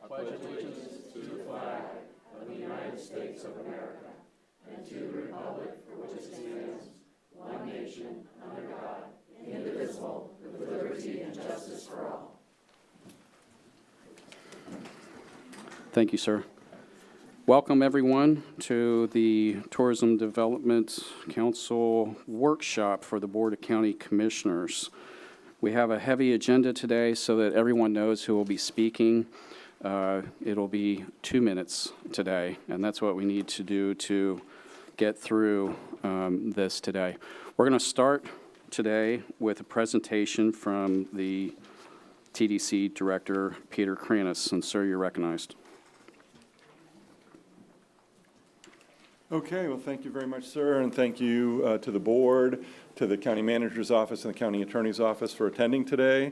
pledge allegiance to the flag of the United States of America and to the republic for which it stands, one nation, under God, indivisible, with liberty and justice for all. Thank you, sir. Welcome, everyone, to the Tourism Development Council workshop for the Board of County Commissioners. We have a heavy agenda today so that everyone knows who will be speaking. It'll be 2 minutes today, and that's what we need to do to get through this today. We're going to start today with a presentation from the TDC Director, Peter Kranis, and sir, you're recognized. Okay, well, thank you very much, sir, and thank you to the board, to the county manager's office and the county attorney's office for attending today.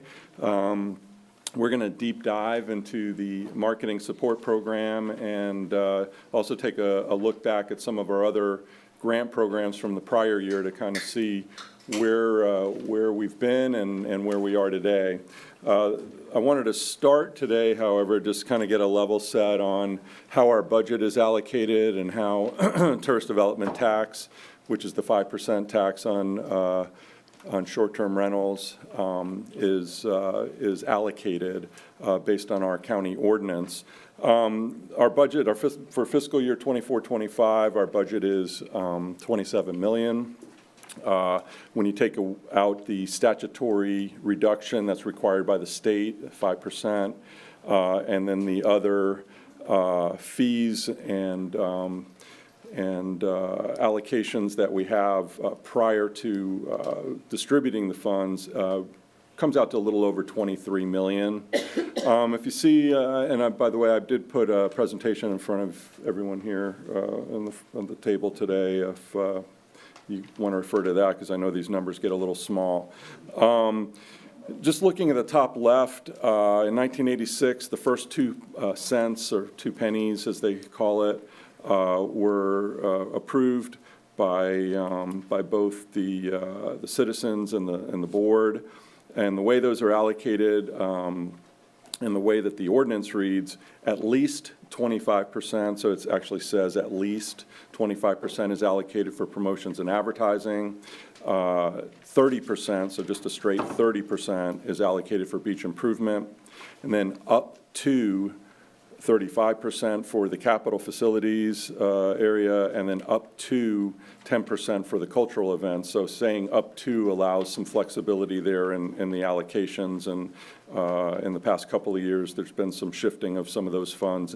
We're going to deep dive into the marketing support program and also take a look back at some of our other grant programs from the prior year to kind of see where we've been and where we are today. I wanted to start today, however, just kind of get a level set on how our budget is allocated and how tourist development tax, which is the 5% tax on short-term rentals, is allocated based on our county ordinance. Our budget for fiscal year 24-25, our budget is $27 million. When you take out the statutory reduction that's required by the state, 5%, and then the other fees and allocations that we have prior to distributing the funds, comes out to a little over $23 million. If you see, by the way, I did put a presentation in front of everyone here on the table today. If you want to refer to that, because I know these numbers get a little small. Just looking at the top left, in 1986, the first 2 cents or 2 pennies, as they call it, were approved by both the citizens and the board. And the way those are allocated, and the way that the ordinance reads, at least 25%, so it actually says at least 25% is allocated for promotions and advertising. 30%, so just a straight 30% is allocated for beach improvement. And then up to 35% for the capital facilities area, and then up to 10% for the cultural events. So saying up to allows some flexibility there in the allocations, and in the past couple of years there's been some shifting of some of those funds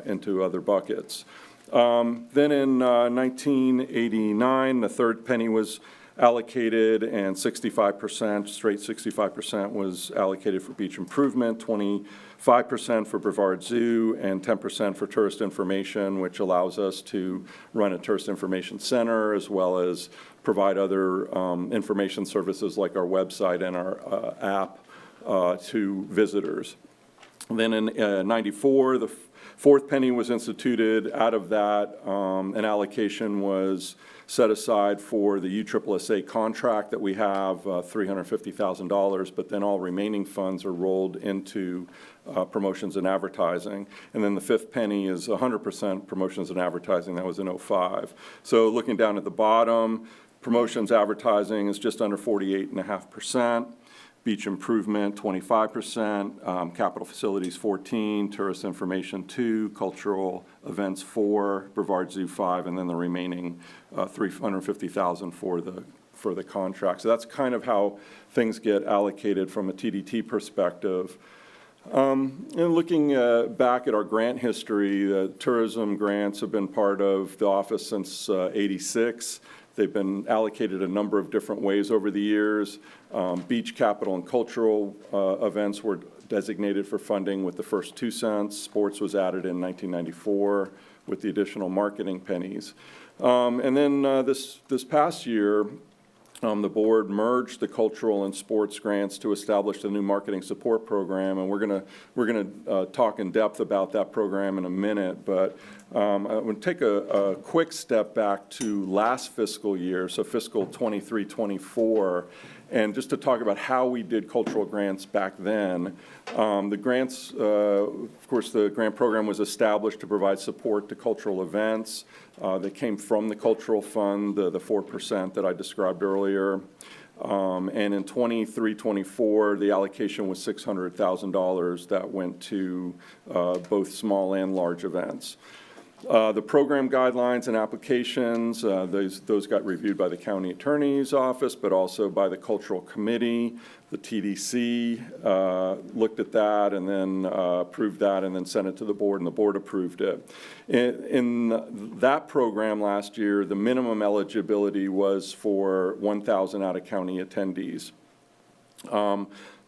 into other buckets. Then in 1989, the third penny was allocated, and 65%, straight 65% was allocated for beach improvement, 25% for Brevard Zoo, and 10% for tourist information, which allows us to run a tourist information center as well as provide other information services like our website and our app to visitors. And then in 94, the fourth penny was instituted. Out of that, an allocation was set aside for the USSSA contract that we have, $350,000, but then all remaining funds are rolled into promotions and advertising. And then the fifth penny is 100% promotions and advertising. That was in 05. So looking down at the bottom, promotions advertising is just under 48.5%. Beach improvement, 25%, capital facilities, 14%, tourist information, 2%, cultural events, 4%, Brevard Zoo, 5%, and then the remaining $350,000 for the contract. So that's kind of how things get allocated from a TDT perspective. And looking back at our grant history, the tourism grants have been part of the office since '86. They've been allocated a number of different ways over the years. Beach, capital, and cultural events were designated for funding with the first 2 cents. Sports was added in 1994 with the additional marketing pennies. And then this past year, the board merged the cultural and sports grants to establish the new marketing support program, and we're gonna talk in depth about that program in a minute. But I'm going to take a quick step back to last fiscal year, so fiscal 23-24, And just to talk about how we did cultural grants back then, the grants, of course, the grant program was established to provide support to cultural events. They came from the Cultural Fund, the 4% that I described earlier. And in 23-24, the allocation was $600,000 that went to both small and large events. The program guidelines and applications, those got reviewed by the county attorney's office, but also by the cultural committee. The TDC looked at that and then approved that and then sent it to the board, and the board approved it. In that program last year, the minimum eligibility was for 1,000 out-of-county attendees.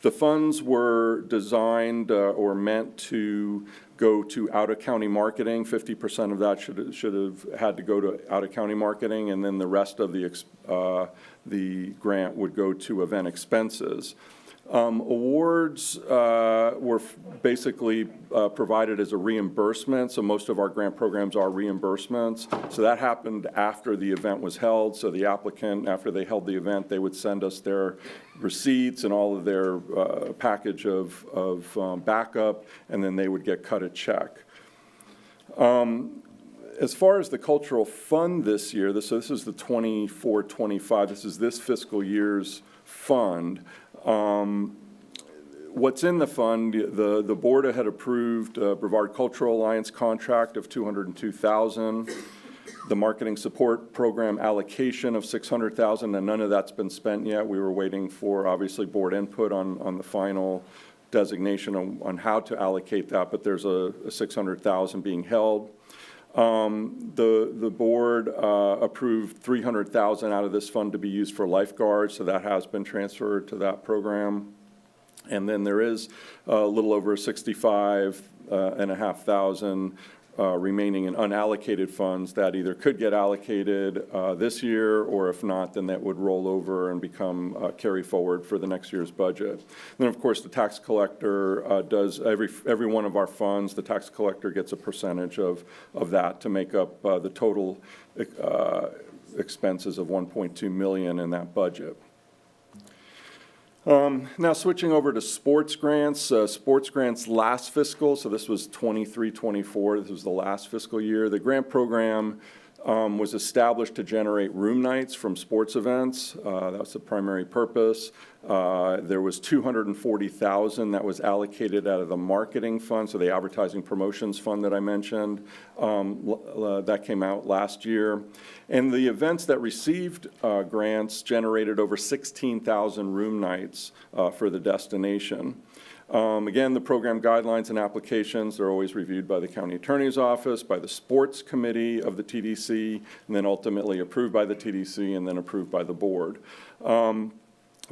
The funds were designed or meant to go to out-of-county marketing. 50% of that should have had to go to out-of-county marketing, and then the rest of the grant would go to event expenses. Awards were basically provided as a reimbursement, so most of our grant programs are reimbursements. So that happened after the event was held. So the applicant, after they held the event, they would send us their receipts and all of their package of backup, and then they would get cut a check. As far as the cultural fund this year, so this is the 24-25, this is this fiscal year's fund. What's in the fund, the board had approved a Brevard Cultural Alliance contract of $202,000, the marketing support program allocation of $600,000, and none of that's been spent yet. We were waiting for, obviously, board input on the final designation on how to allocate that, but there's a $600,000 being held. The board approved $300,000 out of this fund to be used for lifeguards, so that has been transferred to that program. And then there is a little over $65,500 remaining in unallocated funds that either could get allocated this year, or if not, then that would roll over and become carry forward for the next year's budget. And then, of course, the tax collector does every one of our funds. The tax collector gets a percentage of that to make up the total expenses of $1.2 million in that budget. Now switching over to sports grants. Sports grants last fiscal, so this was 23-24, this was the last fiscal year. The grant program was established to generate room nights from sports events. That's the primary purpose. There was $240,000 that was allocated out of the marketing fund, so the advertising promotions fund that I mentioned. That came out last year. And the events that received grants generated over 16,000 room nights for the destination. Again, the program guidelines and applications are always reviewed by the county attorney's office, by the sports committee of the TDC, and then ultimately approved by the TDC and then approved by the board.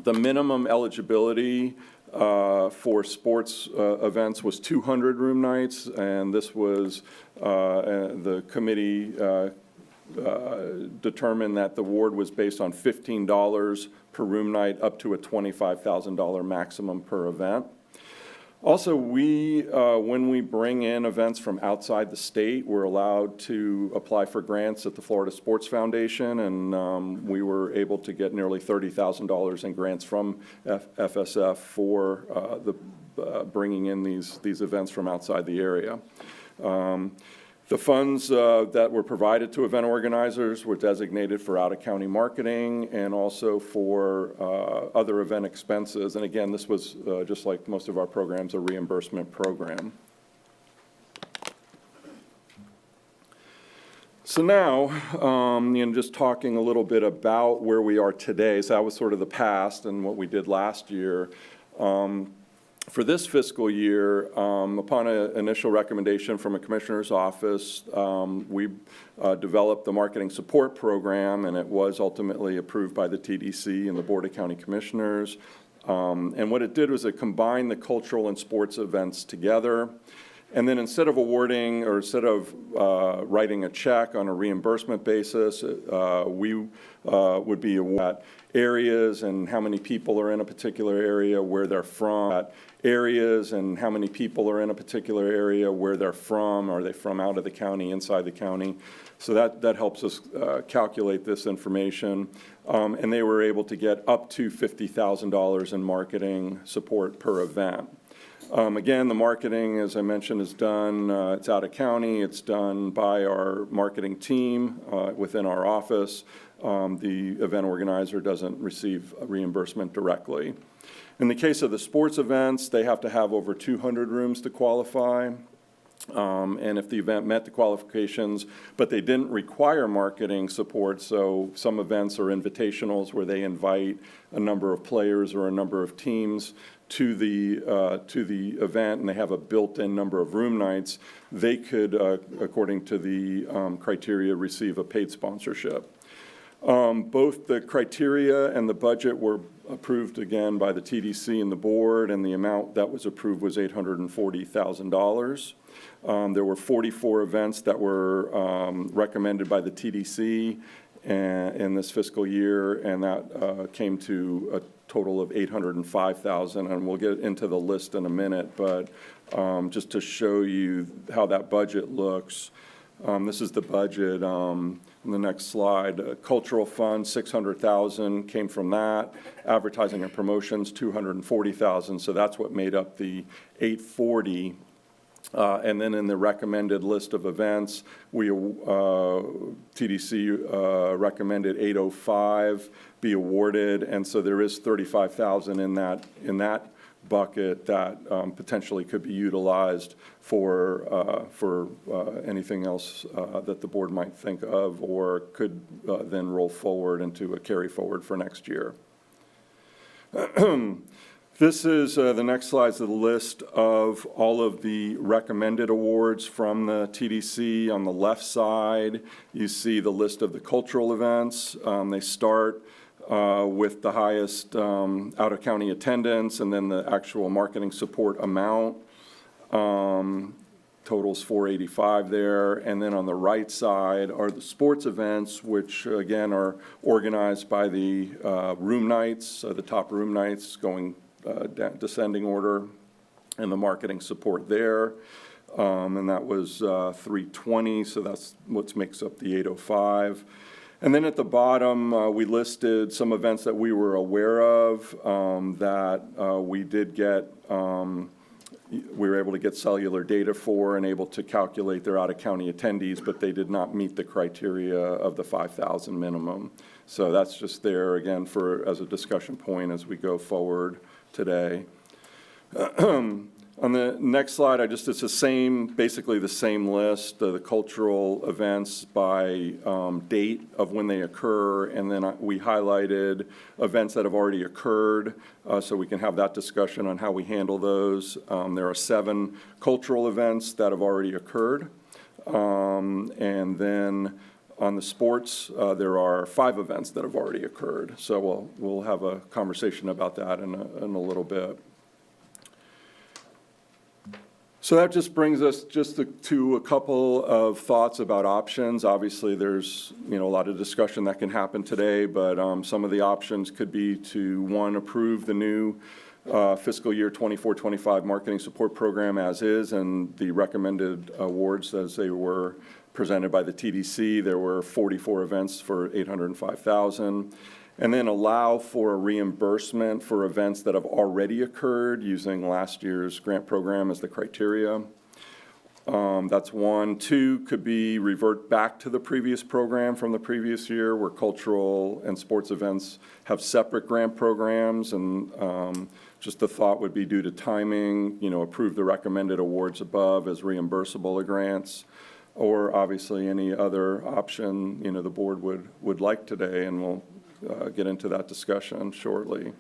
The minimum eligibility for sports events was 200 room nights, and this was the committee determined that the award was based on $15 per room night up to a $25,000 maximum per event. Also, when we bring in events from outside the state, we're allowed to apply for grants at the Florida Sports Foundation, and we were able to get nearly $30,000 in grants from FSF for bringing in these events from outside the area. The funds that were provided to event organizers were designated for out-of-county marketing and also for other event expenses. And again, this was, just like most of our programs, a reimbursement program. So now, just talking a little bit about where we are today. So that was sort of the past and what we did last year. For this fiscal year, upon an initial recommendation from a commissioner's office, we developed the marketing support program, and it was ultimately approved by the TDC and the Board of County Commissioners. And what it did was it combined the cultural and sports events together. And then instead of awarding, or instead of writing a check on a reimbursement basis, we would be at areas and how many people are in a particular area, where they're from, at areas and how many people are in a particular area, where they're from, are they from out of the county, inside the county. So that helps us calculate this information. And they were able to get up to $50,000 in marketing support per event. Again, the marketing, as I mentioned, is done, it's out of county, it's done by our marketing team within our office. The event organizer doesn't receive a reimbursement directly. In the case of the sports events, they have to have over 200 rooms to qualify. And if the event met the qualifications, but they didn't require marketing support, so some events are invitationals where they invite a number of players or a number of teams to the event, and they have a built-in number of room nights, they could, according to the criteria, receive a paid sponsorship. Both the criteria and the budget were approved again by the TDC and the board, and the amount that was approved was $840,000. There were 44 events that were recommended by the TDC in this fiscal year, and that came to a total of $805,000, and we'll get into the list in a minute, but just to show you how that budget looks, this is the budget. On the next slide, cultural fund, $600,000 came from that. Advertising and promotions, $240,000, so that's what made up the $840,000. And then in the recommended list of events, TDC recommended $805,000 be awarded, and so there is $35,000 in that bucket that potentially could be utilized for anything else that the board might think of, or could then roll forward into a carry forward for next year. This is the next slide is the list of all of the recommended awards from the TDC. On the left side, you see the list of the cultural events. They start with the highest out-of-county attendance, and then the actual marketing support amount. Totals $485 there. And then on the right side are the sports events, which again are organized by the room nights, the top room nights going descending order, and the marketing support there. And that was $320, so that's what makes up the $805. And then at the bottom, we listed some events that we were aware of that we did get, we were able to get cellular data for and able to calculate their out-of-county attendees, but they did not meet the criteria of the 5,000 minimum. So that's just there, again, as a discussion point as we go forward today. On the next slide, it's the same, basically the same list, the cultural events by date of when they occur, and then we highlighted events that have already occurred, so we can have that discussion on how we handle those. There are 7 cultural events that have already occurred, and then on the sports, there are 5 events that have already occurred. So we'll have a conversation about that in a little bit. So that just brings us to a couple of thoughts about options. Obviously, there's a lot of discussion that can happen today, but some of the options could be to, 1, approve the new fiscal year 24-25 marketing support program as is, and the recommended awards as they were presented by the TDC. There were 44 events for $805,000. And then allow for a reimbursement for events that have already occurred using last year's grant program as the criteria. That's 1. 2 could be revert back to the previous program from the previous year, where cultural and sports events have separate grant programs, and just the thought would be, due to timing, approve the recommended awards above as reimbursable grants, or obviously any other option the board would like today, and we'll get into that discussion shortly.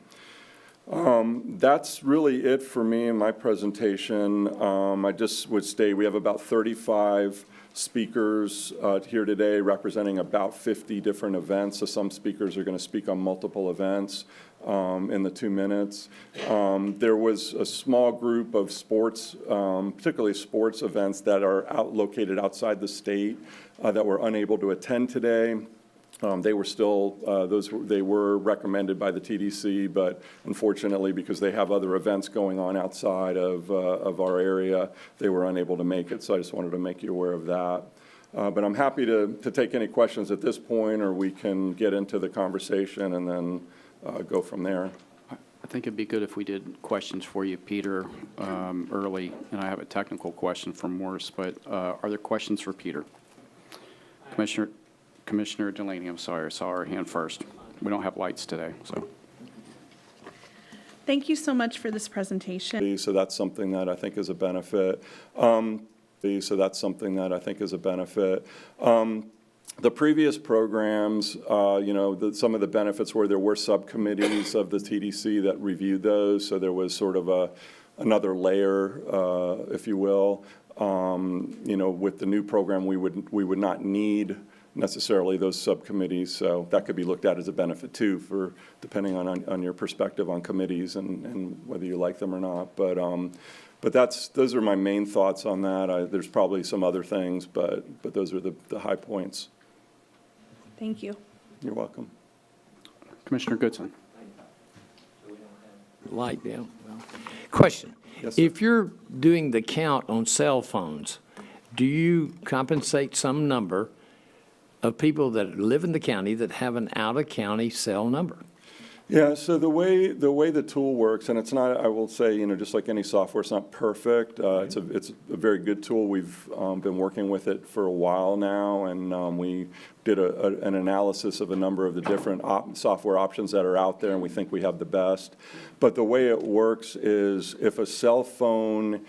That's really it for me in my presentation. I just would state we have about 35 speakers here today representing about 50 different events. So some speakers are going to speak on multiple events. in the 2 minutes. There was a small group of sports, particularly sports events that are located outside the state that were unable to attend today. They were still, they were recommended by the TDC, but unfortunately, because they have other events going on outside of our area, they were unable to make it. So I just wanted to make you aware of that. But I'm happy to take any questions at this point, or we can get into the conversation and then go from there. I think it'd be good if we did questions for you, Peter, early. And I have a technical question for Morris, but are there questions for Peter? Commissioner Delaney, I'm sorry, I saw her hand first. We don't have lights today, so. Thank you so much for this presentation. So that's something that I think is a benefit. The previous programs, some of the benefits were there were subcommittees of the TDC that reviewed those, so there was sort of another layer, if you will. With the new program, we would not need necessarily those subcommittees, so that could be looked at as a benefit too, for depending on your perspective on committees and whether you like them or not. But those are my main thoughts on that. There's probably some other things, but those are the high points. Thank you. You're welcome. Commissioner Goodson. Light down. Question. Yes, sir. If you're doing the count on cell phones, do you compensate some number of people that live in the county that have an out-of-county cell number? Yeah, so the way the tool works, and it's not, I will say, just like any software, it's not perfect. It's a very good tool. We've been working with it for a while now, and we did an analysis of a number of the different software options that are out there, and we think we have the best. But the way it works is if a cell phone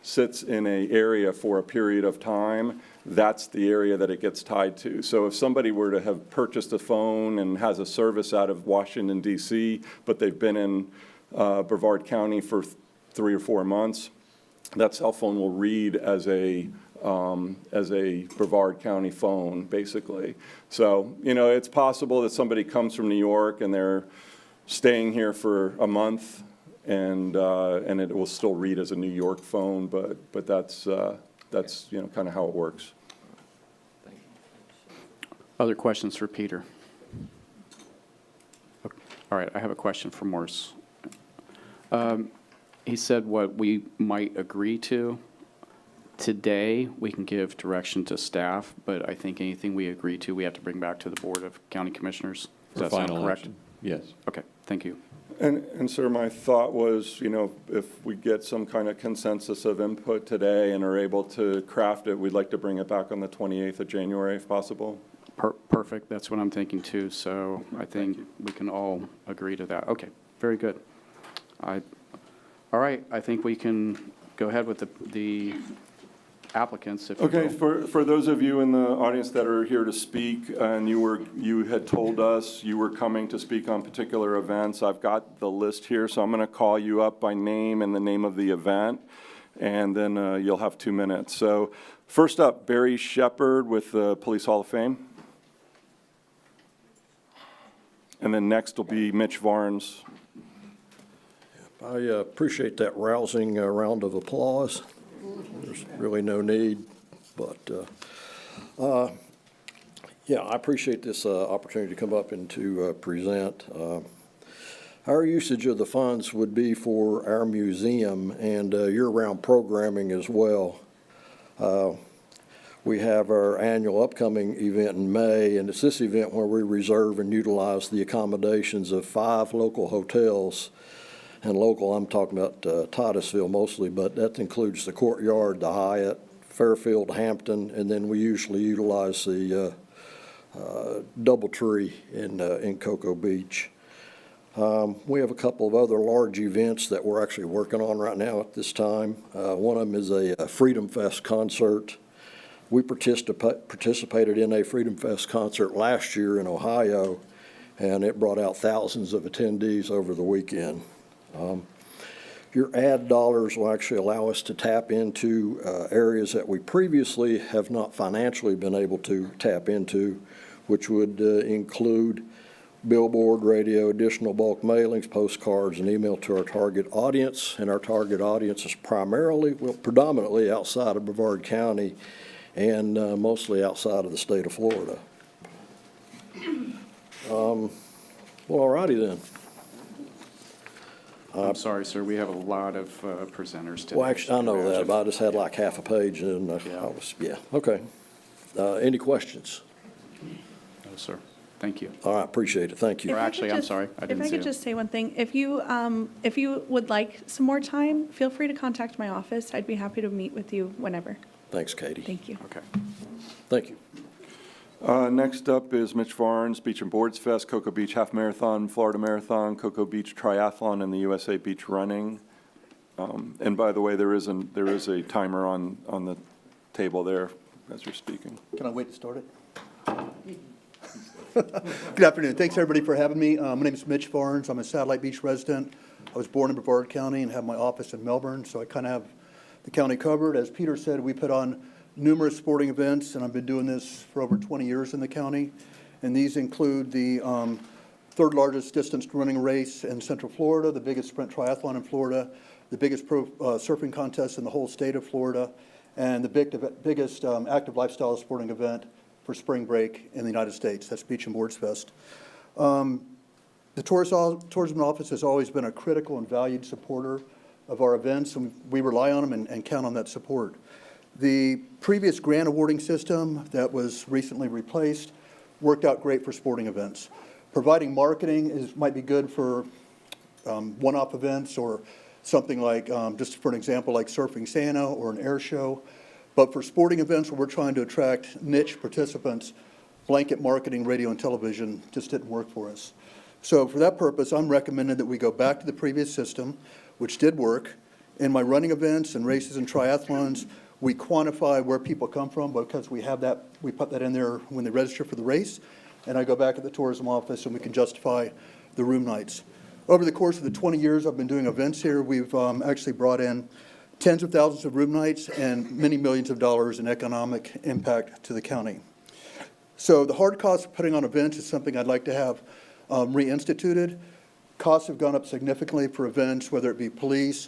sits in an area for a period of time, that's the area that it gets tied to. So if somebody were to have purchased a phone and has a service out of Washington, D.C., but they've been in Brevard County for 3 or 4 months, that cell phone will read as a Brevard County phone, basically. So, it's possible that somebody comes from New York and they're staying here for a month, and it will still read as a New York phone, but that's kind of how it works. Other questions for Peter? All right, I have a question for Morris. He said what we might agree to. Today, we can give direction to staff, but I think anything we agree to, we have to bring back to the Board of County Commissioners. Does that sound correct? Action. Yes. Okay, thank you. And sir, my thought was, if we get some kind of consensus of input today and are able to craft it, we'd like to bring it back on the 28th of January if possible. Perfect, that's what I'm thinking too, so I think we can all agree to that. Okay, very good. All right, I think we can go ahead with the applicants, if you Okay, will. for those of you in the audience that are here to speak, and you had told us you were coming to speak on particular events, I've got the list here, so I'm going to call you up by name and the name of the event, and then you'll have 2 minutes. So first up, Barry Shepard with the Police Hall of Fame. And then next will be Mitch Varnes. I appreciate that rousing round of applause. There's really no need, but yeah, I appreciate this opportunity to come up and to present. Our usage of the funds would be for our museum and year-round programming as well. We have our annual upcoming event in May, and it's this event where we reserve and utilize the accommodations of 5 local hotels. And local, I'm talking about Titusville mostly, but that includes the Courtyard, the Hyatt, Fairfield, Hampton, and then we usually utilize the Doubletree in Cocoa Beach. We have a couple of other large events that we're actually working on right now at this time. One of them is a Freedom Fest concert. We participated in a Freedom Fest concert last year in Ohio, and it brought out thousands of attendees over the weekend. Your ad dollars will actually allow us to tap into areas that we previously have not financially been able to tap into, which would include billboard, radio, additional bulk mailings, postcards, and email to our target audience. And our target audience is predominantly outside of Brevard County and mostly outside of the state of Florida. Well, all righty then. I'm sorry, sir, we have a lot of presenters today. Well, actually, I know that, but I just had like half a page and okay. Any questions? No, sir. Thank you. All right, appreciate it. Thank you. Or actually, I'm sorry, I didn't If I see could it. just say one thing, if you would like some more time, feel free to contact my office. I'd be happy to meet with you whenever. Thanks, Katie. Thank you. Okay. Thank you. Next up is Mitch Varnes, Beach and Boards Fest, Cocoa Beach Half Marathon, Florida Marathon, Cocoa Beach Triathlon, and the USA Beach Running. And by the way, there is a timer on the table there as you're speaking. Can I wait to start it? Good afternoon. Thanks, everybody, for having me. My name is Mitch Varnes. I'm a Satellite Beach resident. I was born in Brevard County and have my office in Melbourne, so I kind of have the county covered. As Peter said, we put on numerous sporting events, and I've been doing this for over 20 years in the county. And these include the third largest distance running race in Central Florida, the biggest sprint triathlon in Florida, the biggest pro surfing contest in the whole state of Florida, and the biggest active lifestyle sporting event for spring break in the United States. That's Beach and Boards Fest. The tourism office has always been a critical and valued supporter of our events, and we rely on them and count on that support. The previous grant awarding system that was recently replaced worked out great for sporting events. Providing marketing might be good for one-off events or something like, just for an example, like Surfing Santa or an air show. But for sporting events where we're trying to attract niche participants, blanket marketing, radio and television just didn't work for us. So for that purpose, I'm recommending that we go back to the previous system, which did work. In my running events and races and triathlons, we quantify where people come from because we have that, we put that in there when they register for the race. And I go back at the tourism office and we can justify the room nights. Over the course of the 20 years I've been doing events here, we've actually brought in tens of thousands of room nights and many millions of dollars in economic impact to the county. So the hard cost of putting on events is something I'd like to have reinstituted. Costs have gone up significantly for events, whether it be police,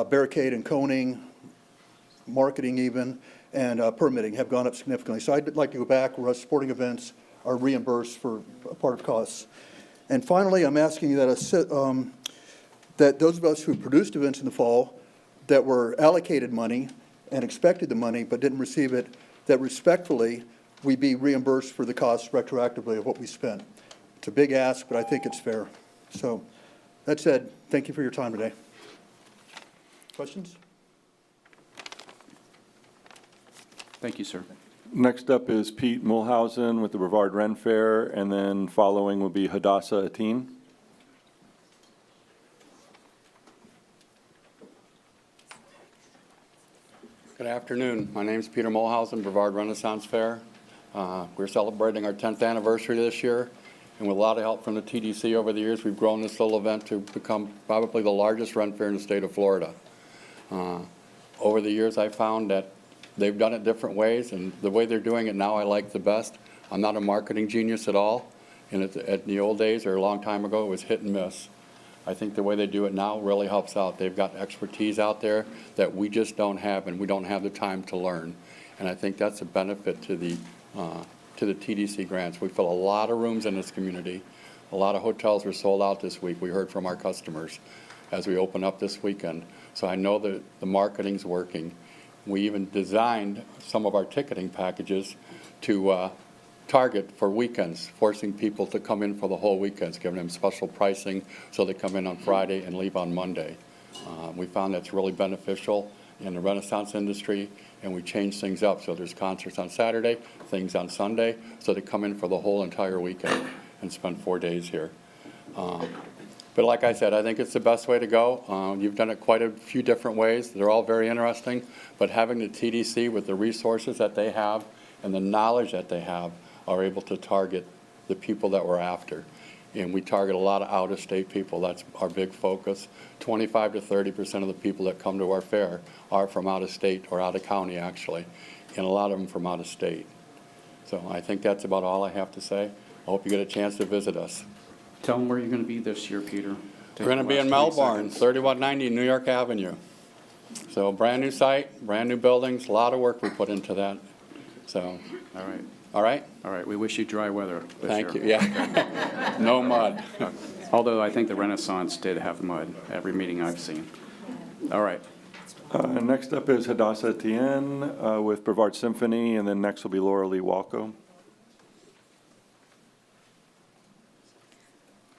barricade and coning, marketing even, and permitting have gone up significantly. So I'd like to go back where sporting events are reimbursed for a part of costs. And finally, I'm asking you that, that those of us who produced events in the fall that were allocated money and expected the money but didn't receive it, that respectfully we be reimbursed for the costs retroactively of what we spent. It's a big ask, but I think it's fair. So that said, thank you for your time today. Questions? Thank you, sir. Next up is Pete Mulhausen with the Brevard Ren Fair, and then following will be Hadassah Ateen. Good afternoon. My name is Peter Mulhausen, Brevard Renaissance Fair. We're celebrating our 10th anniversary this year, and with a lot of help from the TDC over the years, we've grown this little event to become probably the largest Ren Fair in the state of Florida. Over the years, I found that they've done it different ways, and the way they're doing it now I like the best. I'm not a marketing genius at all, and at the old days or a long time ago, it was hit and miss. I think the way they do it now really helps out. They've got expertise out there that we just don't have, and we don't have the time to learn. And I think that's a benefit to the TDC grants. We fill a lot of rooms in this community. A lot of hotels were sold out this week. We heard from our customers as we open up this weekend. So I know that the marketing's working. We even designed some of our ticketing packages to target for weekends, forcing people to come in for the whole weekends, giving them special pricing so they come in on Friday and leave on Monday. We found that's really beneficial in the Renaissance industry, and we changed things up. So there's concerts on Saturday, things on Sunday, so they come in for the whole entire weekend and spend 4 days here. But like I said, I think it's the best way to go. You've done it quite a few different ways. They're all very interesting, but having the TDC with the resources that they have and the knowledge that they have are able to target the people that we're after. And we target a lot of out-of-state people. That's our big focus. 25 to 30% of the people that come to our fair are from out of state or out of county, actually, and a lot of them from out of state. So I think that's about all I have to say. I hope you get a chance to visit us. Tell them where you're going to be this year, Peter. We're going to be in Melbourne, 3190 New York Avenue. So brand new site, brand new buildings, a lot of work we put into that. So, All right. all right? All right. We wish you dry weather this Thank you, year. yeah. No mud. Although I think the Renaissance did have mud every meeting I've seen. All right. Next up is Hadassah Etienne with Brevard Symphony, and then next will be Laura Lee Walco.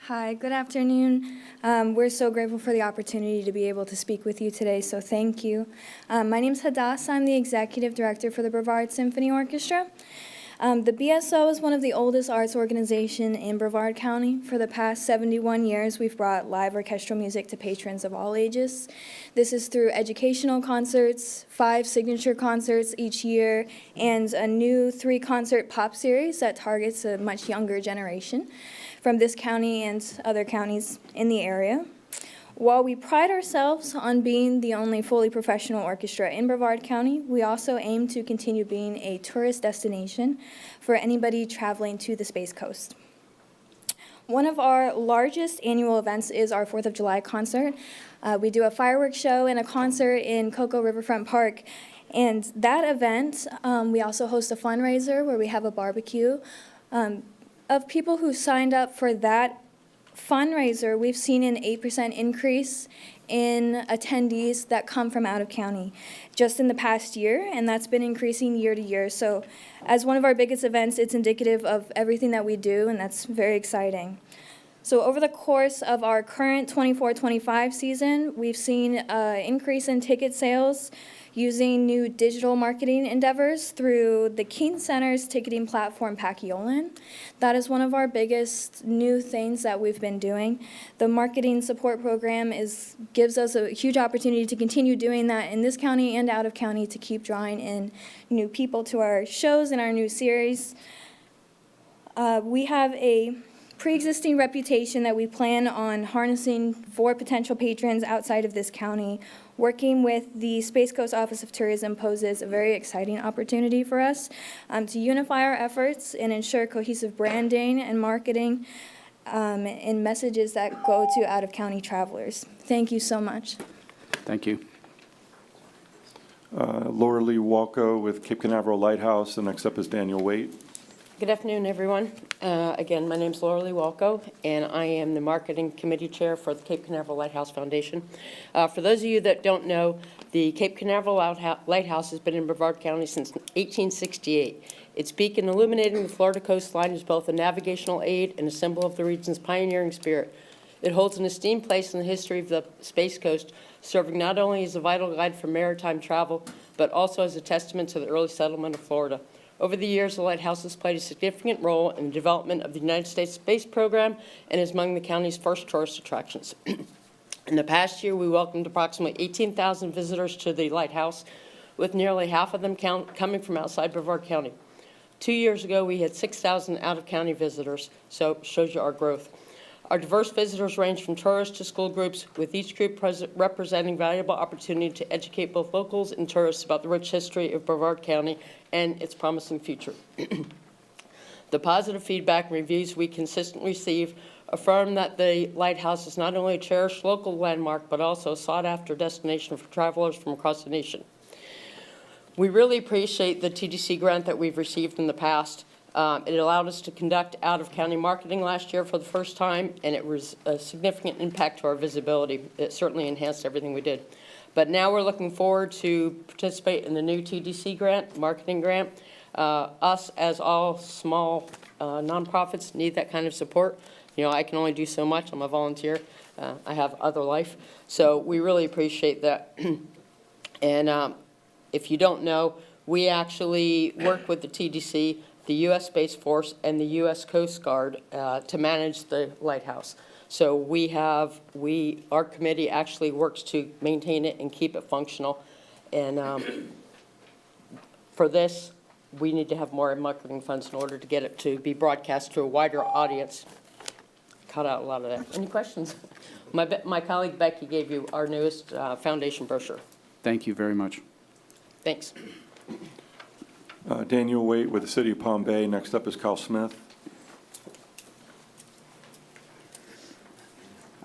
Hi, good afternoon. We're so grateful for the opportunity to be able to speak with you today, so thank you. My name's Hadassah. I'm the executive director for the Brevard Symphony Orchestra. The BSO is one of the oldest arts organizations in Brevard County. For the past 71 years, we've brought live orchestral music to patrons of all ages. This is through educational concerts, 5 signature concerts each year, and a new 3-concert pop series that targets a much younger generation from this county and other counties in the area. While we pride ourselves on being the only fully professional orchestra in Brevard County, we also aim to continue being a tourist destination for anybody traveling to the Space Coast. One of our largest annual events is our 4th of July concert. We do a fireworks show and a concert in Cocoa Riverfront Park. And that event, we also host a fundraiser where we have a barbecue. Of people who signed up for that fundraiser, we've seen an 8% increase in attendees that come from out of county just in the past year, and that's been increasing year to year. So as one of our biggest events, it's indicative of everything that we do, and that's very exciting. So over the course of our current 24-25 season, we've seen an increase in ticket sales using new digital marketing endeavors through the Keene Center's ticketing platform, Paciolan. That is one of our biggest new things that we've been doing. The marketing support program gives us a huge opportunity to continue doing that in this county and out of county to keep drawing in new people to our shows and our new series. We have a pre-existing reputation that we plan on harnessing for potential patrons outside of this county. Working with the Space Coast Office of Tourism poses a very exciting opportunity for us to unify our efforts and ensure cohesive branding and marketing and messages that go to out-of-county travelers. Thank you so much. Thank you. Laura Lee Walco with Cape Canaveral Lighthouse, and next up is Daniel Waite. Good afternoon, everyone. Again, my name's Laura Lee Walco, and I am the Marketing Committee Chair for the Cape Canaveral Lighthouse Foundation. For those of you that don't know, the Cape Canaveral Lighthouse has been in Brevard County since 1868. Its beacon illuminating the Florida coastline is both a navigational aid and a symbol of the region's pioneering spirit. It holds an esteemed place in the history of the Space Coast, serving not only as a vital guide for maritime travel, but also as a testament to the early settlement of Florida. Over the years, the Lighthouse has played a significant role in the development of the United States space program and is among the county's first tourist attractions. In the past year, we welcomed approximately 18,000 visitors to the Lighthouse, with nearly half of them coming from outside Brevard County. 2 years ago, we had 6,000 out-of-county visitors, so it shows you our growth. Our diverse visitors range from tourists to school groups, with each group representing valuable opportunity to educate both locals and tourists about the rich history of Brevard County and its promising future. The positive feedback and reviews we consistently receive affirm that the Lighthouse is not only a cherished local landmark, but also a sought-after destination for travelers from across the nation. We really appreciate the TDC grant that we've received in the past. It allowed us to conduct out-of-county marketing last year for the first time, and it was a significant impact to our visibility. It certainly enhanced everything we did. But now we're looking forward to participate in the new TDC grant, marketing grant. Us, as all small nonprofits, need that kind of support. You know, I can only do so much. I'm a volunteer. I have other life. So we really appreciate that. And if you don't know, we actually work with the TDC, the U.S. Space Force, and the U.S. Coast Guard to manage the Lighthouse. So our committee actually works to maintain it and keep it functional. And for this, we need to have more marketing funds in order to get it to be broadcast to a wider audience. Cut out a lot of that. Any questions? My colleague Becky gave you our newest foundation brochure. Thank you very much. Thanks. Daniel Waite with the City of Palm Bay. Next up is Kyle Smith.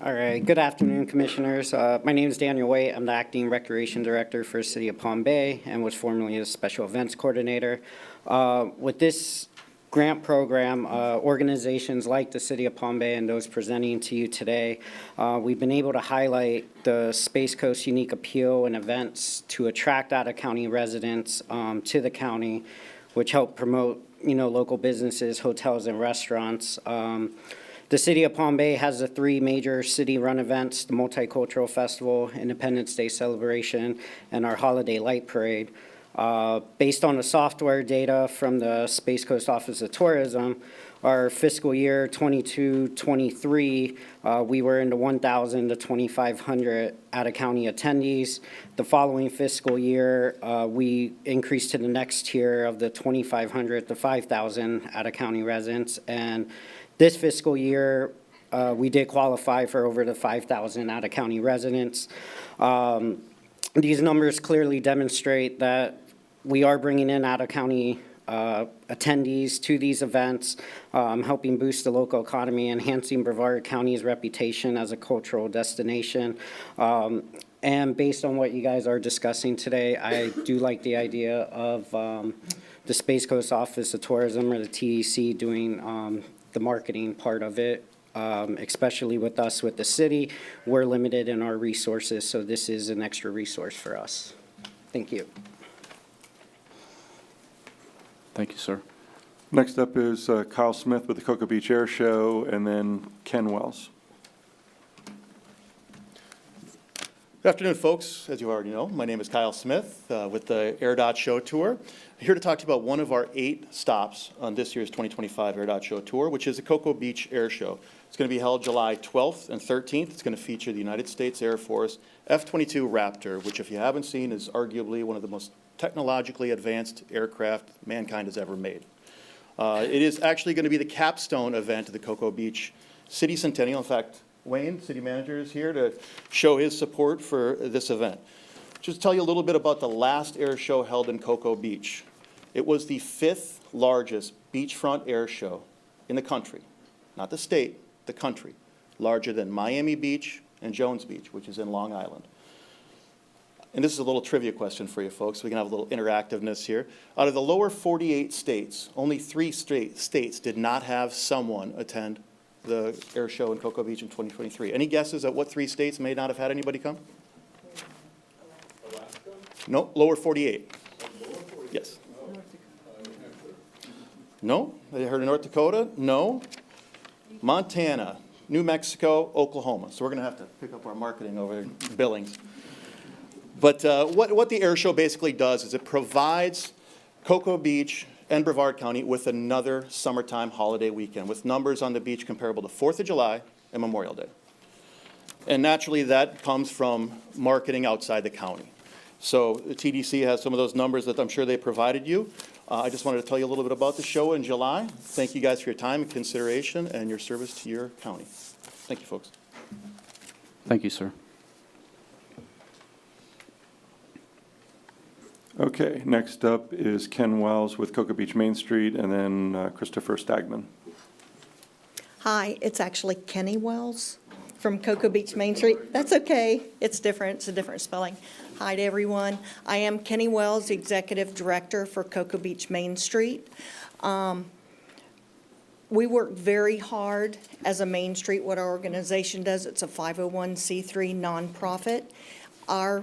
All right, good afternoon, Commissioners. My name is Daniel Waite. I'm the Acting Recreation Director for the City of Palm Bay and was formerly a Special Events Coordinator. With this grant program, organizations like the City of Palm Bay and those presenting to you today, we've been able to highlight the Space Coast unique appeal and events to attract out-of-county residents to the county, which help promote, local businesses, hotels, and restaurants. The City of Palm Bay has the 3 major city-run events: the Multicultural Festival, Independence Day Celebration, and our Holiday Light Parade. Based on the software data from the Space Coast Office of Tourism, our fiscal year 22-23, we were in the 1,000 to 2,500 out-of-county attendees. The following fiscal year, we increased to the next tier of the 2,500 to 5,000 out-of-county residents. And this fiscal year, we did qualify for over the 5,000 out-of-county residents. These numbers clearly demonstrate that we are bringing in out-of-county attendees to these events, helping boost the local economy, enhancing Brevard County's reputation as a cultural destination. And based on what you guys are discussing today, I do like the idea of the Space Coast Office of Tourism, or the TDC, doing the marketing part of it, especially with us, with the city. We're limited in our resources, so this is an extra resource for us. Thank you. Thank you, sir. Next up is Kyle Smith with the Cocoa Beach Air Show, and then Ken Wells. Good afternoon, folks. As you already know, my name is Kyle Smith with the AirDot Show Tour. I'm here to talk to you about one of our 8 stops on this year's 2025 AirDot Show Tour, which is the Cocoa Beach Air Show. It's going to be held July 12th and 13th. It's going to feature the United States Air Force F-22 Raptor, which, if you haven't seen, is arguably one of the most technologically advanced aircraft mankind has ever made. It is actually going to be the capstone event of the Cocoa Beach City Centennial. In fact, Wayne, city manager, is here to show his support for this event. Just to tell you a little bit about the last air show held in Cocoa Beach. It was the 5th largest beachfront air show in the country, not the state, the country, larger than Miami Beach and Jones Beach, which is in Long Island. And this is a little trivia question for you folks. We can have a little interactiveness here. Out of the lower 48 states, only 3 states did not have someone attend the air show in Cocoa Beach in 2023. Any guesses at what 3 states may not have had anybody come? Alaska? No, lower 48. Yes. No? They heard of North Dakota? No. Montana, New Mexico, Oklahoma. So we're going to have to pick up our marketing over in Billings. But what the air show basically does is it provides Cocoa Beach and Brevard County with another summertime holiday weekend with numbers on the beach comparable to 4th of July and Memorial Day. And naturally, that comes from marketing outside the county. So the TDC has some of those numbers that I'm sure they provided you. I just wanted to tell you a little bit about the show in July. Thank you guys for your time and consideration and your service to your county. Thank you, folks. Thank you, sir. Okay, next up is Ken Wells with Cocoa Beach Main Street, and then Christopher Stagman. Hi, it's actually Kenny Wells from Cocoa Beach Main Street. That's okay. It's different. It's a different spelling. Hi to everyone. I am Kenny Wells, Executive Director for Cocoa Beach Main Street. We work very hard as a Main Street. What our organization does, it's a 501c3 nonprofit. Our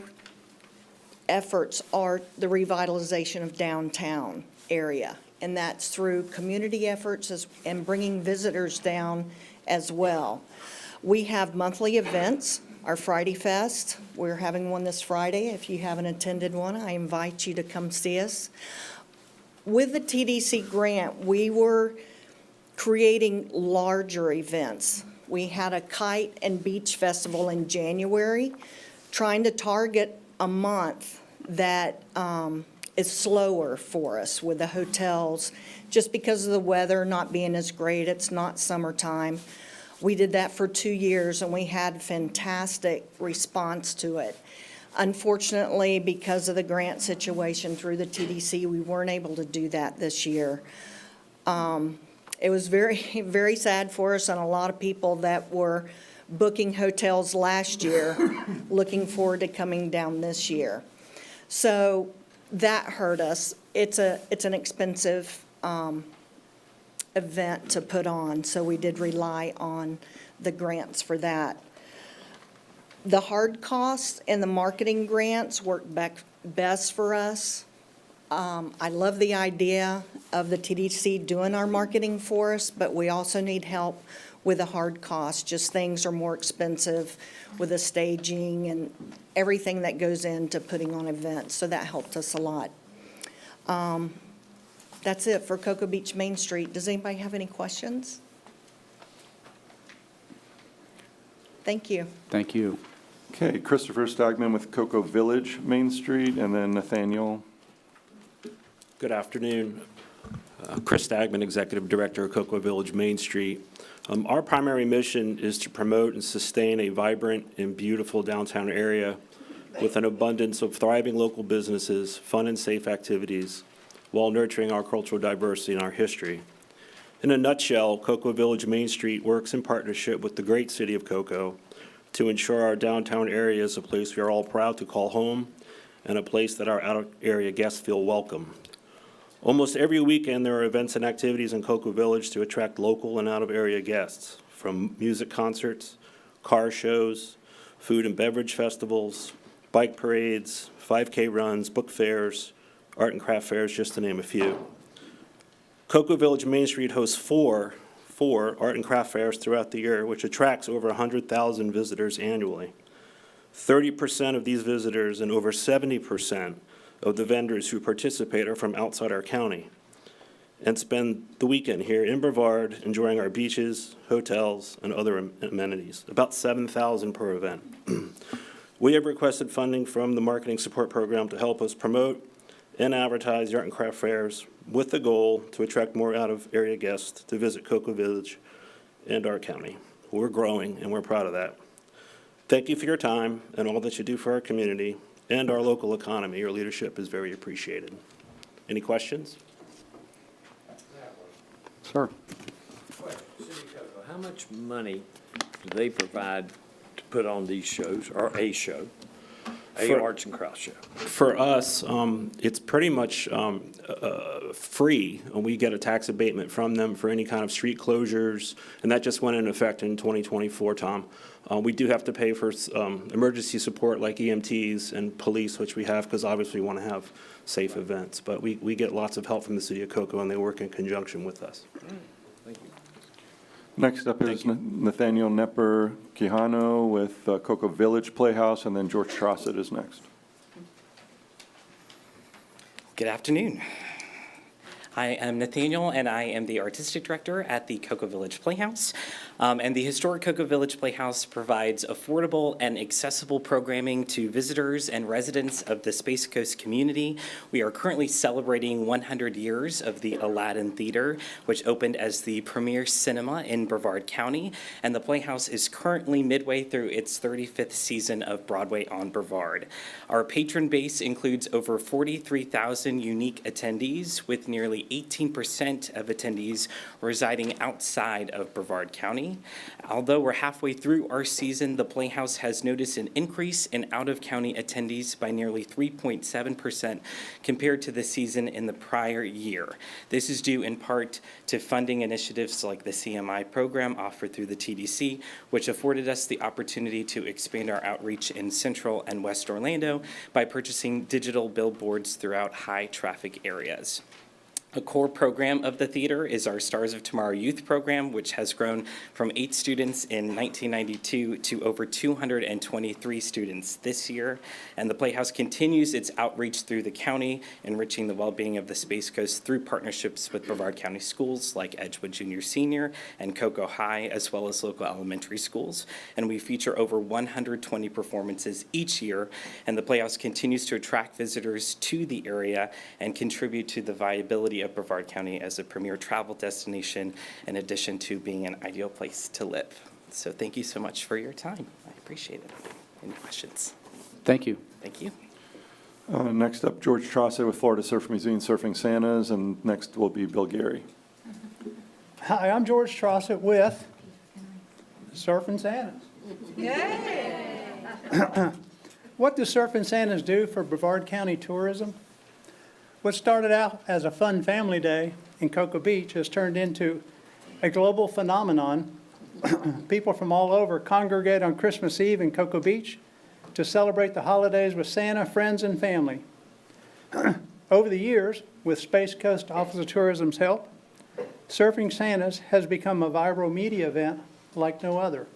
efforts are the revitalization of downtown area, and that's through community efforts and bringing visitors down as well. We have monthly events, our Friday Fest. We're having one this Friday. If you haven't attended one, I invite you to come see us. With the TDC grant, we were creating larger events. We had a kite and beach festival in January, trying to target a month that is slower for us with the hotels, just because of the weather not being as great. It's not summertime. We did that for 2 years, and we had fantastic response to it. Unfortunately, because of the grant situation through the TDC, we weren't able to do that this year. It was very, very sad for us, and a lot of people that were booking hotels last year, looking forward to coming down this year. So that hurt us. It's an expensive event to put on, so we did rely on the grants for that. The hard costs and the marketing grants work best for us. I love the idea of the TDC doing our marketing for us, but we also need help with the hard costs. Just things are more expensive with the staging and everything that goes into putting on events, so that helped us a lot. That's it for Cocoa Beach Main Street. Does anybody have any questions? Thank you. Thank you. Okay, Christopher Stagman with Cocoa Village Main Street, and then Nathaniel. Good afternoon. Chris Stagman, Executive Director of Cocoa Village Main Street. Our primary mission is to promote and sustain a vibrant and beautiful downtown area with an abundance of thriving local businesses, fun and safe activities, while nurturing our cultural diversity and our history. In a nutshell, Cocoa Village Main Street works in partnership with the great city of Cocoa to ensure our downtown area is a place we are all proud to call home and a place that our out-of-area guests feel welcome. Almost every weekend, there are events and activities in Cocoa Village to attract local and out-of-area guests, from music concerts, car shows, food and beverage festivals, bike parades, 5K runs, book fairs, art and craft fairs, just to name a few. Cocoa Village Main Street hosts four art and craft fairs throughout the year, which attracts over 100,000 visitors annually. 30% of these visitors and over 70% of the vendors who participate are from outside our county and spend the weekend here in Brevard enjoying our beaches, hotels, and other amenities, about 7,000 per event. We have requested funding from the Marketing Support Program to help us promote and advertise the art and craft fairs with the goal to attract more out-of-area guests to visit Cocoa Village and our county. We're growing, and we're proud of that. Thank you for your time and all that you do for our community and our local economy. Your leadership is very appreciated. Any questions? Sir. How much money do they provide to put on these shows, or a show, arts and crafts show? For us, it's pretty much free, and we get a tax abatement from them for any kind of street closures, and that just went into effect in 2024, Tom. We do have to pay for emergency support like EMTs and police, which we have because obviously we want to have safe events. But we get lots of help from the city of Cocoa, and they work in conjunction with us. Thank you. Next up is Nathaniel Nepper-Quijano with Cocoa Village Playhouse, and then George Trossett is next. Good afternoon. I am Nathaniel, and I am the Artistic Director at the Cocoa Village Playhouse. And the historic Cocoa Village Playhouse provides affordable and accessible programming to visitors and residents of the Space Coast community. We are currently celebrating 100 years of the Aladdin Theater, which opened as the premier cinema in Brevard County. And the Playhouse is currently midway through its 35th season of Broadway on Brevard. Our patron base includes over 43,000 unique attendees, with nearly 18% of attendees residing outside of Brevard County. Although we're halfway through our season, the Playhouse has noticed an increase in out-of-county attendees by nearly 3.7% compared to the season in the prior year. This is due in part to funding initiatives like the CMI program offered through the TDC, which afforded us the opportunity to expand our outreach in Central and West Orlando by purchasing digital billboards throughout high-traffic areas. A core program of the theater is our Stars of Tomorrow Youth Program, which has grown from 8 students in 1992 to over 223 students this year. And the Playhouse continues its outreach through the county, enriching the well-being of the Space Coast through partnerships with Brevard County schools like Edgewood Junior Senior and Cocoa High, as well as local elementary schools. And we feature over 120 performances each year, and the Playhouse continues to attract visitors to the area and contribute to the viability of Brevard County as a premier travel destination, in addition to being an ideal place to live. So thank you so much for your time. I appreciate it. Any questions? Thank you. Thank you. Next up, George Trossett with Florida Surf Museum Surfing Santas, and next will be Bill Gary. Hi, I'm George Trossett with Surfing Santas. What do Surfing Santas do for Brevard County tourism? What started out as a fun family day in Cocoa Beach has turned into a global phenomenon. People from all over congregate on Christmas Eve in Cocoa Beach to celebrate the holidays with Santa, friends, and family. Over the years, with Space Coast Office of Tourism's help, Surfing Santas has become a viral media event like no other.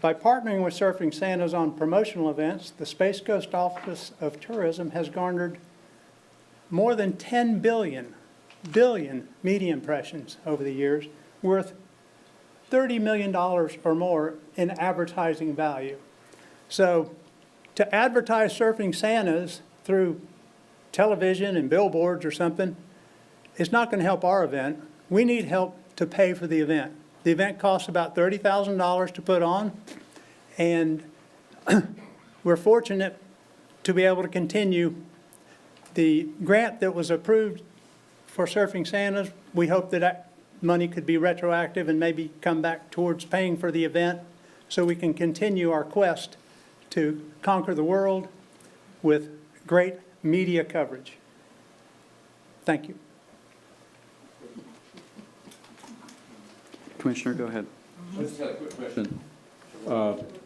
By partnering with Surfing Santas on promotional events, the Space Coast Office of Tourism has garnered more than 10 billion media impressions over the years, worth $30 million or more in advertising value. So to advertise Surfing Santas through television and billboards or something is not going to help our event. We need help to pay for the event. The event costs about $30,000 to put on, and we're fortunate to be able to continue the grant that was approved for Surfing Santas. We hope that that money could be retroactive and maybe come back towards paying for the event so we can continue our quest to conquer the world with great media coverage. Thank you. Commissioner, go ahead. I just had a quick question.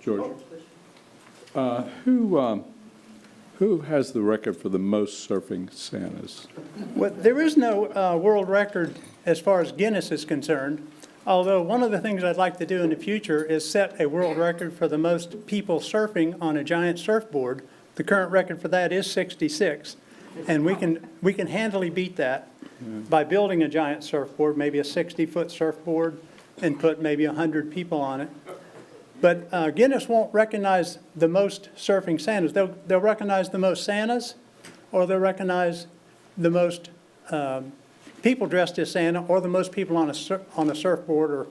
George, who has the record for the most Surfing Santas? Well, there is no world record as far as Guinness is concerned, although one of the things I'd like to do in the future is set a world record for the most people surfing on a giant surfboard. The current record for that is 66, and we can handily beat that by building a giant surfboard, maybe a 60-foot surfboard, and put maybe 100 people on it. But Guinness won't recognize the most Surfing Santas. They'll recognize the most Santas, or they'll recognize the most people dressed as Santa, or the most people on a surfboard,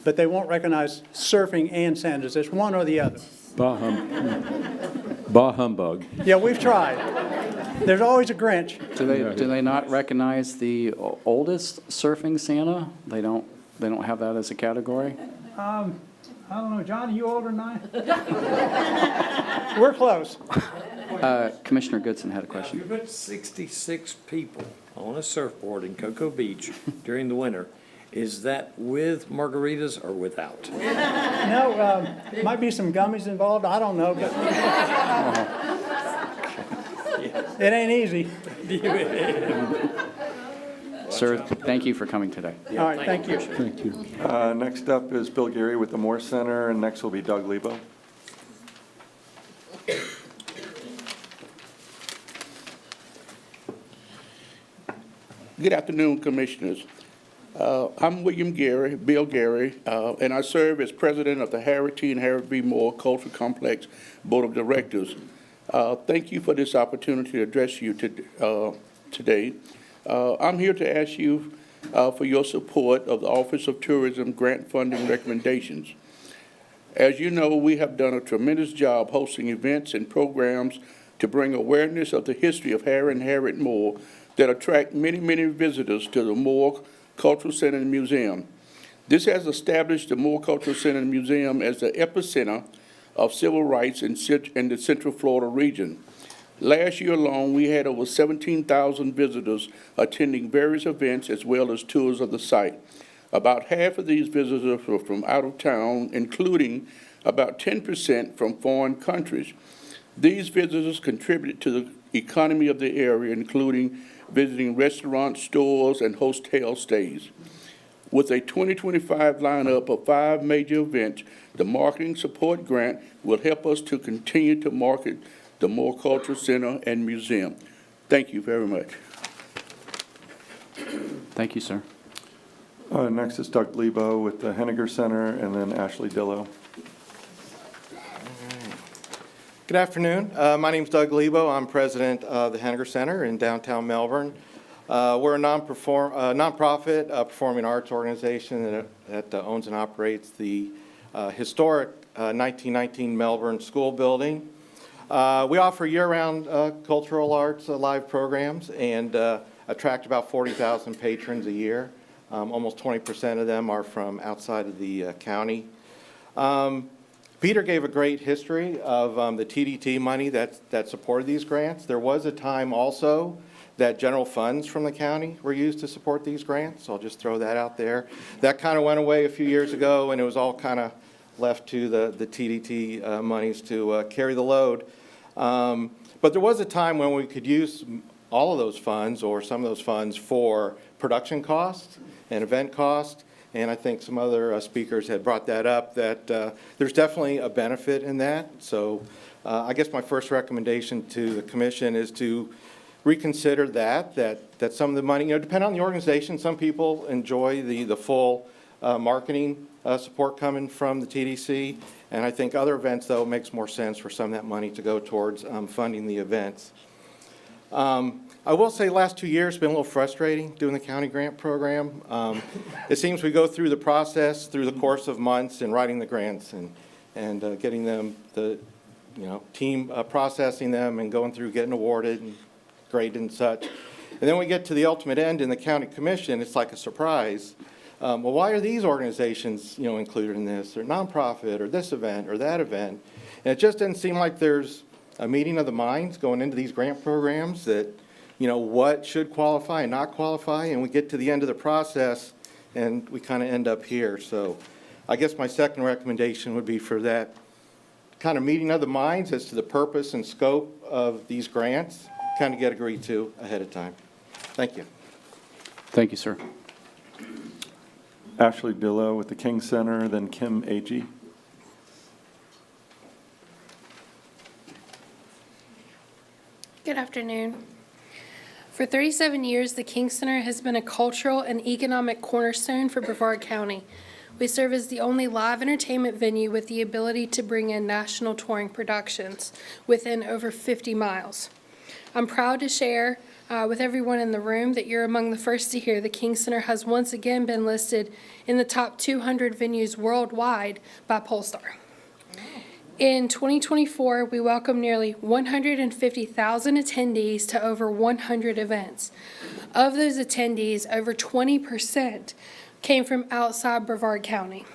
but they won't recognize surfing and Santas. It's one or the other. Bah humbug. Yeah, we've tried. There's always a Grinch. Do they not recognize the oldest surfing Santa? They don't have that as a category? I don't know, John, are you older than I? We're close. Commissioner Goodson had a question. You put 66 people on a surfboard in Cocoa Beach during the winter. Is that with margaritas or without? No, might be some gummies involved. I don't know, but it ain't easy. Sir, thank you for coming today. All right, thank you. Thank you. Next up is Bill Geary with the Moore Center, and next will be Doug Lebo. Good afternoon, Commissioners. I'm William Gary, Bill Gary, and I serve as president of the Harriette and Harriette B. Moore Cultural Complex Board of Directors. Thank you for this opportunity to address you today. I'm here to ask you for your support of the Office of Tourism grant funding recommendations. As you know, we have done a tremendous job hosting events and programs to bring awareness of the history of Harriette and Harriette Moore that attract many, many visitors to the Moore Cultural Center and Museum. This has established the Moore Cultural Center and Museum as the epicenter of civil rights in the Central Florida region. Last year alone, we had over 17,000 visitors attending various events as well as tours of the site. About half of these visitors were from out of town, including about 10% from foreign countries. These visitors contributed to the economy of the area, including visiting restaurants, stores, and hotel stays. With a 2025 lineup of 5 major events, the Marketing Support Grant will help us to continue to market the Moore Cultural Center and Museum. Thank you very much. Thank you, sir. Next is Doug Lebo with the Henegar Center, and then Ashley Dillow. Good afternoon. My name is Doug Lebo. I'm president of the Henegar Center in downtown Melbourne. We're a nonprofit performing arts organization that owns and operates the historic 1919 Melbourne School building. We offer year-round cultural arts live programs and attract about 40,000 patrons a year. Almost 20% of them are from outside of the county. Peter gave a great history of the TDT money that supported these grants. There was a time also that general funds from the county were used to support these grants, so I'll just throw that out there. That kind of went away a few years ago, and it was all kind of left to the TDT monies to carry the load. But there was a time when we could use all of those funds or some of those funds for production costs and event costs. And I think some other speakers had brought that up, that there's definitely a benefit in that. So I guess my first recommendation to the commission is to reconsider that some of the money, depending on the organization, some people enjoy the full marketing support coming from the TDC. And I think other events, though, it makes more sense for some of that money to go towards funding the events. I will say last 2 years have been a little frustrating doing the county grant program. It seems we go through the process through the course of months and writing the grants and getting them, the team processing them and going through getting awarded and graded and such. And then we get to the ultimate end in the county commission, it's like a surprise. Well, why are these organizations included in this, or nonprofit, or this event, or that event? And it just doesn't seem like there's a meeting of the minds going into these grant programs that what should qualify and not qualify, and we get to the end of the process and we kind of end up here. So I guess my second recommendation would be for that kind of meeting of the minds as to the purpose and scope of these grants, kind of get agreed to ahead of time. Thank you. Thank you, sir. Ashley Dillow with the King Center, then Kim Agee. Good afternoon. For 37 years, the King Center has been a cultural and economic cornerstone for Brevard County. We serve as the only live entertainment venue with the ability to bring in national touring productions within over 50 miles. I'm proud to share with everyone in the room that you're among the first to hear the King Center has once again been listed in the top 200 venues worldwide by Pollstar. In 2024, we welcomed nearly 150,000 attendees to over 100 events. Of those attendees, over 20% came from outside Brevard County.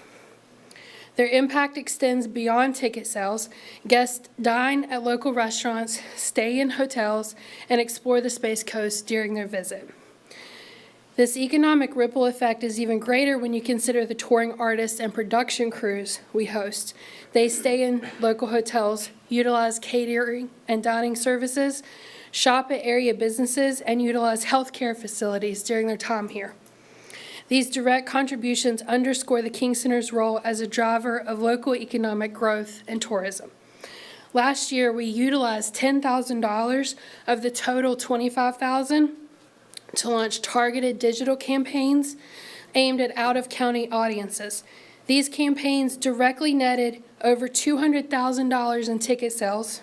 Their impact extends beyond ticket sales. Guests dine at local restaurants, stay in hotels, and explore the Space Coast during their visit. This economic ripple effect is even greater when you consider the touring artists and production crews we host. They stay in local hotels, utilize catering and dining services, shop at area businesses, and utilize healthcare facilities during their time here. These direct contributions underscore the King Center's role as a driver of local economic growth and tourism. Last year, we utilized $10,000 of the total $25,000 to launch targeted digital campaigns aimed at out-of-county audiences. These campaigns directly netted over $200,000 in ticket sales,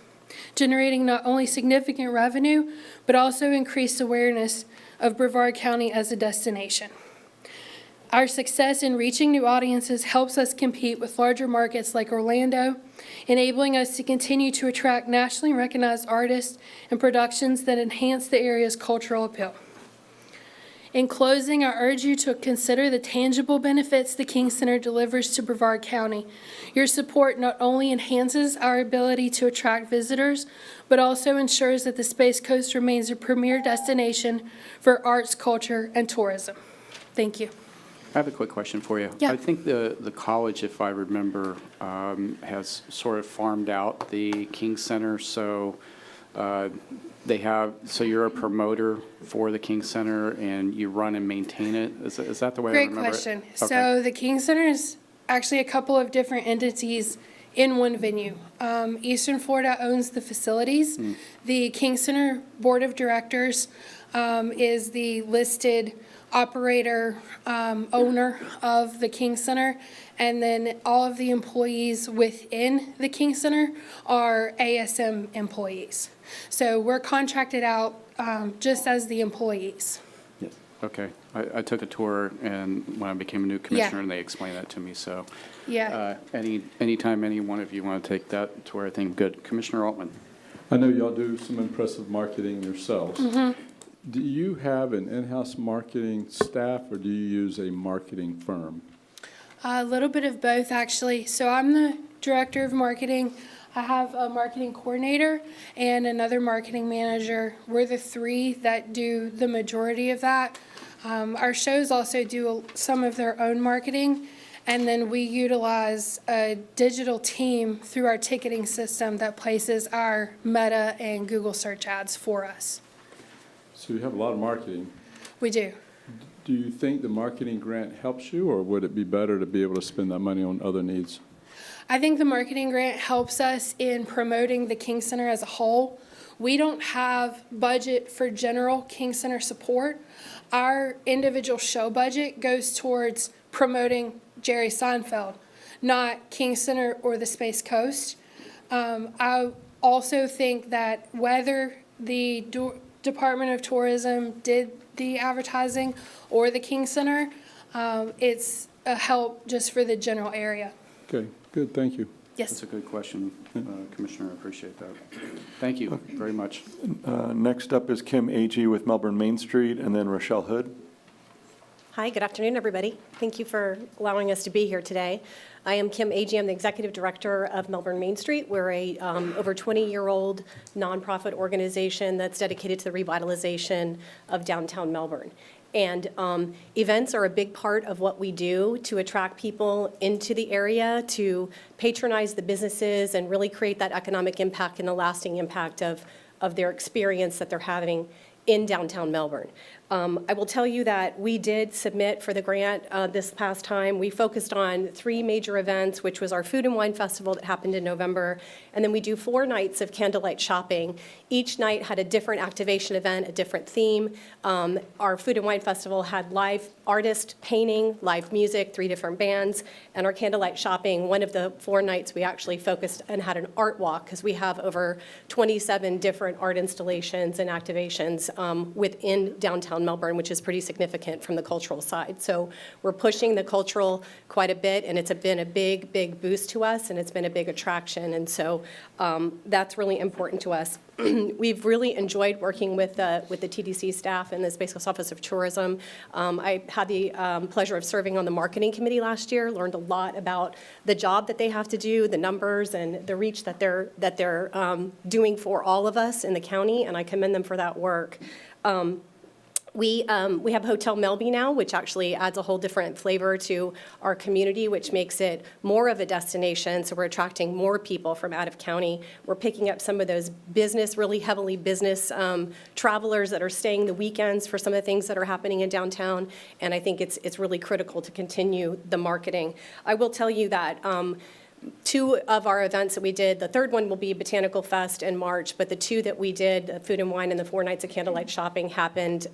generating not only significant revenue, but also increased awareness of Brevard County as a destination. Our success in reaching new audiences helps us compete with larger markets like Orlando, enabling us to continue to attract nationally recognized artists and productions that enhance the area's cultural appeal. In closing, I urge you to consider the tangible benefits the King Center delivers to Brevard County. Your support not only enhances our ability to attract visitors, but also ensures that the Space Coast remains a premier destination for arts, culture, and tourism. Thank you. I have a quick question for you. Yeah. I think the college, if I remember, has sort of farmed out the King Center, so so you're a promoter for the King Center and you run and maintain it? Is that the way I remember it? Great question. Okay. So the King Center is actually a couple of different entities in one venue. Eastern Florida owns the facilities. The King Center Board of Directors is the listed operator, owner of the King Center, and then all of the employees within the King Center are ASM employees. So we're contracted out just as the employees. Yes. Okay. I took a tour and when I became a new commissioner, Yeah. and they explained that to me. So Yeah. anytime any one of you want to take that tour, I think good. Commissioner Altman. I know y'all do some impressive marketing yourselves. Mhm. Do you have an in-house marketing staff, or do you use a marketing firm? A little bit of both, actually. So I'm the director of marketing. I have a marketing coordinator and another marketing manager. We're the three that do the majority of that. Our shows also do some of their own marketing, and then we utilize a digital team through our ticketing system that places our Meta and Google search ads for us. So you have a lot of marketing. We do. Do you think the marketing grant helps you, or would it be better to be able to spend that money on other needs? I think the marketing grant helps us in promoting the King Center as a whole. We don't have budget for general King Center support. Our individual show budget goes towards promoting Jerry Seinfeld, not King Center or the Space Coast. I also think that whether the Department of Tourism did the advertising or the King Center, it's a help just for the general area. Okay, good, thank you. Yes. That's a good question, Commissioner. I appreciate that. Thank you very much. Next up is Kim Agee with Melbourne Main Street, and then Rochelle Hood. Hi, good afternoon, everybody. Thank you for allowing us to be here today. I am Kim Agee. I'm the Executive Director of Melbourne Main Street. We're a over 20-year-old nonprofit organization that's dedicated to the revitalization of downtown Melbourne. And events are a big part of what we do to attract people into the area, to patronize the businesses, and really create that economic impact and a lasting impact of their experience that they're having in downtown Melbourne. I will tell you that we did submit for the grant this past time. We focused on 3 major events, which was our Food and Wine Festival that happened in November, and then we do 4 nights of candlelight shopping. Each night had a different activation event, a different theme. Our Food and Wine Festival had live artist painting, live music, 3 different bands, and our candlelight shopping, one of the 4 nights we actually focused and had an art walk, because we have over 27 different art installations and activations within downtown Melbourne, which is pretty significant from the cultural side. So we're pushing the cultural quite a bit, and it's been a big, big boost to us, and it's been a big attraction, and so that's really important to us. We've really enjoyed working with the TDC staff and the Space Coast Office of Tourism. I had the pleasure of serving on the marketing committee last year, learned a lot about the job that they have to do, the numbers, and the reach that they're doing for all of us in the county, and I commend them for that work. We have Hotel Melby now, which actually adds a whole different flavor to our community, which makes it more of a destination. So we're attracting more people from out of county. We're picking up some of those business, really heavily business travelers that are staying the weekends for some of the things that are happening in downtown. And I think it's really critical to continue the marketing. I will tell you that 2 of our events that we did, the 3rd one will be Botanical Fest in March, but the 2 that we did, Food and Wine and the 4 nights of candlelight shopping, happened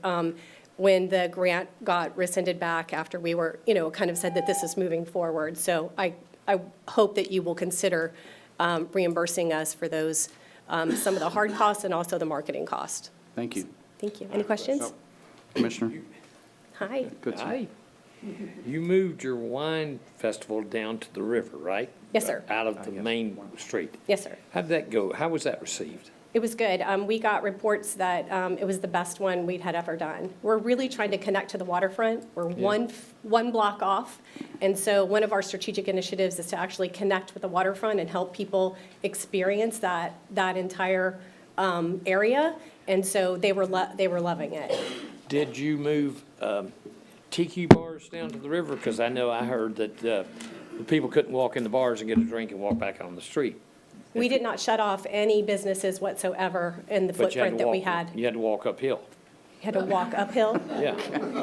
when the grant got rescinded back after we were, kind of said that this is moving forward. So I hope that you will consider reimbursing us for those, some of the hard costs and also the marketing cost. Thank you. Thank you. Any questions? Commissioner? Hi. Good. Hi. You moved your wine festival down to the river, right? Yes, sir. Out of the main street. Yes, sir. How'd that go? How was that received? It was good. We got reports that it was the best one we'd had ever done. We're really trying to connect to the waterfront. We're one block off. And so one of our strategic initiatives is to actually connect with the waterfront and help people experience that entire area. And so they were loving it. Did you move tiki bars down to the river? Because I know I heard that the people couldn't walk in the bars and get a drink and walk back on the street. We did not shut off any businesses whatsoever in the footprint that we had. You had to walk uphill. You had to walk uphill? Yeah.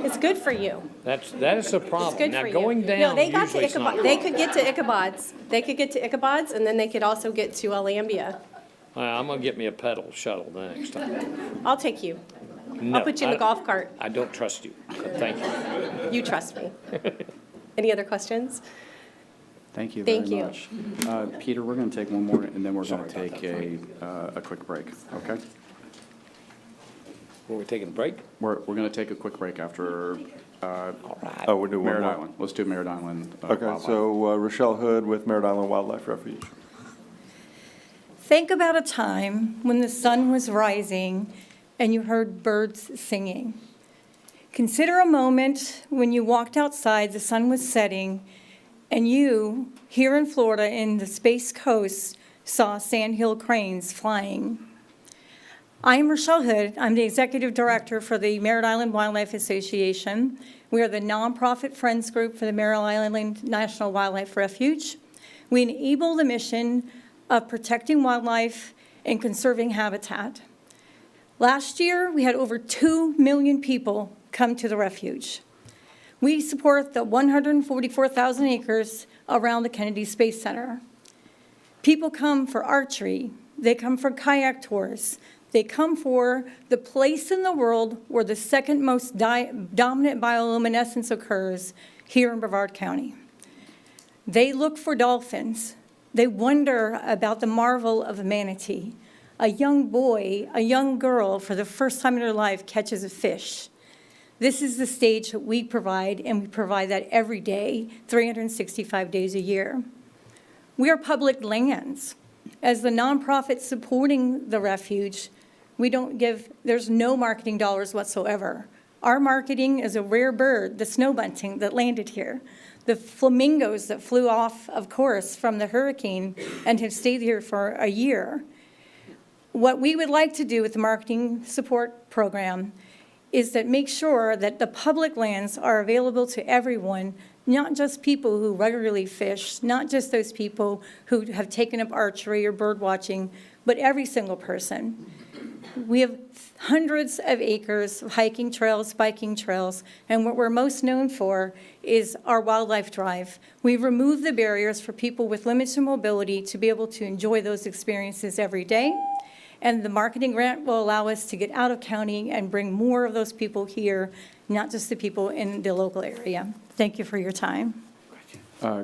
It's good for you. That is a problem. It's good Now, for you. going down, No, they got to usually it's not Ichabod. They could get to Ichabod's. They could get to Ichabod's, and then they could also get to Alambia. I'm going to get me a pedal shuttle the next time. I'll take you. No, I'll put you in the golf cart. I don't trust you. Thank you. You trust me. Any other questions? Thank you Thank very you. much. Peter, we're going to take one more, and then we're going to take a quick break, okay? Were we taking a break? We're going to take a quick break after we're doing Merritt one more. Island. Let's do Merritt Island. Okay, Wildlife. so Rochelle Hood with Merritt Island Wildlife Refuge. Think about a time when the sun was rising and you heard birds singing. Consider a moment when you walked outside, the sun was setting, and you, here in Florida, in the Space Coast, saw sandhill cranes flying. I am Rochelle Hood. I'm the Executive Director for the Merritt Island Wildlife Association. We are the nonprofit friends group for the Merritt Island National Wildlife Refuge. We enable the mission of protecting wildlife and conserving habitat. Last year, we had over 2 million people come to the refuge. We support the 144,000 acres around the Kennedy Space Center. People come for archery. They come for kayak tours. They come for the place in the world where the second most dominant bioluminescence occurs here in Brevard County. They look for dolphins. They wonder about the marvel of a manatee. A young boy, a young girl, for the first time in their life, catches a fish. This is the stage that we provide, and we provide that every day, 365 days a year. We are public lands. As the nonprofit supporting the refuge, there's no marketing dollars whatsoever. Our marketing is a rare bird, the snow bunting that landed here, the flamingos that flew off, of course, from the hurricane and have stayed here for a year. What we would like to do with the marketing support program is that make sure that the public lands are available to everyone, not just people who regularly fish, not just those people who have taken up archery or bird watching, but every single person. We have hundreds of acres of hiking trails, biking trails, and what we're most known for is our wildlife drive. We remove the barriers for people with limited mobility to be able to enjoy those experiences every day. And the marketing grant will allow us to get out of county and bring more of those people here, not just the people in the local area. Thank you for your time.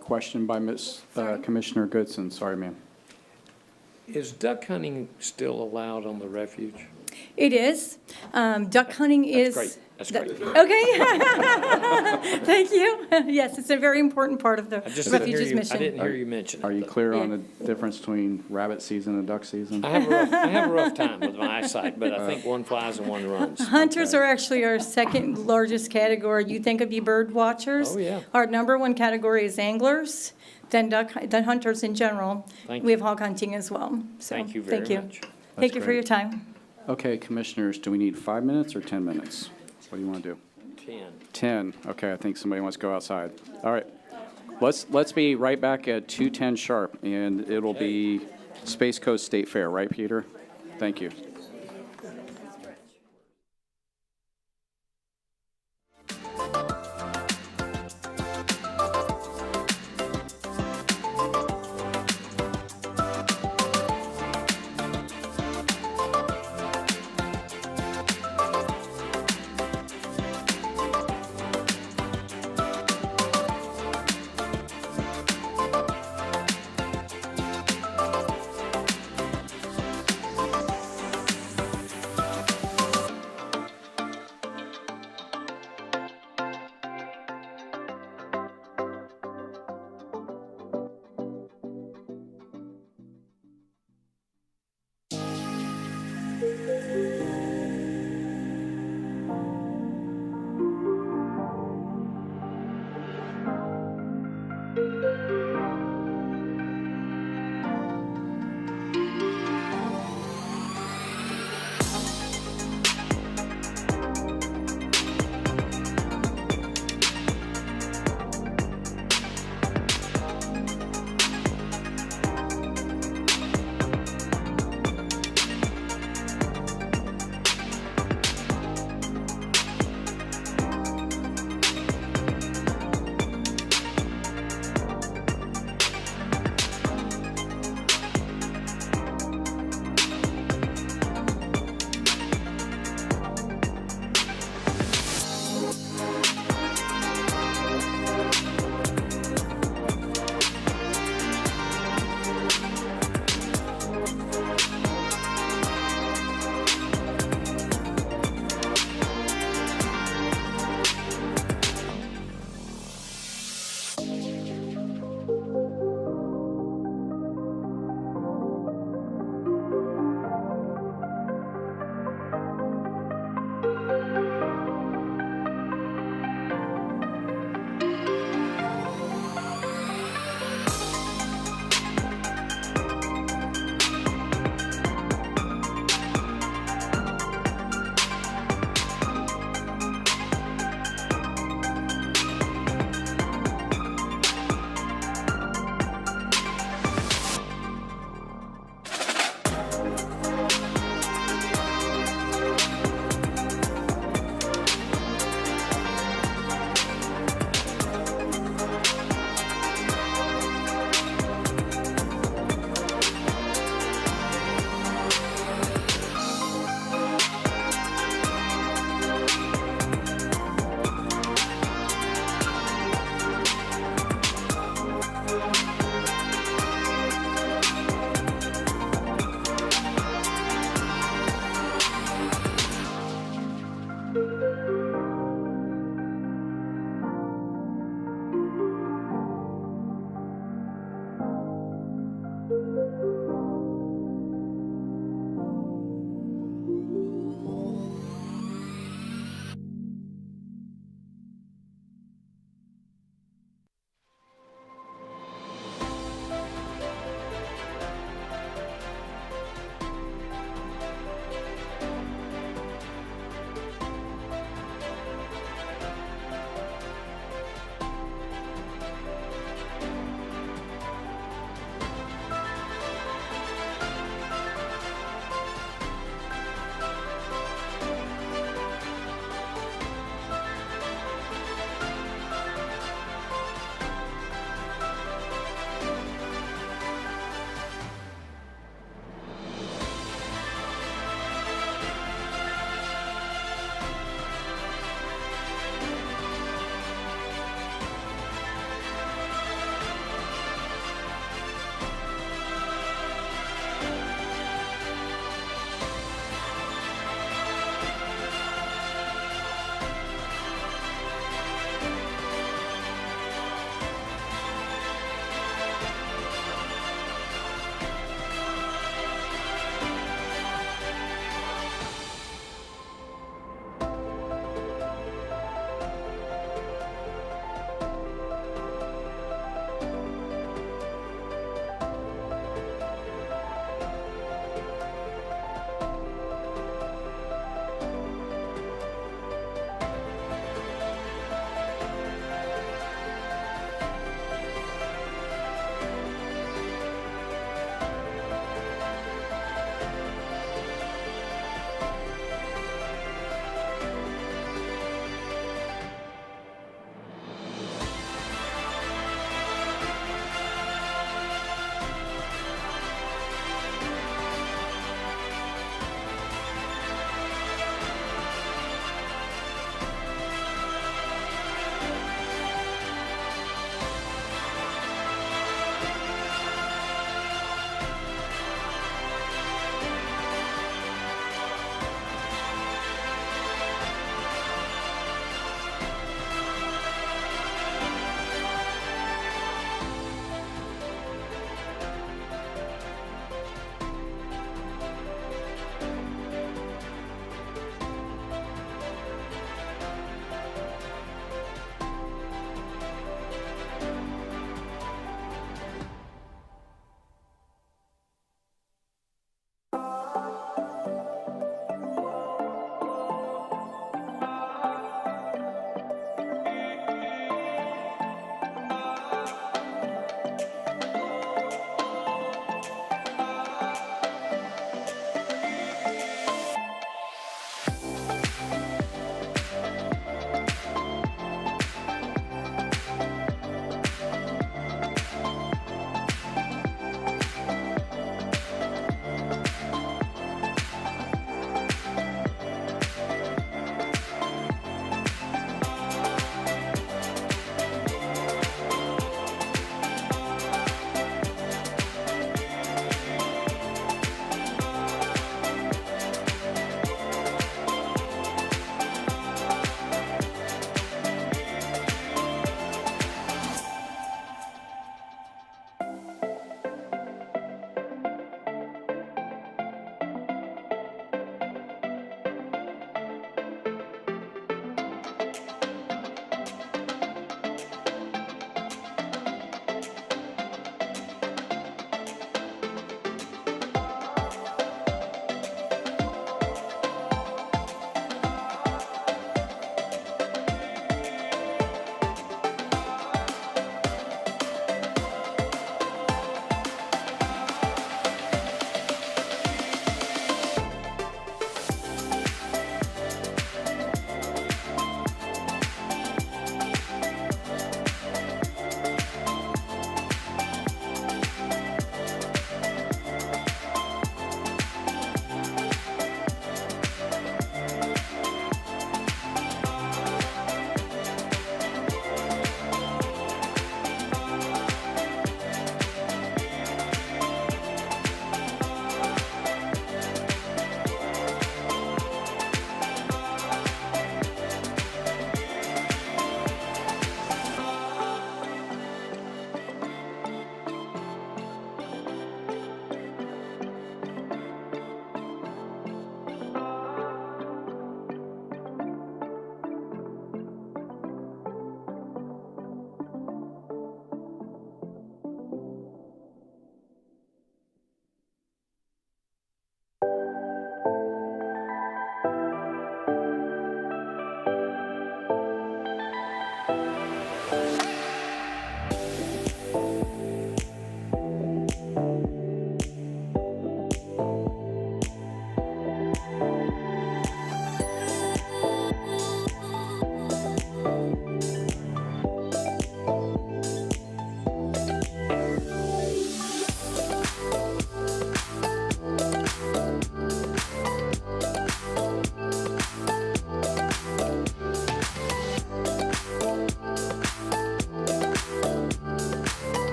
Question by Commissioner Goodson. Sorry, ma'am. Is duck hunting still allowed on the refuge? It is. Duck hunting is. Great. That's great. Okay. Thank you. Yes, it's a very important part of the refuge's mission. I didn't hear you mention it. Are you clear on the difference between rabbit season and duck season? I have a rough time with my eyesight, but I think one flies and one runs. Hunters are actually our second largest category. You think of you bird watchers. Oh, yeah. Our number one category is anglers, then hunters in general. Thank We you. have hog hunting as well. So, Thank you very much. Thank you for great. your time. Okay, commissioners, do we need 5 minutes or 10 minutes? What do you want to do? 10. Okay, I think somebody wants to go outside. All right. Let's be right back at 2:10 sharp, and it'll be Space Coast State Fair, right, Peter? Thank you.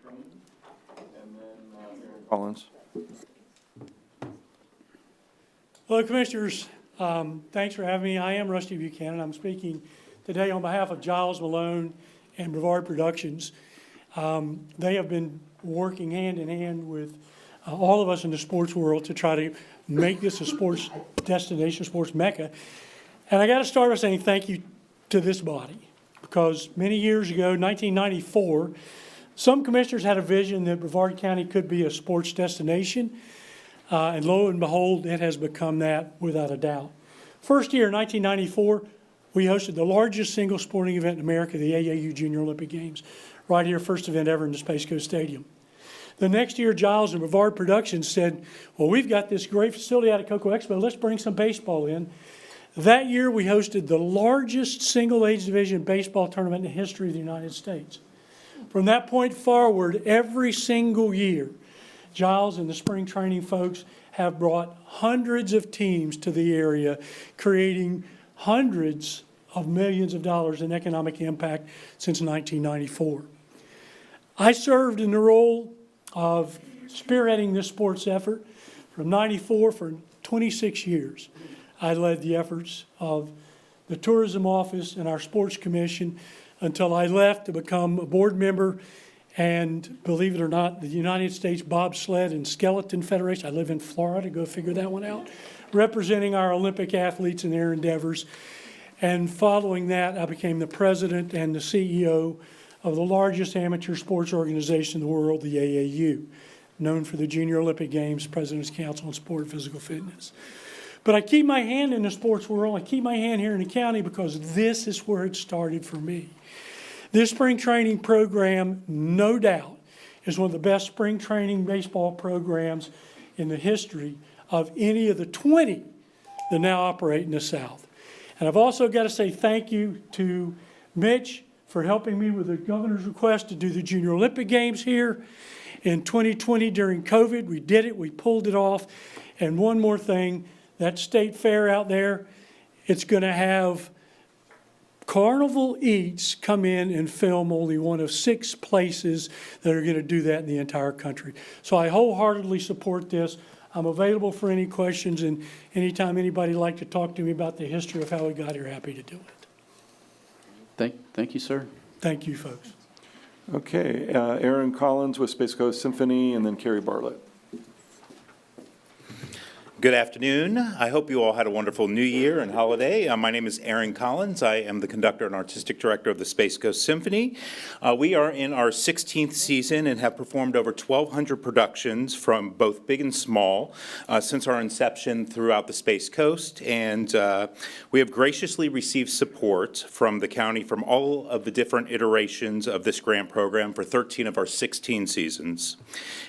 and then Aaron Collins. Hello, Commissioners. Thanks for having me. I am Rusty Buchanan. I'm speaking today on behalf of Giles Malone and Brevard Productions. They have been working hand in hand with all of us in the sports world to try to make this a sports destination, sports mecca. And I got to start by saying thank you to this body, because many years ago, 1994, some commissioners had a vision that Brevard County could be a sports destination. And lo and behold, it has become that without a doubt. First year, 1994, we hosted the largest single sporting event in America, the AAU Junior Olympic Games, right here, first event ever in the Space Coast Stadium. The next year, Giles and Brevard Productions said, well, we've got this great facility out at Cocoa Expo, let's bring some baseball in. That year, we hosted the largest single age division baseball tournament in the history of the United States. From that point forward, every single year, Giles and the spring training folks have brought hundreds of teams to the area, creating hundreds of millions of dollars in economic impact since 1994. I served in the role of spearheading this sports effort from 94 for 26 years. I led the efforts of the Tourism Office and our Sports Commission until I left to become a board member and, believe it or not, the United States Bobsled and Skeleton Federation. I live in Florida, go figure that one out, representing our Olympic athletes in their endeavors. And following that, I became the president and the CEO of the largest amateur sports organization in the world, the AAU, known for the Junior Olympic Games, President's Council on Sport and Physical Fitness. But I keep my hand in the sports world. I keep my hand here in the county because this is where it started for me. This spring training program, no doubt, is one of the best spring training baseball programs in the history of any of the 20 that now operate in the South. And I've also got to say thank you to Mitch for helping me with the governor's request to do the Junior Olympic Games here in 2020 during COVID. We did it, we pulled it off. And one more thing, that state fair out there, it's going to have Carnival Eats come in and film only one of 6 places that are going to do that in the entire country. So I wholeheartedly support this. I'm available for any questions, and anytime anybody would like to talk to me about the history of how we got here, happy to do it. Thank you, sir. Thank you, folks. Okay, Aaron Collins with Space Coast Symphony, and then Carrie Bartlett. Good afternoon. I hope you all had a wonderful New Year and holiday. My name is Aaron Collins. I am the conductor and artistic director of the Space Coast Symphony. We are in our 16th season and have performed over 1,200 productions from both big and small since our inception throughout the Space Coast. And we have graciously received support from the county from all of the different iterations of this grant program for 13 of our 16 seasons.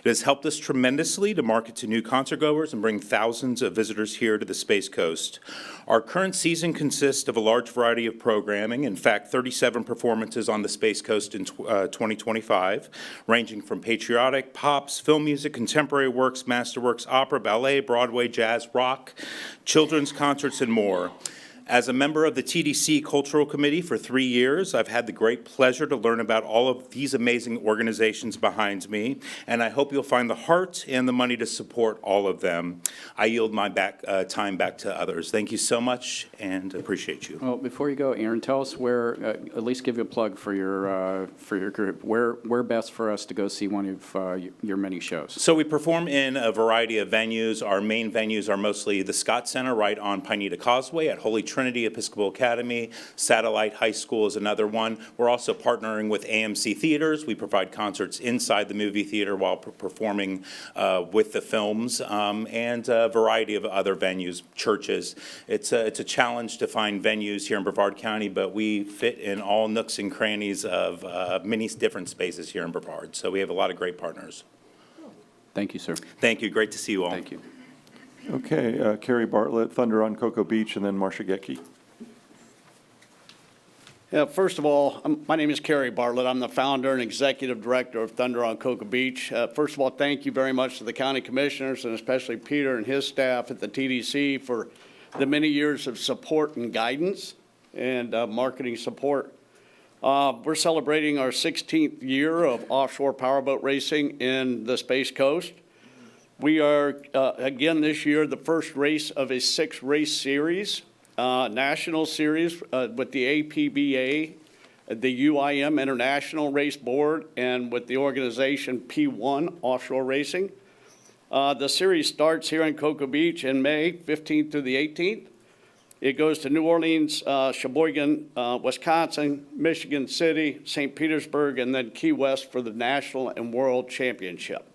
It has helped us tremendously to market to new concertgoers and bring thousands of visitors here to the Space Coast. Our current season consists of a large variety of programming, in fact 37 performances on the Space Coast in 2025, ranging from patriotic, pops, film music, contemporary works, masterworks, opera, ballet, Broadway, jazz, rock, children's concerts, and more. As a member of the TDC Cultural Committee for 3 years, I've had the great pleasure to learn about all of these amazing organizations behind me, and I hope you'll find the heart and the money to support all of them. I yield my time back to others. Thank you so much, and appreciate you. Well, before you go, Aaron, tell us where, at least give you a plug for your group. Where best for us to go see one of your many shows? So we perform in a variety of venues. Our main venues are mostly the Scott Center right on Pineda Causeway at Holy Trinity Episcopal Academy. Satellite High School is another one. We're also partnering with AMC Theaters. We provide concerts inside the movie theater while performing with the films, and a variety of other venues, churches. It's a challenge to find venues here in Brevard County, but we fit in all nooks and crannies of many different spaces here in Brevard. So we have a lot of great partners. Thank you, sir. Thank you. Great to see you all. Thank you. Okay, Carrie Bartlett, Thunder on Cocoa Beach, and then Marcia Getke. Yeah, first of all, my name is Kerry Bartlett. I'm the founder and executive director of Thunder on Cocoa Beach. First of all, thank you very much to the county commissioners and especially Peter and his staff at the TDC for the many years of support and guidance and marketing support. We're celebrating our 16th year of offshore powerboat racing in the Space Coast. We are, again this year, the first race of a 6-race series, national series with the APBA, the UIM International Race Board, and with the organization P1 Offshore Racing. The series starts here in Cocoa Beach in May 15th through the 18th. It goes to New Orleans, Sheboygan, Wisconsin, Michigan City, St. Petersburg, and then Key West for the national and world championship.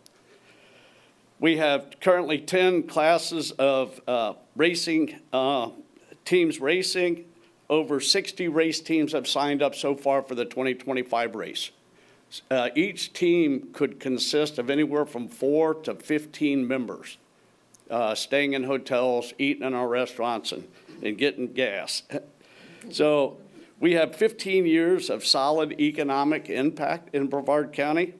We have currently 10 classes of racing, teams racing. Over 60 race teams have signed up so far for the 2025 race. Each team could consist of anywhere from 4 to 15 members, staying in hotels, eating in our restaurants, and getting gas. So we have 15 years of solid economic impact in Brevard County.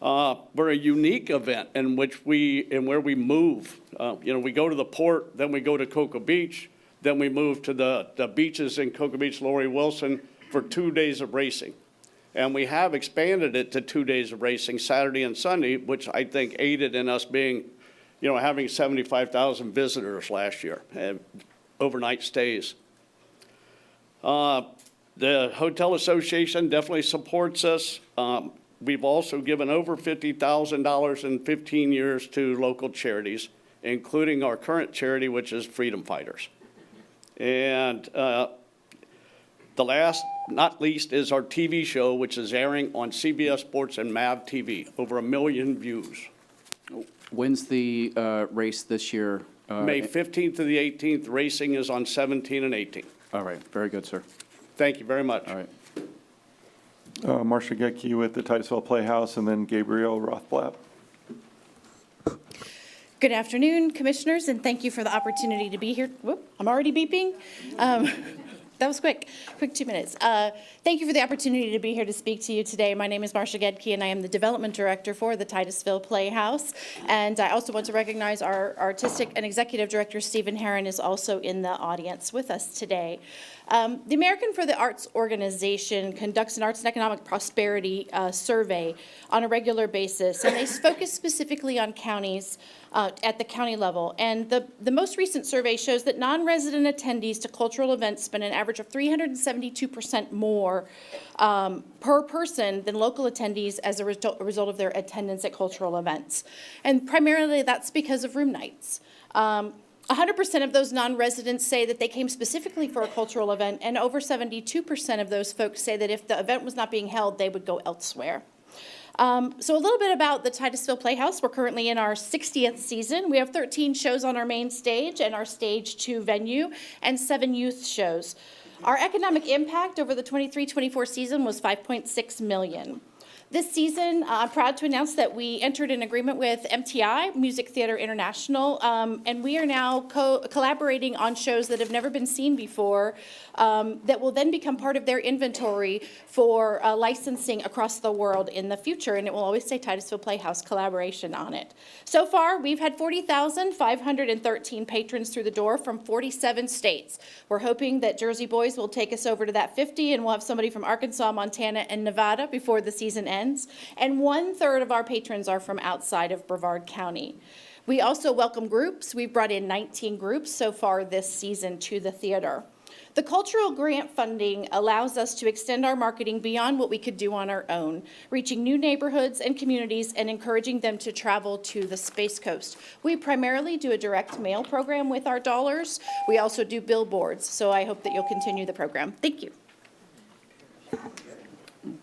We're a unique event in which where we move. We go to the port, then we go to Cocoa Beach, then we move to the beaches in Cocoa Beach, Laurie Wilson, for 2 days of racing. And we have expanded it to 2 days of racing, Saturday and Sunday, which I think aided in us being, having 75,000 visitors last year, overnight stays. The Hotel Association definitely supports us. We've also given over $50,000 in 15 years to local charities, including our current charity, which is Freedom Fighters. And the last, not least, is our TV show, which is airing on CBS Sports and MAV TV, over 1 million views. When's the race this year? May 15th to the 18th, racing is on 17 and 18. All right, very good, sir. Thank you very much. All right. Marcia Getke with the Titusville Playhouse, and then Gabriel Rothblatt. Good afternoon, Commissioners, and thank you for the opportunity to be here. Whoop, I'm already beeping. That was quick 2 minutes. Thank you for the opportunity to be here to speak to you today. My name is Marcia Gedke, and I am the Development Director for the Titusville Playhouse. And I also want to recognize our Artistic and Executive Director, Stephen Herron, is also in the audience with us today. The American for the Arts organization conducts an arts and economic prosperity survey on a regular basis, and they focus specifically on counties at the county level. And the most recent survey shows that non-resident attendees to cultural events spend an average of 372% more per person than local attendees as a result of their attendance at cultural events. And primarily that's because of room nights. 100% of those non-residents say that they came specifically for a cultural event, and over 72% of those folks say that if the event was not being held, they would go elsewhere. So a little bit about the Titusville Playhouse. We're currently in our 60th season. We have 13 shows on our main stage and our Stage 2 venue, and 7 youth shows. Our economic impact over the 23-24 season was $5.6 million. This season, I'm proud to announce that we entered an agreement with MTI, Music Theater International, and we are now collaborating on shows that have never been seen before that will then become part of their inventory for licensing across the world in the future, and it will always say Titusville Playhouse collaboration on it. So far, we've had 40,513 patrons through the door from 47 states. We're hoping that Jersey Boys will take us over to that 50, and we'll have somebody from Arkansas, Montana, and Nevada before the season ends. And 1/3 of our patrons are from outside of Brevard County. We also welcome groups. We've brought in 19 groups so far this season to the theater. The cultural grant funding allows us to extend our marketing beyond what we could do on our own, reaching new neighborhoods and communities and encouraging them to travel to the Space Coast. We primarily do a direct mail program with our dollars. We also do billboards, so I hope that you'll continue the program. Thank you.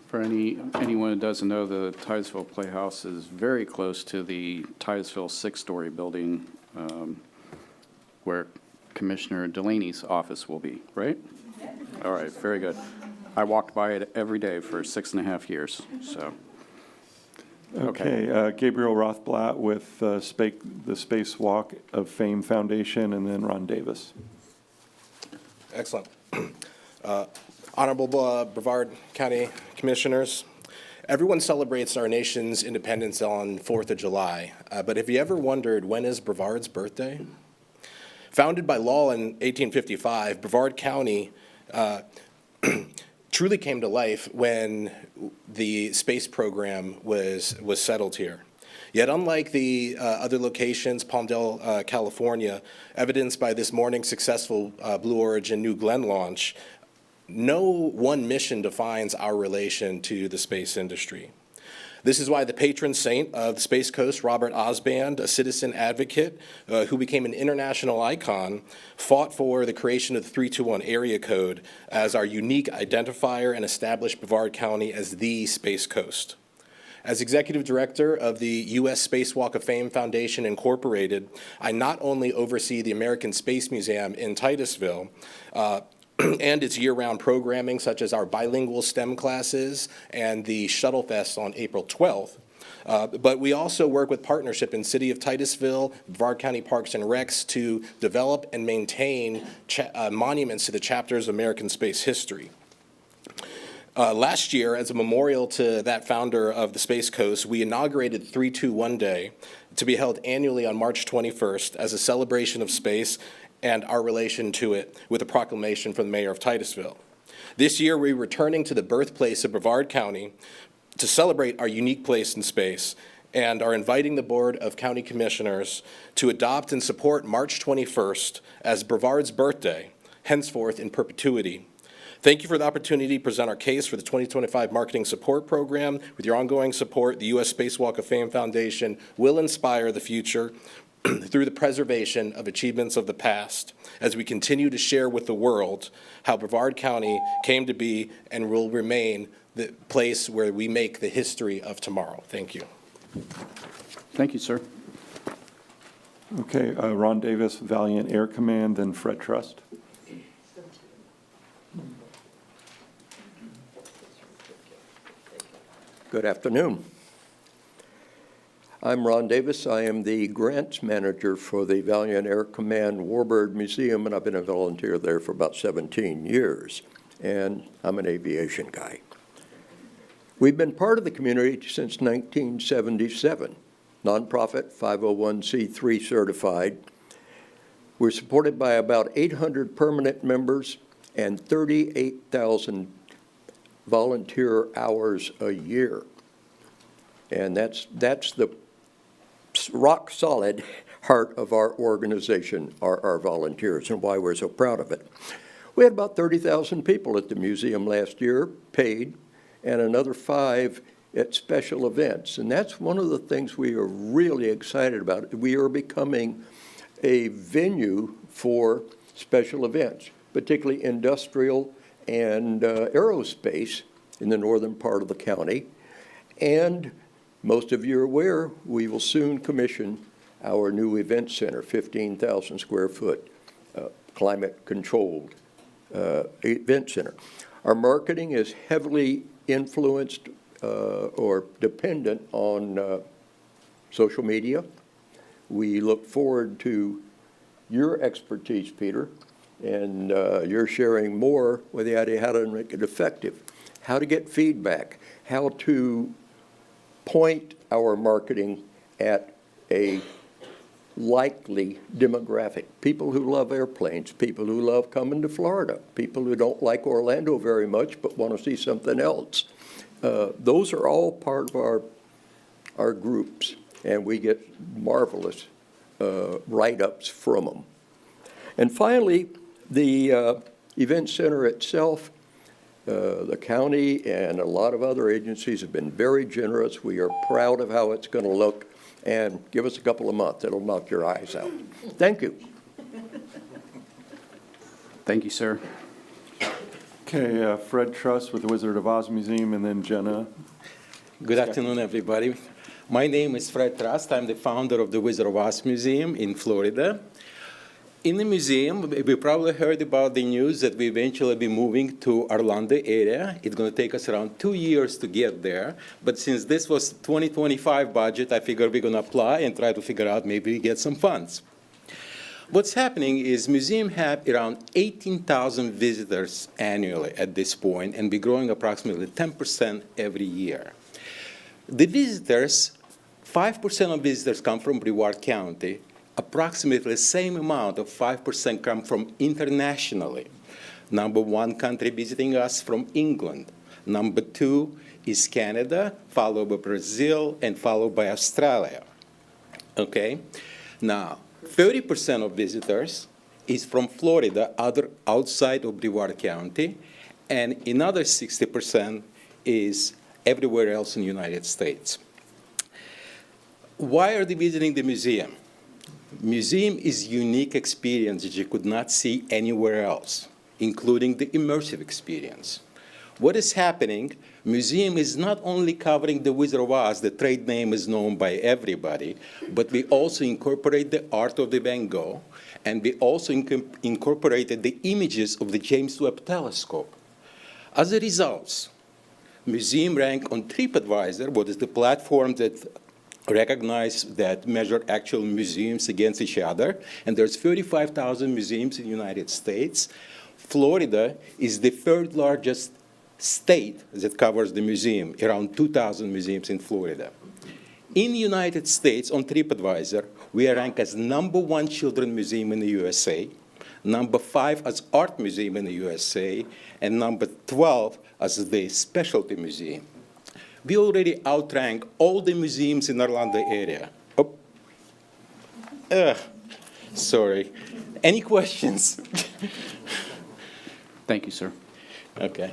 For anyone who doesn't know, the Titusville Playhouse is very close to the Titusville 6-story building where Commissioner Delaney's office will be, right? All right, very good. I walked by it every day for 6.5 years, so. Okay, Gabriel Rothblatt with the Space Walk of Fame Foundation, and then Ron Davis. Excellent. Honorable Brevard County Commissioners, everyone celebrates our nation's independence on 4th of July, but have you ever wondered when is Brevard's birthday? Founded by law in 1855, Brevard County truly came to life when the space program was settled here. Yet unlike the other locations, Palmdale, California, evidenced by this morning's successful Blue Origin New Glenn launch, no one mission defines our relation to the space industry. This is why the patron saint of the Space Coast, Robert Osband, a citizen advocate who became an international icon, fought for the creation of the 321 area code as our unique identifier and established Brevard County as the Space Coast. As executive director of the U.S. Space Walk of Fame Foundation, Incorporated, I not only oversee the American Space Museum in Titusville, and its year-round programming, such as our bilingual STEM classes and the Shuttle Fest on April 12th. But we also work with partnership in City of Titusville, Brevard County Parks and Recs to develop and maintain monuments to the chapters of American space history. Last year, as a memorial to that founder of the Space Coast, we inaugurated 321 Day to be held annually on March 21st as a celebration of space and our relation to it with a proclamation from the mayor of Titusville. This year, we're returning to the birthplace of Brevard County to celebrate our unique place in space and are inviting the Board of County Commissioners to adopt and support March 21st as Brevard's birthday, henceforth in perpetuity. Thank you for the opportunity to present our case for the 2025 Marketing Support Program. With your ongoing support, the U.S. Space Walk of Fame Foundation will inspire the future through the preservation of achievements of the past as we continue to share with the world how Brevard County came to be and will remain the place where we make the history of tomorrow. Thank you. Thank you, sir. Okay, Ron Davis, Valiant Air Command, then Fred Trust. Good afternoon. I'm Ron Davis. I am the grants manager for the Valiant Air Command Warbird Museum, and I've been a volunteer there for about 17 years, and I'm an aviation guy. We've been part of the community since 1977, nonprofit, 501c3 certified. We're supported by about 800 permanent members and 38,000 volunteer hours a year. And that's the rock solid heart of our organization, are our volunteers, and why we're so proud of it. We had about 30,000 people at the museum last year, paid, and another 5 at special events. And that's one of the things we are really excited about. We are becoming a venue for special events, particularly industrial and aerospace in the northern part of the county. And most of you are aware, we will soon commission our new event center, 15,000 square foot, climate-controlled event center. Our marketing is heavily influenced or dependent on social media. We look forward to your expertise, Peter, and you're sharing more with the idea how to make it effective, how to get feedback, how to point our marketing at a likely demographic. People who love airplanes, people who love coming to Florida, people who don't like Orlando very much but want to see something else. Those are all part of our groups, and we get marvelous write-ups from them. And finally, the event center itself, the county and a lot of other agencies have been very generous. We are proud of how it's going to look, and give us a couple of months. It'll knock your eyes out. Thank you. Thank you, sir. Okay, Fred Trust with the Wizard of Oz Museum, and then Jenna. Good afternoon, everybody. My name is Fred Trust. I'm the founder of the Wizard of Oz Museum in Florida. In the museum, we probably heard about the news that we eventually be moving to Orlando area. It's going to take us around 2 years to get there. But since this was 2025 budget, I figured we're going to apply and try to figure out maybe get some funds. What's happening is museum have around 18,000 visitors annually at this point, and we're growing approximately 10% every year. The visitors, 5% of visitors come from Brevard County. Approximately the same amount of 5% come from internationally. Number 1 country visiting us from England. Number 2 is Canada, followed by Brazil, and followed by Australia. Okay? Now, 30% of visitors is from Florida, outside of Brevard County, and another 60% is everywhere else in the United States. Why are they visiting the museum? Museum is a unique experience that you could not see anywhere else, including the immersive experience. What is happening, museum is not only covering the Wizard of Oz, the trade name is known by everybody, but we also incorporate the art of the Van Gogh, and we also incorporated the images of the James Webb Telescope. As a result, museum rank on TripAdvisor, what is the platform that measure actual museums against each other, and there's 35,000 museums in the United States. Florida is the 3rd largest state that covers the museum, around 2,000 museums in Florida. In the United States, on TripAdvisor, we are ranked as number 1 children museum in the USA, number 5 as art museum in the USA, and number 12 as the specialty museum. We already outrank all the museums in Orlando area. Sorry. Any questions? Thank you, sir. Okay.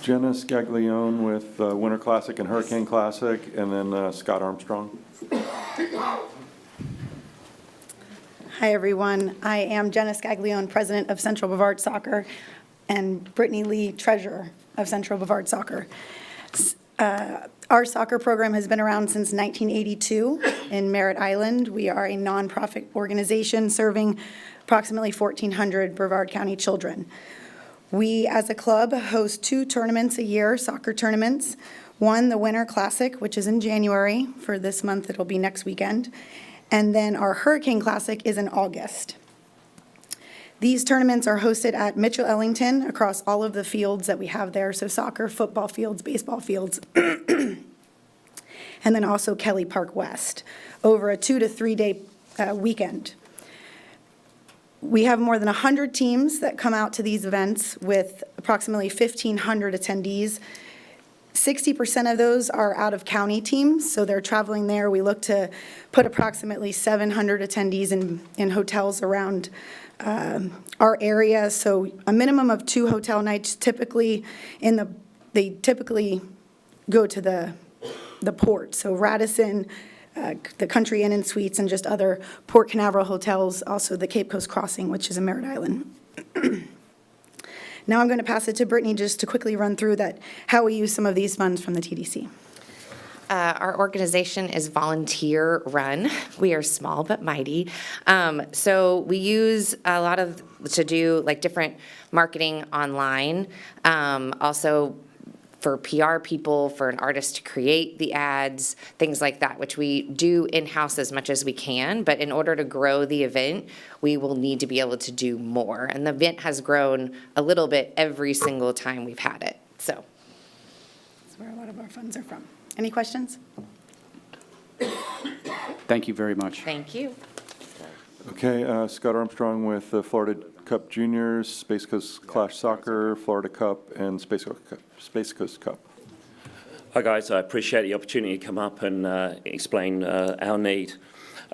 Jenna Scaglione with Winter Classic and Hurricane Classic, and then Scott Armstrong. Hi, everyone. I am Jenna Scaglione, president of Central Brevard Soccer, and Brittany Lee, treasurer of Central Brevard Soccer. Our soccer program has been around since 1982 in Merritt Island. We are a nonprofit organization serving approximately 1,400 Brevard County children. We, as a club, host 2 tournaments a year, soccer tournaments. One, the Winter Classic, which is in January. For this month, it'll be next weekend. And then our Hurricane Classic is in August. These tournaments are hosted at Mitchell Ellington across all of the fields that we have there, so soccer, football fields, baseball fields, and then also Kelly Park West, over a 2 to 3 day weekend. We have more than 100 teams that come out to these events with approximately 1,500 attendees. 60% of those are out-of-county teams, so they're traveling there. We look to put approximately 700 attendees in hotels around our area, so a minimum of 2 hotel nights. Typically, they typically go to the port, so Radisson, the Country Inn and Suites, and just other Port Canaveral hotels, also the Cape Coast Crossing, which is in Merritt Island. Now I'm going to pass it to Brittany just to quickly run through how we use some of these funds from the TDC. Our organization is volunteer-run. We are small but mighty. So we use a lot to do like different marketing online. Also for PR people, for an artist to create the ads, things like that, which we do in-house as much as we can. But in order to grow the event, we will need to be able to do more. And the event has grown a little bit every single time we've had it. So That's where a lot of our funds are from. Any questions? Thank you very much. thank you. Okay, Scott Armstrong with the Florida Cup Juniors, Space Coast Clash Soccer, Florida Cup, and Space Coast Cup. Hi, guys. I appreciate the opportunity to come up and explain our need.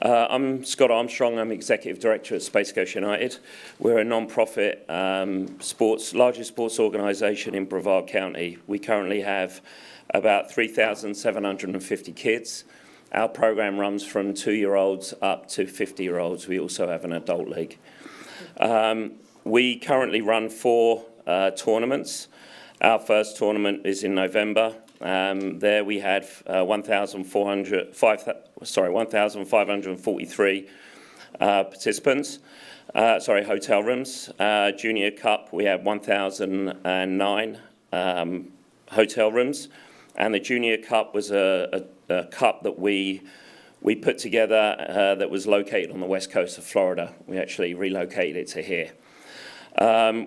I'm Scott Armstrong. I'm Executive Director at Space Coast United. We're a non-profit largest sports organisation in Brevard County. We currently have about 3,750 kids. Our program runs from 2-year-olds up to 50-year-olds. We also have an adult league. We currently run 4 tournaments. Our first tournament is in November. There we had 1,543 participants. Hotel rooms. Junior Cup, we had 1,009 hotel rooms. And the Junior Cup was a cup that we put together that was located on the west coast of Florida. We actually relocated it to here.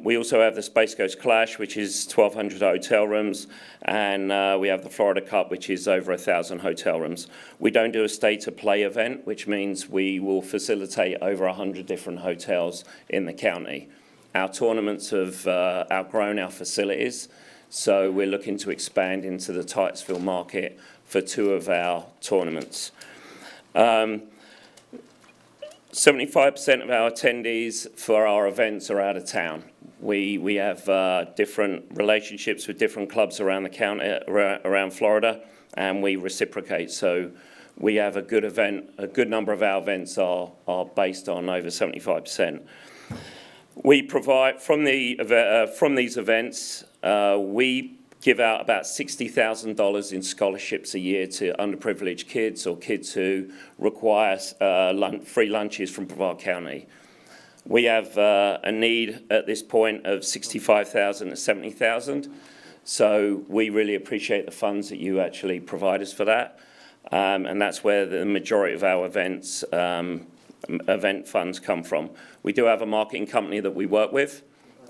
We also have the Space Coast Clash, which is 1,200 hotel rooms, and we have the Florida Cup, which is over 1,000 hotel rooms. We don't do a stay-to-play event, which means we will facilitate over 100 different hotels in the county. Our tournaments have outgrown our facilities, so we're looking to expand into the Titusville market for 2 of our tournaments. 75% of our attendees for our events are out of town. We have different relationships with different clubs around the county, around Florida, and we reciprocate. So we have a good number of our events are based on over 75%. We provide, from these events, we give out about $60,000 in scholarships a year to underprivileged kids or kids who require free lunches from Brevard County. We have a need at this point of $65,000 to $70,000. So we really appreciate the funds that you actually provide us for that. And that's where the majority of our events, event funds come from. We do have a marketing company that we work with,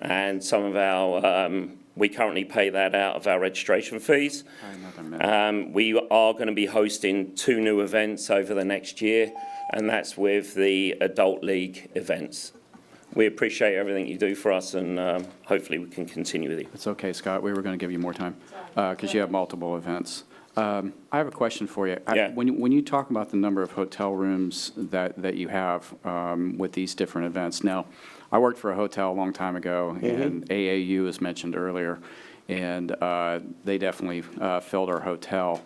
and some of our, we currently pay that out of our registration fees. We are going to be hosting 2 new events over the next year, and that's with the Adult League events. We appreciate everything you do for us, and hopefully we can continue with you. It's okay, Scott. We were going to give you more time because you have multiple events. I have a question for you. Yeah. When you talk about the number of hotel rooms that you have with these different events, now, I worked for a hotel a long time ago, and AAU was mentioned earlier, and they definitely filled our hotel.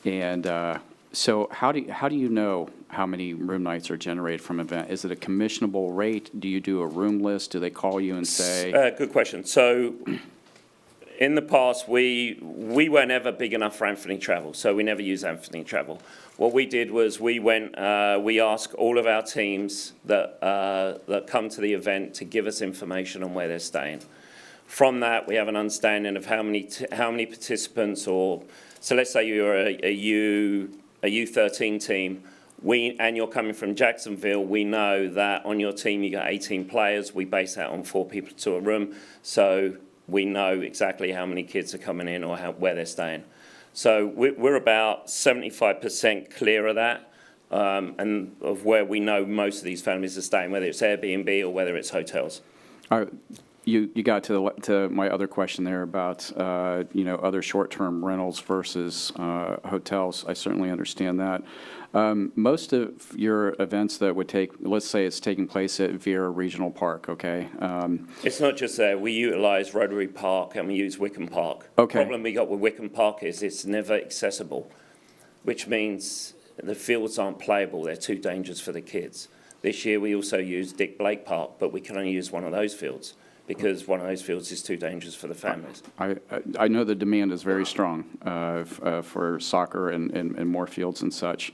And so how do you know how many room nights are generated from an event? Is it a commissionable rate? Do you do a room list? Do they call you and say? Good question. So in the past, we weren't ever big enough for Anthony Travel, so we never used Anthony Travel. What we did was we asked all of our teams that come to the event to give us information on where they're staying. From that, we have an understanding of how many participants, so let's say you're a U13 team, and you're coming from Jacksonville, we know that on your team you got 18 players. We base that on 4 people to a room, so we know exactly how many kids are coming in or where they're staying. So we're about 75% clear of that, and of where we know most of these families are staying, whether it's Airbnb or whether it's hotels. You got to my other question there about other short-term rentals versus hotels. I certainly understand that. Most of your events that would take, let's say it's taking place at Vera Regional Park, okay? It's not just there. We utilize Rotary Park and we use Wickham Park. Okay. The problem we got with Wickham Park is it's never accessible, which means the fields aren't playable. They're too dangerous for the kids. This year we also used Dick Blake Park, but we can only use one of those fields, because one of those fields is too dangerous for the families. I know the demand is very strong for soccer and more fields and such.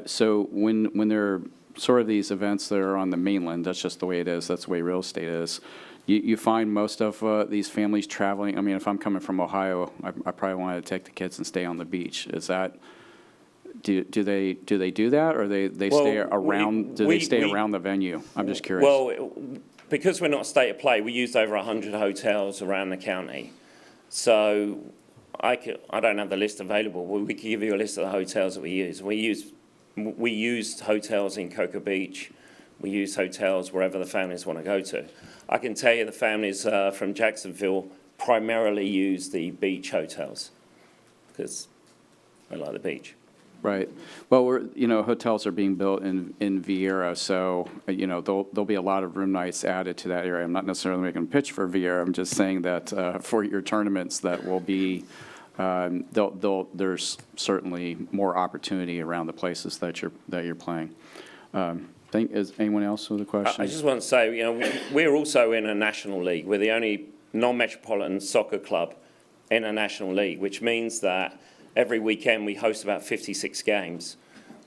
So when there are sort of these events that are on the mainland, that's just the way it is. That's the way real estate is. You find most of these families traveling. I mean, if I'm coming from Ohio, I probably want to take the kids and stay on the beach. Is that? Do they do that, or they stay around? They stay around the venue? I'm just curious. Well, because we're not a state of play, we used over 100 hotels around the county. So I don't have the list available, but we can give you a list of the hotels that we use. We used hotels in Cocoa Beach. We use hotels wherever the families want to go to. I can tell you the families from Jacksonville primarily use the beach hotels because they like the beach. Right. Well, hotels are being built in Vieira, so, there'll be a lot of room nights added to that area. I'm not necessarily making a pitch for Vieira. I'm just saying that for your tournaments that will be, there's certainly more opportunity around the places that you're playing. Is anyone else with a question? I just want to say, we're also in a national league. We're the only non-metropolitan soccer club in a national league, which means that every weekend we host about 56 games,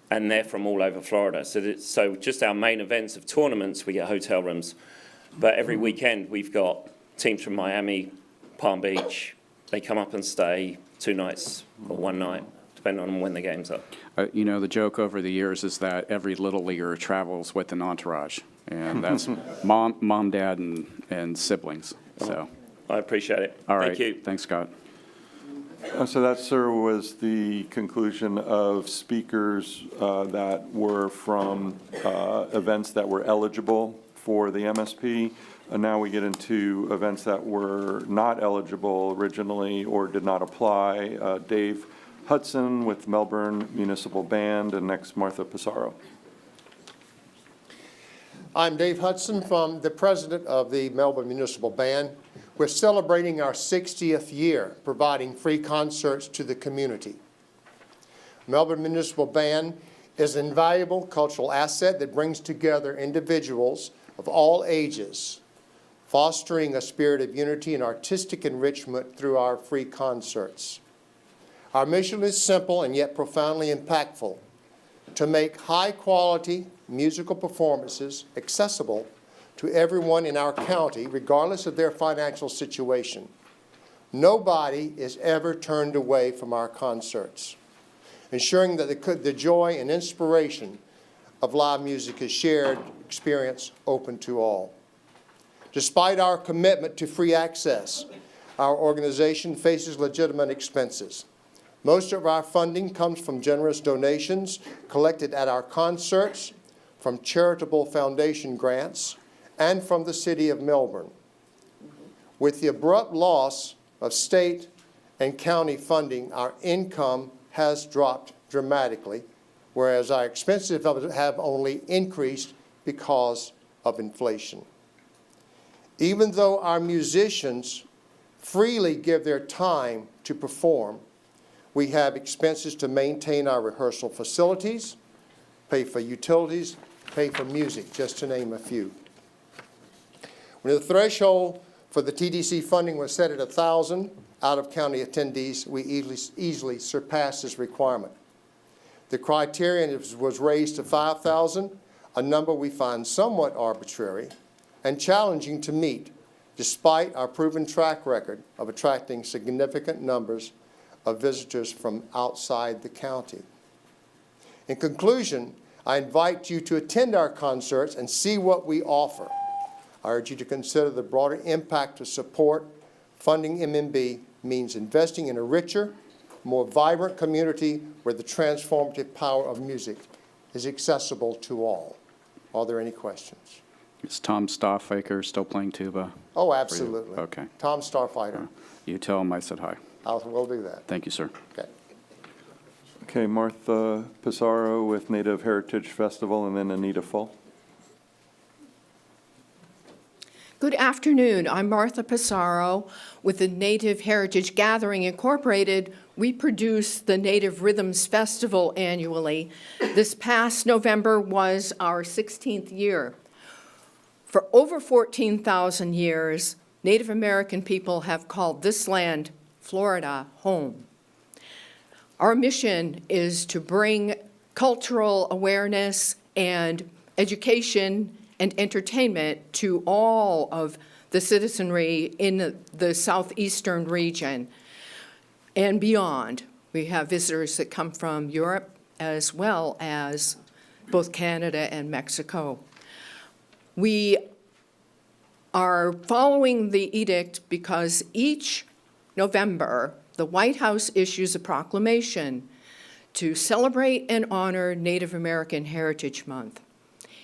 and they're from all over Florida. So just our main events of tournaments, we get hotel rooms. But every weekend we've got teams from Miami, Palm Beach. They come up and stay 2 nights or 1 night, depending on when the games are. The joke over the years is that every little leaguer travels with an entourage, and that's mom, dad, and siblings. So I appreciate it. All right. Thank you. Thanks, Scott. So that, sir, was the conclusion of speakers that were from events that were eligible for the MSP. And now we get into events that were not eligible originally or did not apply. Dave Hudson with Melbourne Municipal Band, and next Martha Pissarro. I'm Dave Hudson, from the president of the Melbourne Municipal Band. We're celebrating our 60th year providing free concerts to the community. Melbourne Municipal Band is an invaluable cultural asset that brings together individuals of all ages, fostering a spirit of unity and artistic enrichment through our free concerts. Our mission is simple and yet profoundly impactful: to make high-quality musical performances accessible to everyone in our county, regardless of their financial situation. Nobody is ever turned away from our concerts, ensuring that the joy and inspiration of live music is shared experience open to all. Despite our commitment to free access, our organization faces legitimate expenses. Most of our funding comes from generous donations collected at our concerts, from charitable foundation grants, and from the City of Melbourne. With the abrupt loss of state and county funding, our income has dropped dramatically, whereas our expenses have only increased because of inflation. Even though our musicians freely give their time to perform, we have expenses to maintain our rehearsal facilities, pay for utilities, pay for music, just to name a few. When the threshold for the TDC funding was set at 1,000 out-of-county attendees, we easily surpassed this requirement. The criterion was raised to 5,000, a number we find somewhat arbitrary and challenging to meet, despite our proven track record of attracting significant numbers of visitors from outside the county. In conclusion, I invite you to attend our concerts and see what we offer. I urge you to consider the broader impact of support. Funding MMB means investing in a richer, more vibrant community where the transformative power of music is accessible to all. Are there any questions? Is Tom Stoffaker still playing tuba? Oh, absolutely. Okay. Tom Starfighter. You tell him I said hi. We'll do that. Thank you, sir. Okay. Okay, Martha Pissarro with Native Heritage Festival, and then Anita Full. Good afternoon. I'm Martha Pissarro with the Native Heritage Gathering Incorporated. We produce the Native Rhythms Festival annually. This past November was our 16th year. For over 14,000 years, Native American people have called this land, Florida, home. Our mission is to bring cultural awareness and education and entertainment to all of the citizenry in the southeastern region and beyond. We have visitors that come from Europe as well as both Canada and Mexico. We are following the edict because each November, the White House issues a proclamation to celebrate and honor Native American Heritage Month.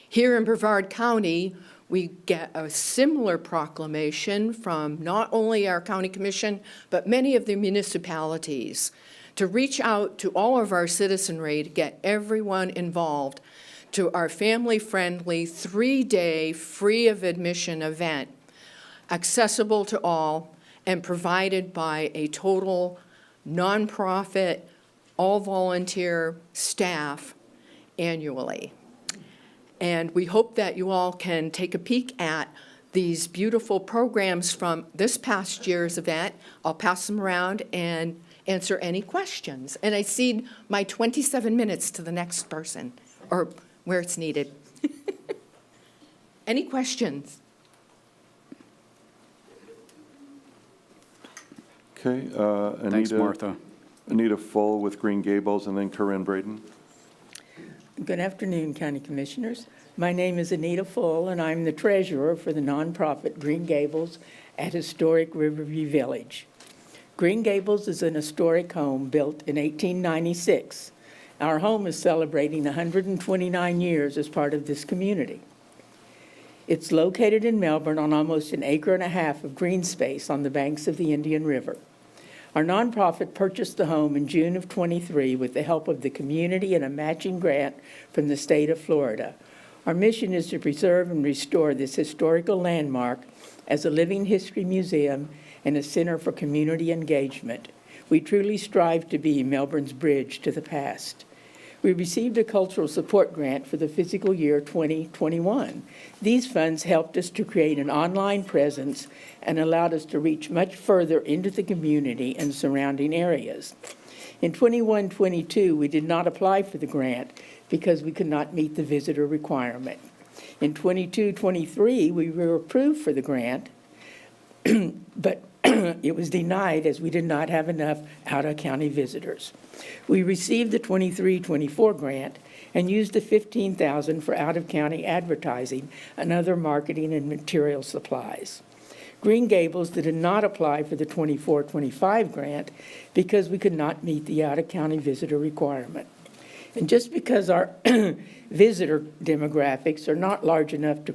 Here in Brevard County, we get a similar proclamation from not only our county commission, but many of the municipalities to reach out to all of our citizenry to get everyone involved to our family-friendly 3-day free of admission event, accessible to all and provided by a total nonprofit, all-volunteer staff annually. And we hope that you all can take a peek at these beautiful programs from this past year's event. I'll pass them around and answer any questions. And I cede my 27 minutes to the next person, or where it's needed. Any questions? Okay, Anita. Thanks, Martha. Anita Full with Green Gables, and then Corinne Braden. Good afternoon, County Commissioners. My name is Anita Full, and I'm the treasurer for the nonprofit Green Gables at historic Riverview Village. Green Gables is an historic home built in 1896. Our home is celebrating 129 years as part of this community. It's located in Melbourne on almost an acre and a half of green space on the banks of the Indian River. Our nonprofit purchased the home in June of '23 with the help of the community and a matching grant from the state of Florida. Our mission is to preserve and restore this historical landmark as a living history museum and a center for community engagement. We truly strive to be Melbourne's bridge to the past. We received a cultural support grant for the fiscal year 2021. These funds helped us to create an online presence and allowed us to reach much further into the community and surrounding areas. In 21-22, we did not apply for the grant because we could not meet the visitor requirement. In 22-23, we were approved for the grant, but it was denied as we did not have enough out-of-county visitors. We received the 23-24 grant and used the $15,000 for out-of-county advertising and other marketing and material supplies. Green Gables did not apply for the 24-25 grant because we could not meet the out-of-county visitor requirement. And just because our visitor demographics are not large enough to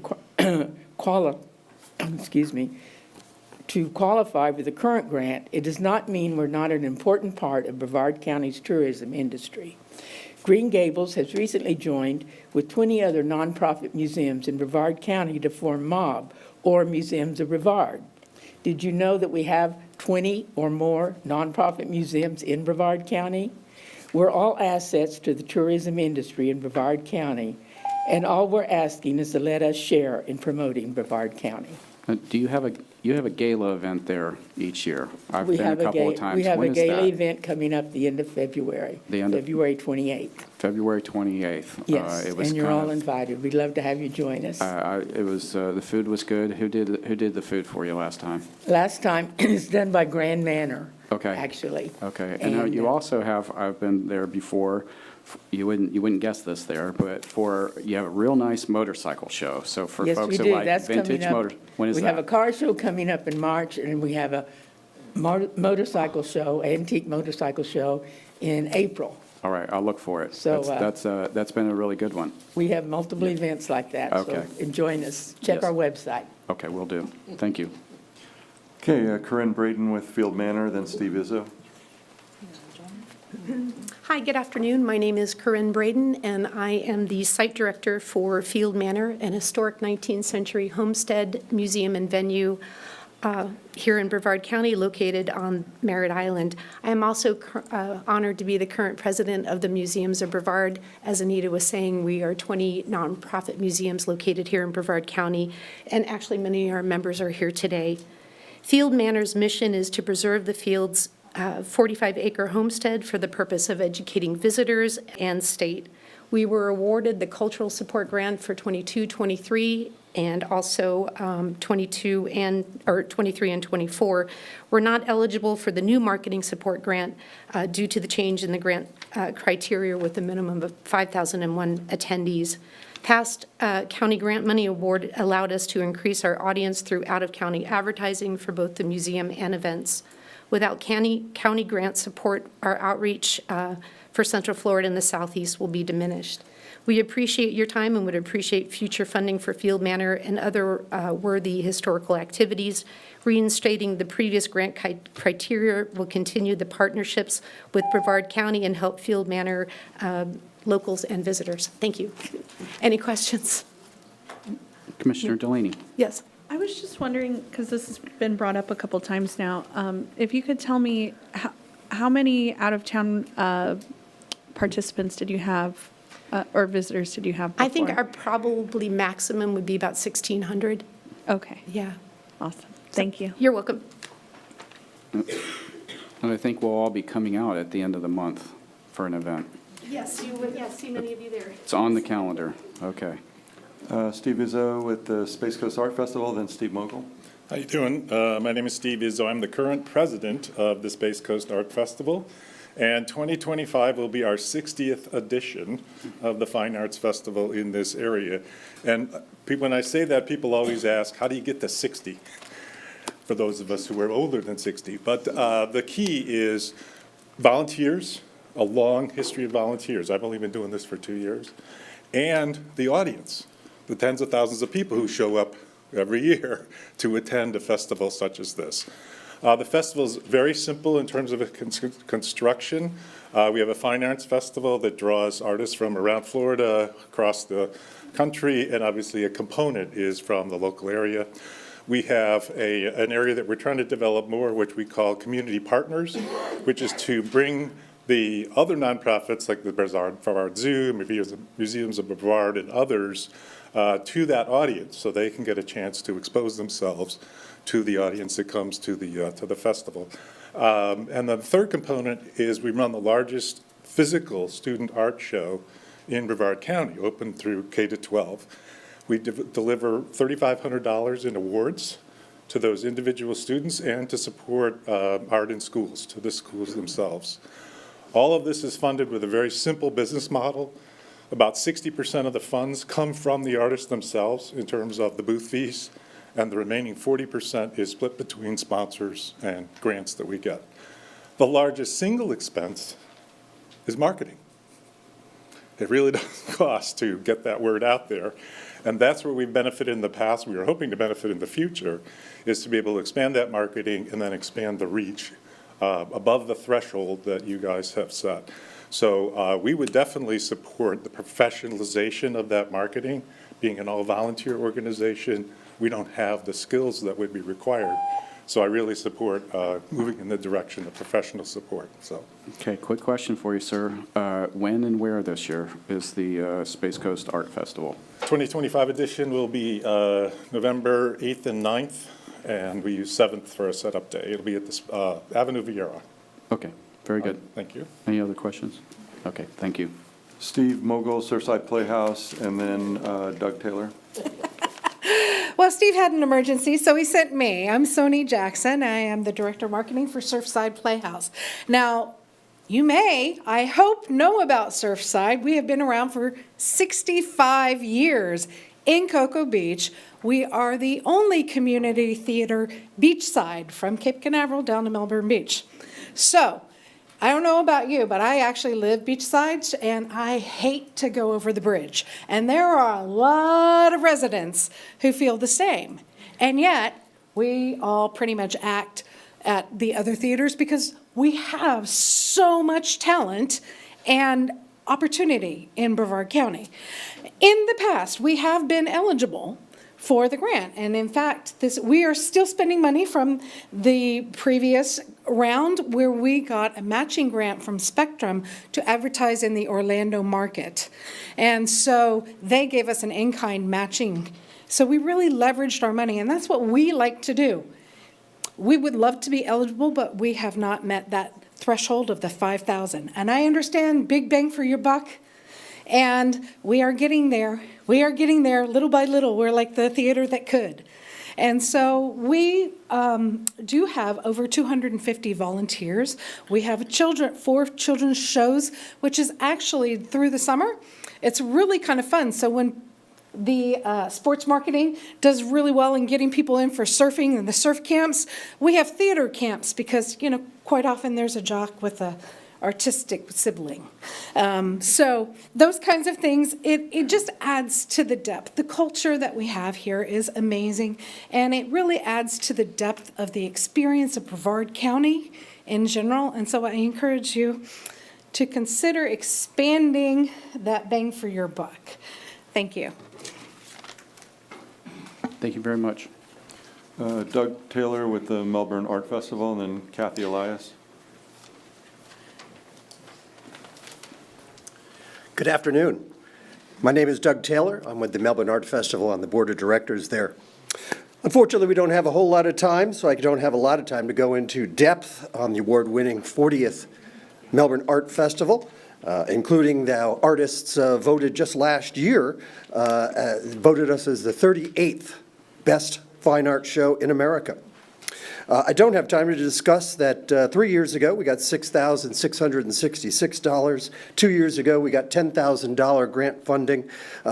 to qualify for the current grant, it does not mean we're not an important part of Brevard County's tourism industry. Green Gables has recently joined with 20 other nonprofit museums in Brevard County to form MOB, or Museums of Brevard. Did you know that we have 20 or more nonprofit museums in Brevard County? We're all assets to the tourism industry in Brevard County, and all we're asking is to let us share in promoting Brevard County. Do you have a gala event there each year? I've We been have a couple of times. We have When a is gala that? event coming up the end of February, February 28th. February 28th. Yes, It was and you're kind all of- invited. We'd love to have you join us. It was, the food was good. Who did the food for you last time? Last time, it's done by Grand Manor, Okay. actually. Okay, and now And, you also have, I've been there before, you wouldn't guess this there, but you have a real nice motorcycle show. So for Yes, folks we that do. like That's coming vintage up. motor, when is We have a that? car show coming up in March, and we have a motorcycle show, antique motorcycle show in April. All right, I'll look for it. So, That's been a really good one. We have multiple events like that, so Okay. join us. Check Yes. our website. Okay, will do. Thank you. Okay, Corinne Braden with Field Manor, then Steve Izzo. Hi, good afternoon. My name is Corinne Braden, and I am the site director for Field Manor, an historic 19th century homestead museum and venue here in Brevard County, located on Merritt Island. I am also honored to be the current president of the Museums of Brevard. As Anita was saying, we are 20 nonprofit museums located here in Brevard County, and actually many of our members are here today. Field Manor's mission is to preserve the field's 45-acre homestead for the purpose of educating visitors and state. We were awarded the cultural support grant for 22-23 and also 23 and 24. We're not eligible for the new marketing support grant due to the change in the grant criteria with a minimum of 5,001 attendees. Past county grant money award allowed us to increase our audience through out-of-county advertising for both the museum and events. Without county grant support, our outreach for Central Florida and the Southeast will be diminished. We appreciate your time and would appreciate future funding for Field Manor and other worthy historical activities. Reinstating the previous grant criteria will continue the partnerships with Brevard County and help Field Manor locals and visitors. Thank you. Any questions? Commissioner Delaney. Yes. I was just wondering, because this has been brought up a couple times now, if you could tell me how many out-of-town participants did you have, or visitors did you have before? I think our probably maximum would be about 1,600. Okay. Yeah. Awesome. Thank you. You're welcome. And I think we'll all be coming out at the end of the month for an event. Yes, you would, yeah, see many of you there. It's on the calendar. Okay. Steve Izzo with the Space Coast Art Festival, then Steve Mogul. How you doing? My name is Steve Izzo. I'm the current president of the Space Coast Art Festival, and 2025 will be our 60th edition of the Fine Arts Festival in this area. And when I say that, people always ask, how do you get to 60? For those of us who are older than 60. But the key is volunteers, a long history of volunteers. I've only been doing this for 2 years. And the audience. the tens of thousands of people who show up every year to attend a festival such as this. The festival is very simple in terms of its construction. We have a fine arts festival that draws artists from around Florida, across the country, and obviously a component is from the local area. We have an area that we're trying to develop more, which we call community partners, which is to bring the other nonprofits like the Brevard Zoo, Museums of Brevard, and others to that audience, so they can get a chance to expose themselves to the audience that comes to the festival. And the third component is we run the largest physical student art show in Brevard County, open through K to 12. We deliver $3,500 in awards to those individual students and to support art in schools, to the schools themselves. All of this is funded with a very simple business model. About 60% of the funds come from the artists themselves in terms of the booth fees, and the remaining 40% is split between sponsors and grants that we get. The largest single expense is marketing. It really doesn't cost to get that word out there. And that's where we've benefited in the past, we are hoping to benefit in the future, is to be able to expand that marketing and then expand the reach above the threshold that you guys have set. So we would definitely support the professionalization of that marketing. Being an all-volunteer organization, we don't have the skills that would be required. So I really support moving in the direction of professional support. So. Okay, quick question for you, sir. When and where this year is the Space Coast Art Festival? 2025 edition will be November 8th and 9th, and we use 7th for a setup day. It'll be at the Avenue Vieira. Okay, very good. Thank you. Any other questions? Okay, thank you. Steve Mogul, Surfside Playhouse, and then Doug Taylor. Well, Steve had an emergency, so he sent me. I'm Sony Jackson. I am the Director of Marketing for Surfside Playhouse. Now, you may, I hope, know about Surfside. We have been around for 65 years in Cocoa Beach. We are the only community theater beachside from Cape Canaveral down to Melbourne Beach. So, I don't know about you, but I actually live beachside, and I hate to go over the bridge. And there are a lot of residents who feel the same. And yet, we all pretty much act at the other theaters because we have so much talent and opportunity in Brevard County. In the past, we have been eligible for the grant. And in fact, we are still spending money from the previous round where we got a matching grant from Spectrum to advertise in the Orlando market. And so they gave us an in-kind matching. So we really leveraged our money, and that's what we like to do. We would love to be eligible, but we have not met that threshold of the $5,000. And I understand big bang for your buck. And we are getting there. We are getting there little by little. We're like the theater that could. And so we do have over 250 volunteers. We have 4 children's shows, which is actually through the summer. It's really kind of fun. So when the sports marketing does really well in getting people in for surfing and the surf camps, we have theater camps because, you know, quite often there's a jock with a artistic sibling. So those kinds of things, it just adds to the depth. The culture that we have here is amazing, and it really adds to the depth of the experience of Brevard County in general. And so I encourage you to consider expanding that bang for your buck. Thank you. Thank you very much. Doug Taylor with the Melbourne Art Festival, and then Kathy Elias. Good afternoon. My name is Doug Taylor. I'm with the Melbourne Art Festival on the board of directors there. Unfortunately, we don't have a whole lot of time, so I don't have a lot of time to go into depth on the award-winning 40th Melbourne Art Festival, including the artists voted just last year, voted us as the 38th best fine art show in America. I don't have time to discuss that 3 years ago, we got $6,666. 2 years ago, we got $10,000 grant funding,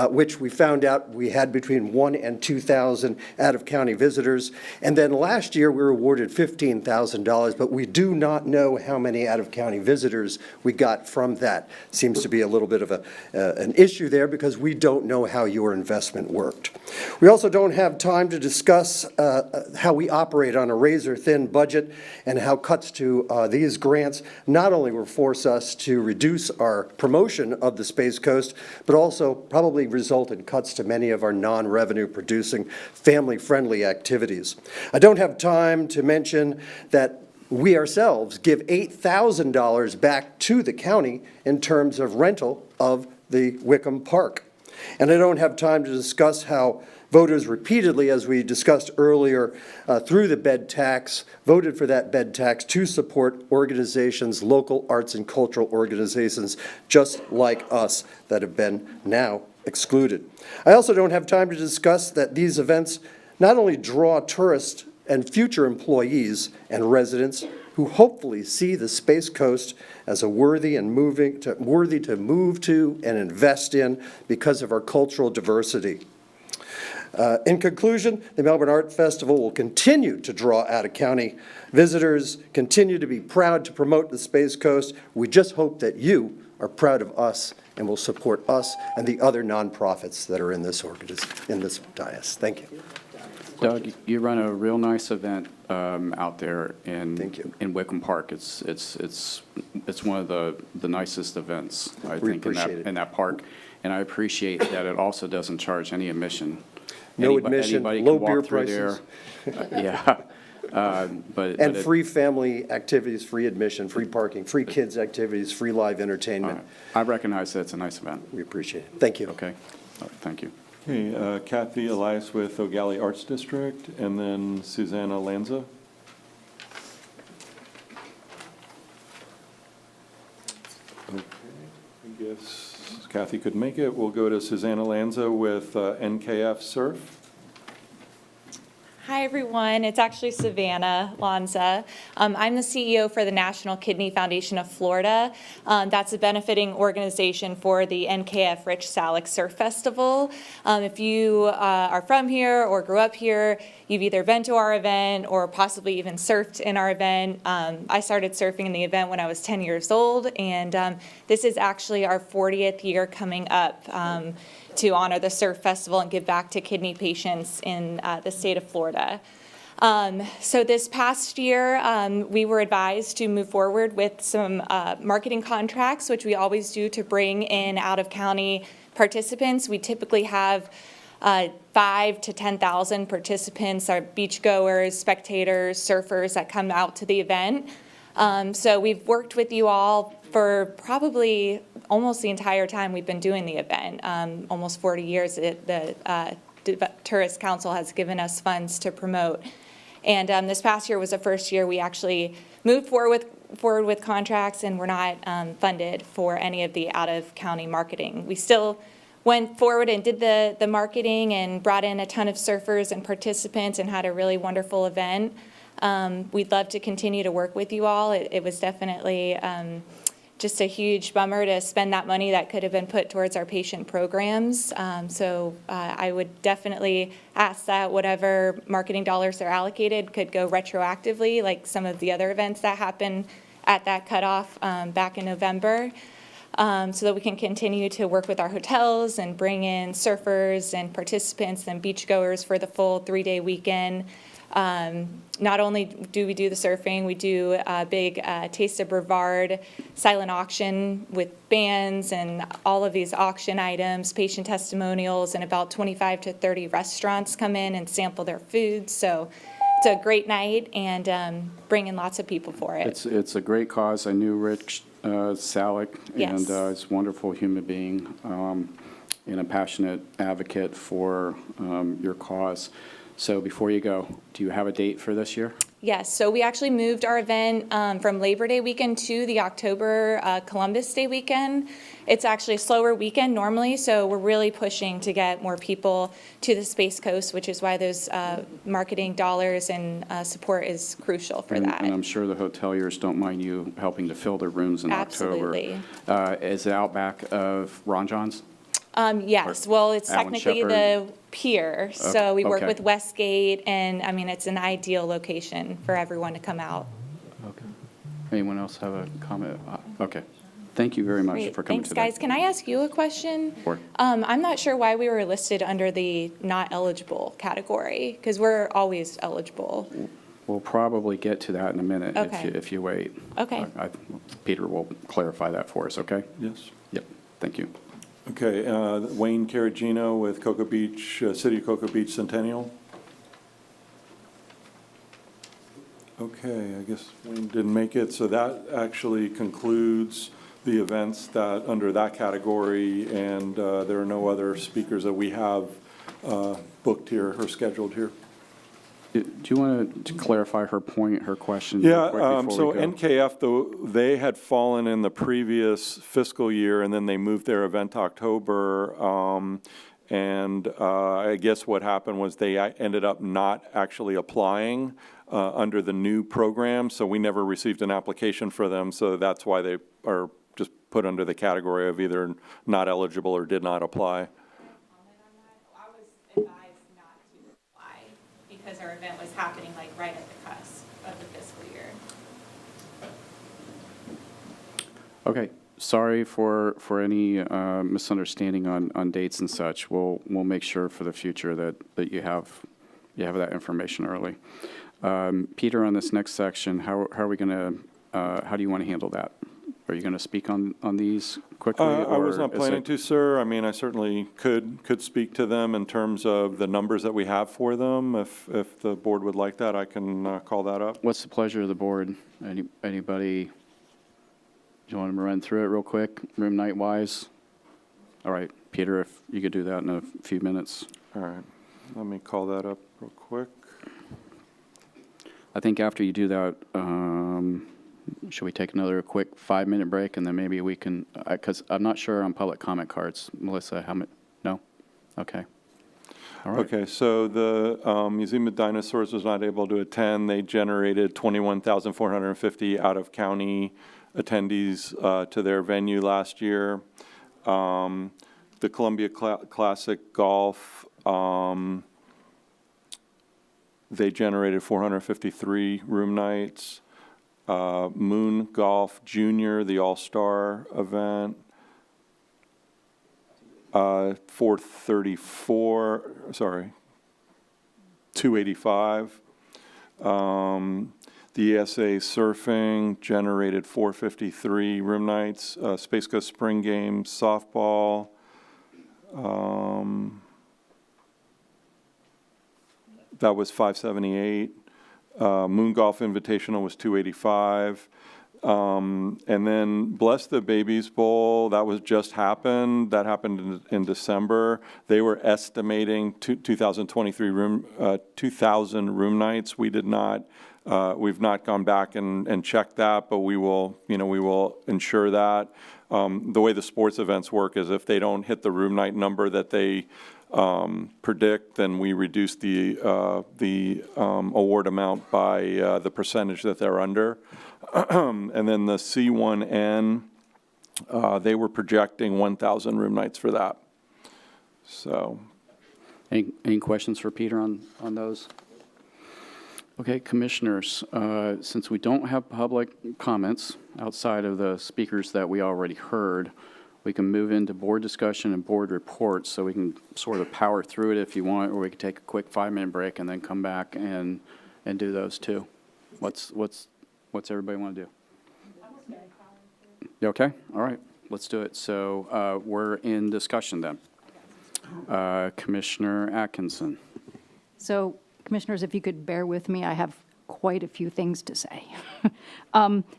which we found out we had between 1,000 and 2,000 out-of-county visitors. And then last year, we were awarded $15,000, but we do not know how many out-of-county visitors we got from that. Seems to be a little bit of an issue there because we don't know how your investment worked. We also don't have time to discuss how we operate on a razor-thin budget and how cuts to these grants not only will force us to reduce our promotion of the Space Coast, but also probably result in cuts to many of our non-revenue producing family-friendly activities. I don't have time to mention that we ourselves give $8,000 back to the county in terms of rental of the Wickham Park. And I don't have time to discuss how voters repeatedly, as we discussed earlier, through the bed tax, voted for that bed tax to support organizations, local arts and cultural organizations, just like us, that have been now excluded. I also don't have time to discuss that these events not only draw tourists and future employees and residents who hopefully see the Space Coast as a worthy to move to and invest in because of our cultural diversity. In conclusion, the Melbourne Art Festival will continue to draw out-of-county visitors, continue to be proud to promote the Space Coast. We just hope that you are proud of us and will support us and the other nonprofits that are in this dais. Thank you. Doug, you run a real nice event out there in Wickham Park. It's one of the nicest events, I think, in that park. And I appreciate that it also doesn't charge any admission. No admission, low beer prices. Yeah. And free family activities, free admission, free parking, free kids activities, free live entertainment. I recognize that it's a nice event. We appreciate it. Thank you. Okay. All right, thank you. Okay, Kathy Elias with O'Galley Arts District, and then Susanna Lanza. Okay, I guess Kathy could make it. We'll go to Susanna Lanza with NKF Surf. Hi, everyone. It's actually Savannah Lanza. I'm the CEO for the National Kidney Foundation of Florida. That's a benefiting organization for the NKF Rich Salick Surf Festival. If you are from here or grew up here, you've either been to our event or possibly even surfed in our event. I started surfing in the event when I was 10 years old, and this is actually our 40th year coming up to honor the Surf Festival and give back to kidney patients in the state of Florida. So this past year, we were advised to move forward with some marketing contracts, which we always do to bring in out-of-county participants. We typically have 5,000 to 10,000 participants, our beachgoers, spectators, surfers that come out to the event. So we've worked with you all for probably almost the entire time we've been doing the event, almost 40 years. The Tourist Council has given us funds to promote. And this past year was the first year we actually moved forward with contracts and were not funded for any of the out-of-county marketing. We still went forward and did the marketing and brought in a ton of surfers and participants and had a really wonderful event. We'd love to continue to work with you all. It was definitely just a huge bummer to spend that money that could have been put towards our patient programs. So I would definitely ask that whatever marketing dollars are allocated could go retroactively, like some of the other events that happened at that cutoff back in November, so that we can continue to work with our hotels and bring in surfers and participants and beachgoers for the full 3-day weekend. Not only do we do the surfing, we do a big Taste of Brevard silent auction with bands and all of these auction items, patient testimonials, and about 25 to 30 restaurants come in and sample their food. So it's a great night and bring in lots of people for it. It's a great cause. I knew Rich Salick, Yes. and he's a wonderful human being and a passionate advocate for your cause. So before you go, do you have a date for this year? Yes, so we actually moved our event from Labor Day weekend to the October Columbus Day weekend. It's actually a slower weekend normally, so we're really pushing to get more people to the Space Coast, which is why those marketing dollars and support is crucial for that. And I'm sure the hoteliers don't mind you helping to fill their rooms in Absolutely. October. Is it out back of Ron John's? Yes, well, it's Alan technically Shepard? the pier, so we work okay. with Westgate, and I mean, it's an ideal location for everyone to come out. Okay. Anyone else have a comment? Okay. Thank you very much Great, for coming thanks, today. guys. Can I ask you a question? Sure. I'm not sure why we were listed under the not eligible category, because we're always eligible. We'll probably get to that in a minute Okay. if you wait. Okay. Peter will clarify that for us, okay? Yes. Yep, thank you. Okay, Wayne Caragino with Cocoa Beach, City of Cocoa Beach Centennial. Okay, I guess Wayne didn't make it, so that actually concludes the events that, under that category, and there are no other speakers that we have booked here or scheduled here. Do you want to clarify her point, her question? Yeah, real quick before so we go? NKF, though, they had fallen in the previous fiscal year, and then they moved their event to October. I guess what happened was they ended up not actually applying under the new program, so we never received an application for them, so that's why they are just put under the category of either not eligible or did not apply. Because our event was happening like right at the cusp of the fiscal year. Okay, sorry for any misunderstanding on dates and such. We'll make sure for the future that you have that information early. Peter, on this next section, how are we going to, how do you want to handle that? Are you going to speak on these quickly? I was or not is planning it- to, sir. I mean, I certainly could speak to them in terms of the numbers that we have for them. If the board would like that, I can call that up. What's the pleasure of the board? Anybody, do you want to run through it real quick, room night wise? All right, Peter, if you could do that in a few minutes. All right, let me call that up real quick. I think after you do that, should we take another quick 5-minute break, and then maybe we can, because I'm not sure on public comment cards. Melissa, how many? No? Okay. All right. Okay, so the Museum of Dinosaurs was not able to attend. They generated 21,450 out-of-county attendees to their venue last year. The Columbia Classic Golf, they generated 453 room nights. Moon Golf Junior, the All-Star event, 285. The ESA Surfing generated 453 room nights. Space Coast Spring Games Softball, that was 578. Moon Golf Invitational was 285. And then Bless the Babies Bowl, that was just happened. That happened in December. They were estimating 2,000 room nights. We did not, we've not gone back and checked that, but we will ensure that. The way the sports events work is if they don't hit the room night number that they predict, then we reduce the award amount by the percentage that they're under. And then the C1N, they were projecting 1,000 room nights for that. So, Any questions for Peter on those? Okay, commissioners, since we don't have public comments outside of the speakers that we already heard, we can move into board discussion and board reports, so we can sort of power through it if you want, or we can take a quick 5-minute break and then come back and do those too. What's everybody want to do? You okay? All right, let's do it. So we're in discussion then. Commissioner Atkinson. So, Commissioners, if you could bear with me, I have quite a few things to say.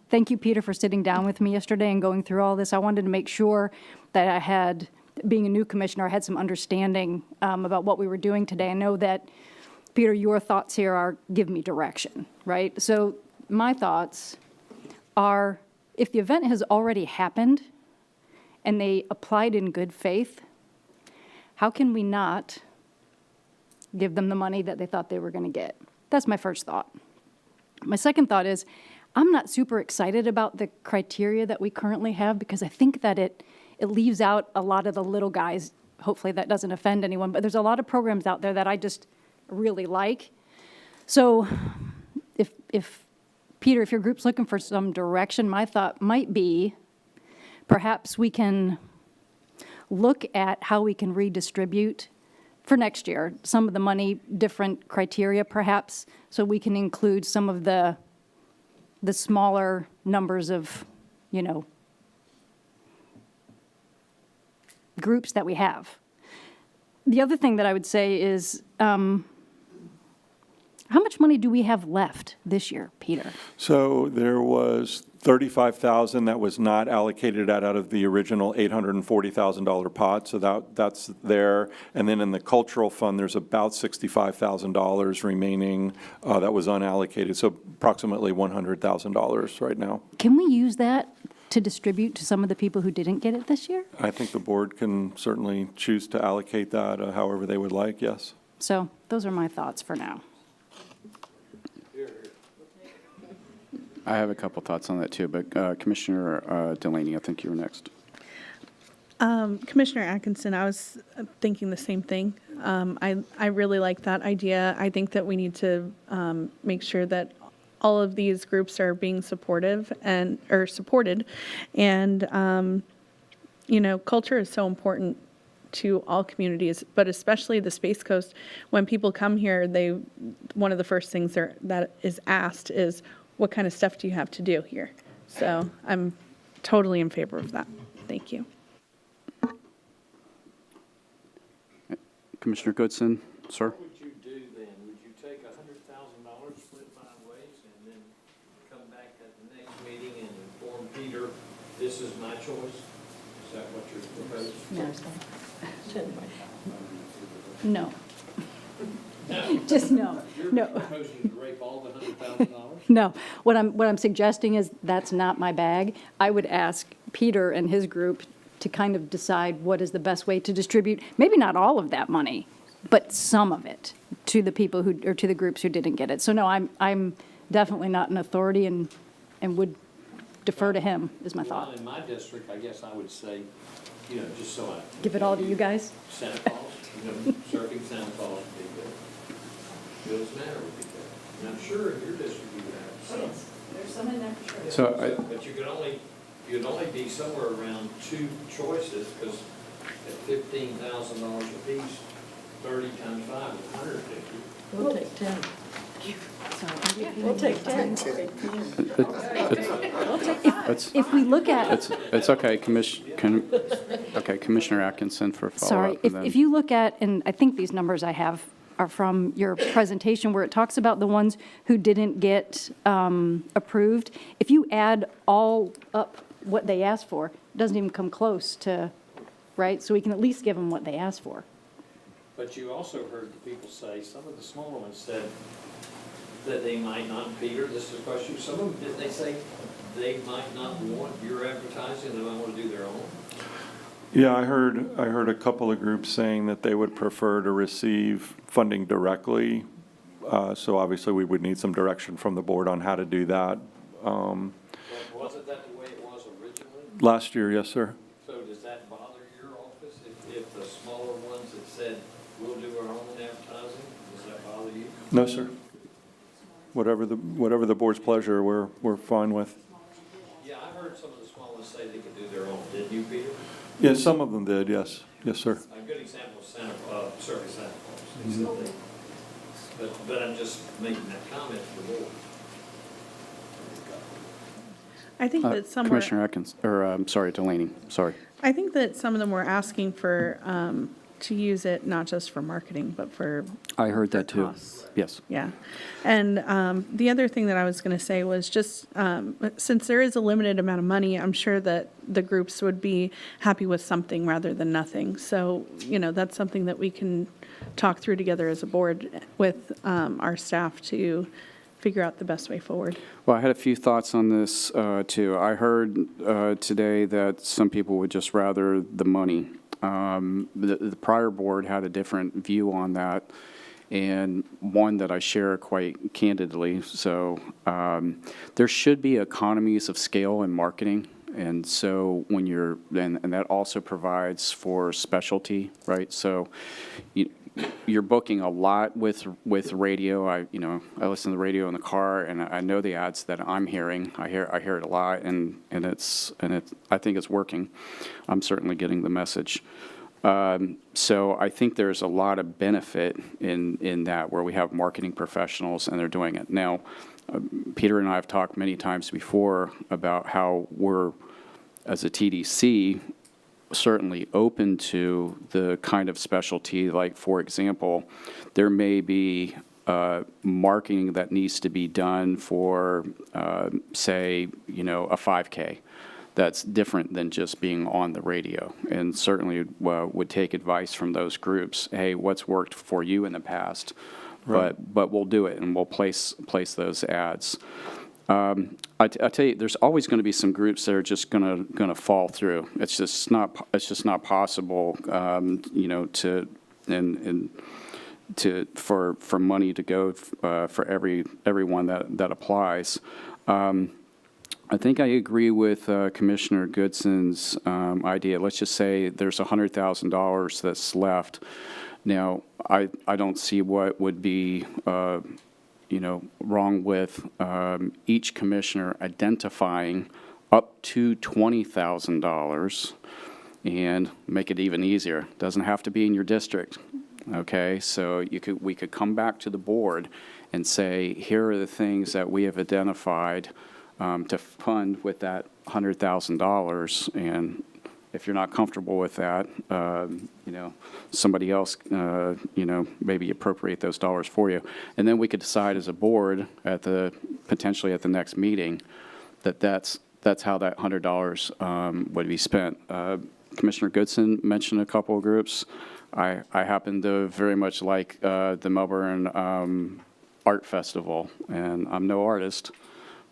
Thank you, Peter, for sitting down with me yesterday and going through all this. I wanted to make sure that I had, being a new commissioner, I had some understanding about what we were doing today. I know that Peter, your thoughts here are, give me direction, right? So my thoughts are, if the event has already happened and they applied in good faith, how can we not give them the money that they thought they were going to get? That's my first thought. My second thought is, I'm not super excited about the criteria that we currently have because I think that it leaves out a lot of the little guys. Hopefully that doesn't offend anyone, but there's a lot of programs out there that I just really like. So if Peter, if your group's looking for some direction, my thought might be perhaps we can look at how we can redistribute for next year some of the money, different criteria perhaps, so we can include some of the smaller numbers of, groups that we have. The other thing that I would say is, how much money do we have left this year, Peter? So there was $35,000 that was not allocated out of the original $840,000 pot, so that's there. And then in the cultural fund, there's about $65,000 remaining that was unallocated, so approximately $100,000 right now. Can we use that to distribute to some of the people who didn't get it this year? I think the board can certainly choose to allocate that however they would like, yes. So those are my thoughts for now. I have a couple thoughts on that too, but Commissioner Delaney, I think you were next. Commissioner Atkinson, I was thinking the same thing. I really like that idea. I think that we need to make sure that all of these groups are being supported. And culture is so important to all communities, but especially the Space Coast. When people come here, one of the first things that is asked is, what kind of stuff do you have to do here? So I'm totally in favor of that. Thank you. Commissioner Goodson, sir? What would you do then? Would you take $100,000, split 5 ways, and then come back at the next meeting and inform Peter, this is my choice? Is that what you're proposing? No. Just no. No. You're proposing to rape all the $100,000? No. What I'm suggesting is that's not my bag. I would ask Peter and his group to kind of decide what is the best way to distribute, maybe not all of that money, but some of it to the people or to the groups who didn't get it. So no, I'm definitely not an authority and would defer to him, is my thought. Well, in my district, I guess I would say, just so I... Give it all to you guys? Santa Claus, surfing Santa Claus would be good. Bill's Manor would be good. And I'm sure in your district you would have some. Yes, there's some in there for sure. So But you'd only be somewhere around 2 choices, because at $15,000 apiece, 30 times 5 is 150. We'll take 10. We'll take 10. If we look at... It's okay, Commissioner Atkinson for a follow-up. Sorry, if you look at, and I think these numbers I have are from your presentation where it talks about the ones who didn't get approved. If you add all up what they asked for, it doesn't even come close to, right? So we can at least give them what they asked for. But you also heard the people say, some of the smaller ones said that they might not, Peter, this is a question, some of them, did they say they might not want your advertising, they might want to do their own? Yeah, I heard a couple of groups saying that they would prefer to receive funding directly. So obviously, we would need some direction from the board on how to do that. Wasn't that the way it was originally? Last year, yes, sir. So does that bother your office if the smaller ones had said, we'll do our own advertising? Does that bother you? No, sir. Whatever the board's pleasure, we're fine with. Yeah, I heard some of the small ones say they could do their own. Did you, Peter? Yeah, some of them did, yes. Yes, sir. A good example is Surfing Santa Claus. They said they- But I'm just making that comment to the board. I think that some were, Commissioner Atkinson, or sorry, Delaney, sorry. I think that some of them were asking for to use it not just for marketing, but for I heard that too. costs. Yes. Yeah. And the other thing that I was going to say was just, since there is a limited amount of money, I'm sure that the groups would be happy with something rather than nothing. So, that's something that we can talk through together as a board with our staff to figure out the best way forward. Well, I had a few thoughts on this, too. I heard today that some people would just rather the money. The prior board had a different view on that, and one that I share quite candidly. So there should be economies of scale in marketing. And so when you're, and that also provides for specialty, right? So you're booking a lot with radio. I listen to the radio in the car, and I know the ads that I'm hearing. I hear it a lot, and I think it's working. I'm certainly getting the message. So I think there's a lot of benefit in that, where we have marketing professionals and they're doing it. Now, Peter and I have talked many times before about how we're, as a TDC, certainly open to the kind of specialty, like, for example, there may be marketing that needs to be done for, say, a 5K. That's different than just being on the radio, and certainly would take advice from those groups. Hey, what's worked for you in the past? Right. But we'll do it, and we'll place those ads. I tell you, there's always going to be some groups that are just going to fall through. It's just not possible, for money to go for everyone that applies. I think I agree with Commissioner Goodson's idea. Let's just say there's $100,000 that's left. Now, I don't see what would be wrong with each commissioner identifying up to $20,000 and make it even easier. Doesn't have to be in your district. Okay, so we could come back to the board and say, here are the things that we have identified to fund with that $100,000, and if you're not comfortable with that, somebody else, maybe appropriate those dollars for you. And then we could decide as a board potentially at the next meeting that's how that $100 would be spent. Commissioner Goodson mentioned a couple of groups. I happen to very much like the Melbourne Art Festival, and I'm no artist,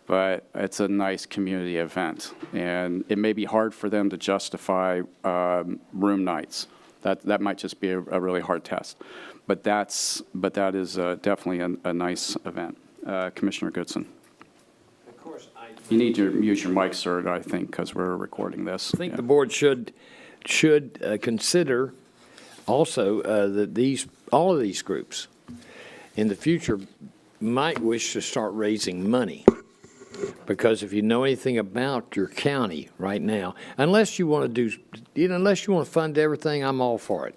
but it's a nice community event, and it may be hard for them to justify room nights. That might just be a really hard test, but that is definitely a nice event. Commissioner Goodson. Of course, you need to use your mic, sir, I think, because we're recording this. I think the board should consider also that all of these groups in the future might wish to start raising money. Because if you know anything about your county right now, unless you want to fund everything, I'm all for it.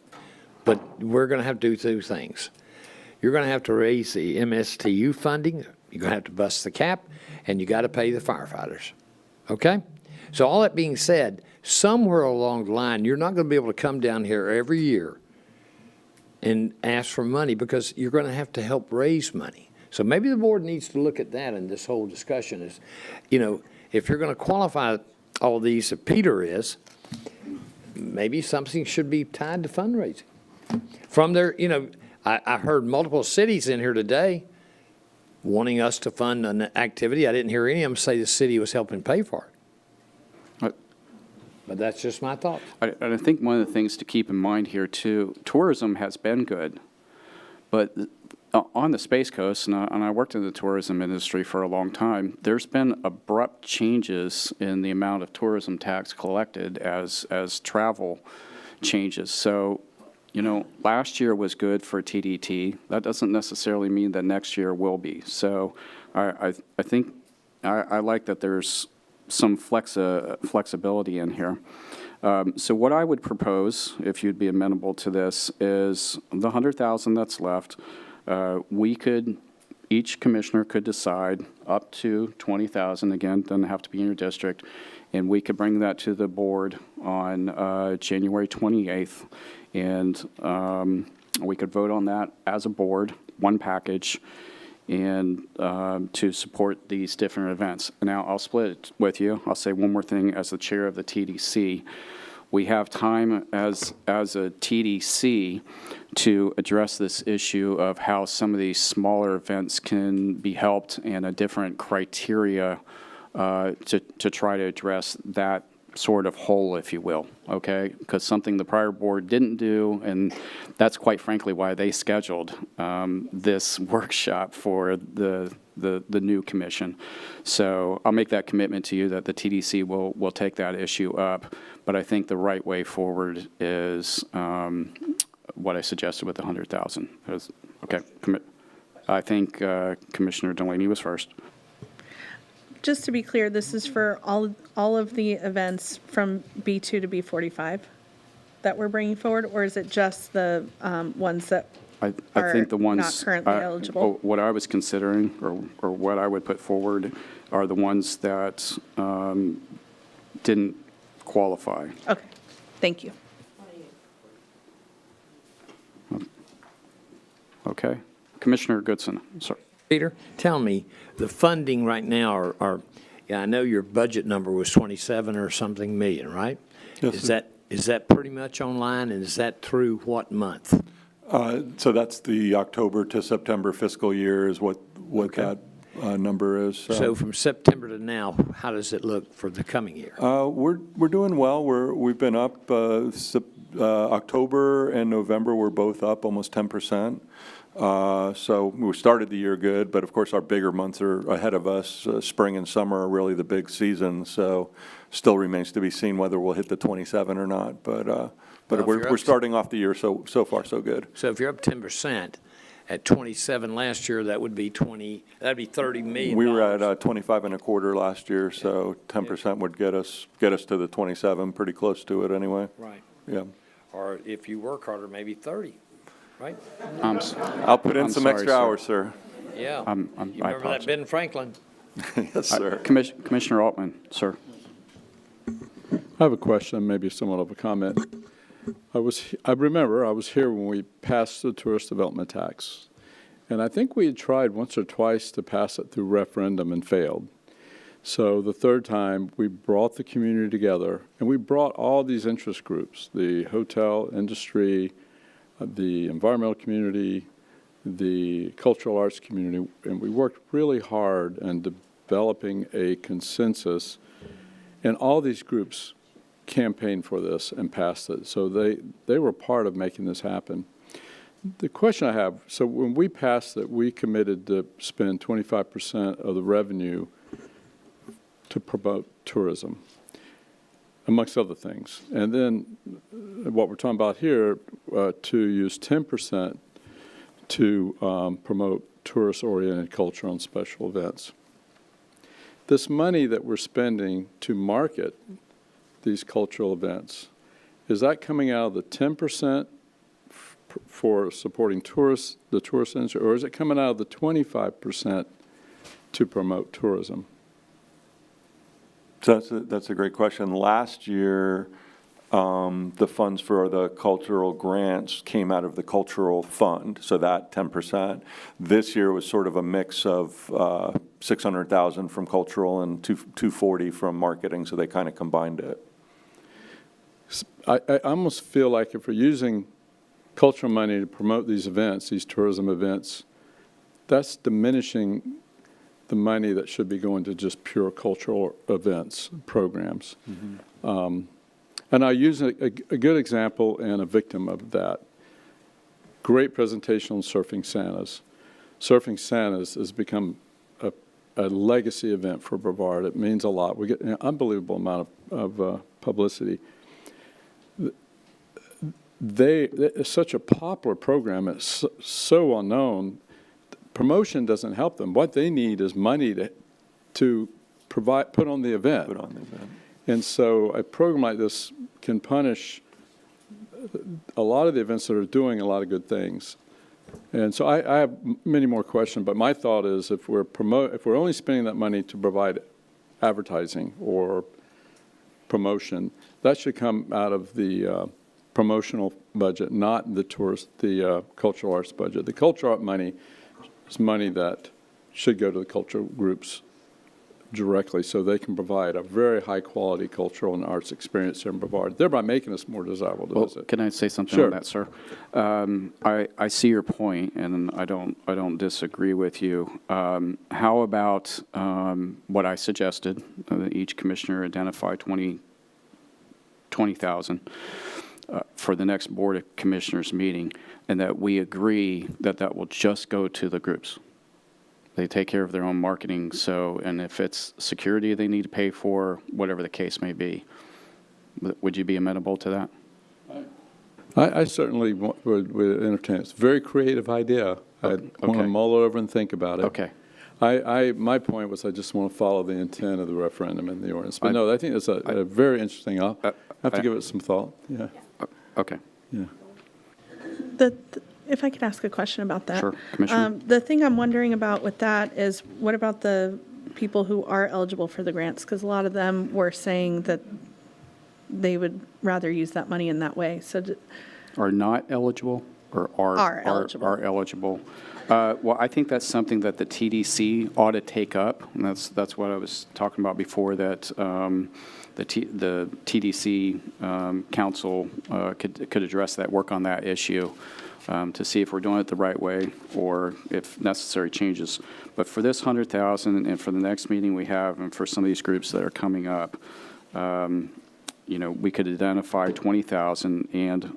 But we're going to have to do two things. You're going to have to raise the MSTU funding. You're going to have to bust the cap, and you got to pay the firefighters. Okay? So all that being said, somewhere along the line, you're not going to be able to come down here every year and ask for money, because you're going to have to help raise money. So maybe the board needs to look at that in this whole discussion is, if you're going to qualify all these that Peter is, maybe something should be tied to fundraising. From there, I heard multiple cities in here today wanting us to fund an activity. I didn't hear any of them say the city was helping pay for it. But that's just my thought. I think one of the things to keep in mind here, too, tourism has been good, but on the Space Coast, and I worked in the tourism industry for a long time, there's been abrupt changes in the amount of tourism tax collected as travel changes. So, last year was good for TDT. That doesn't necessarily mean that next year will be. So I think I like that there's some flexibility in here. So what I would propose, if you'd be amenable to this, is the $100,000 that's left. Each commissioner could decide up to $20,000, again, doesn't have to be in your district, and we could bring that to the board on January 28th, and we could vote on that as a board, one package, and to support these different events. Now, I'll split it with you. I'll say one more thing as the chair of the TDC. We have time as a TDC to address this issue of how some of these smaller events can be helped and a different criteria to try to address that sort of hole, if you will, okay? Because something the prior board didn't do, and that's quite frankly why they scheduled this workshop for the new commission. So I'll make that commitment to you that the TDC will take that issue up, but I think the right way forward is what I suggested with the 100,000. Okay, I think Commissioner Delaney was first. Just to be clear, this is for all of the events from B2 to B45 that we're bringing forward, or is it just the ones that I think the ones not currently eligible? What I was considering, or what I would put forward, are the ones that didn't qualify. Okay, thank you. Okay, Commissioner Goodson, sorry. Peter, tell me, the funding right now are yeah, I know your budget number was 27 or something million, right? Yes, Is that pretty much online, and is that through what month? So that's the October to September fiscal year is what Okay. that number is. So from September to now, how does it look for the coming year? We're doing well. We've been up, October and November, we're both up almost 10%. So we started the year good, but of course our bigger months are ahead of us. Spring and summer are really the big season, so still remains to be seen whether we'll hit the 27 or not. But we're starting off the year so far so good. So if you're up 10%, at 27 last year, that would be 30 million. We were at 25 and a quarter last year, so 10% would get us to the 27, pretty close to it anyway. Right. Yeah. Or if you work harder, maybe 30, right? I'll put in some extra hours, sir. Yeah. I You remember that apologize. Ben Franklin? Yes, sir. Commissioner Altman, sir. I have a question, maybe somewhat of a comment. I remember I was here when we passed the tourist development tax, and I think we had tried once or twice to pass it through referendum and failed. So the third time, we brought the community together, and we brought all these interest groups, the hotel industry, the environmental community, the cultural arts community, and we worked really hard on developing a consensus, and all these groups campaigned for this and passed it. So they were part of making this happen. The question I have, so when we passed it, we committed to spend 25% of the revenue to promote tourism, amongst other things. And then what we're talking about here, to use 10% to promote tourist-oriented culture and special events. This money that we're spending to market these cultural events, is that coming out of the 10% for supporting tourists, the tourist industry, or is it coming out of the 25% to promote tourism? So that's a great question. Last year, the funds for the cultural grants came out of the cultural fund, so that 10%. This year was sort of a mix of 600,000 from cultural and 240 from marketing, so they kind of combined it. I almost feel like if we're using cultural money to promote these events, these tourism events, that's diminishing the money that should be going to just pure cultural events, programs. Mm-hmm. And I use a good example and a victim of that. Great presentation on Surfing Santas. Surfing Santas has become a legacy event for Brevard. It means a lot. We get an unbelievable amount of publicity. It's such a popular program. It's so unknown. Promotion doesn't help them. What they need is money to put on the event. Put on the event. And so a program like this can punish a lot of the events that are doing a lot of good things. And so I have many more questions, but my thought is if we're only spending that money to provide advertising or promotion, that should come out of the promotional budget, not the cultural arts budget. The cultural art money is money that should go to the cultural groups directly, so they can provide a very high-quality cultural and arts experience here in Brevard, thereby making us more desirable to Well, visit. can I say something Sure. on that, sir? I see your point, and I don't disagree with you. How about what I suggested, that each commissioner identify 20,000 for the next Board of Commissioners meeting, and that we agree that that will just go to the groups. They take care of their own marketing, and if it's security they need to pay for, whatever the case may be. Would you be amenable to that? I certainly would entertain it. It's a very creative idea. I want to mull it over and think about it. Okay. My point was I just want to follow the intent of the referendum and the ordinance. But no, I think it's a very interesting. I'll have to give it some thought. Yeah. Okay. Yeah. If I could ask a question about that. Sure, Commissioner. The thing I'm wondering about with that is, what about the people who are eligible for the grants? Because a lot of them were saying that they would rather use that money in that way. So Are not eligible or Are eligible. Are eligible. Well, I think that's something that the TDC ought to take up, and that's what I was talking about before, that the TDC council could address that, work on that issue, to see if we're doing it the right way or if necessary changes. But for this 100,000 and for the next meeting we have, and for some of these groups that are coming up, we could identify 20,000, and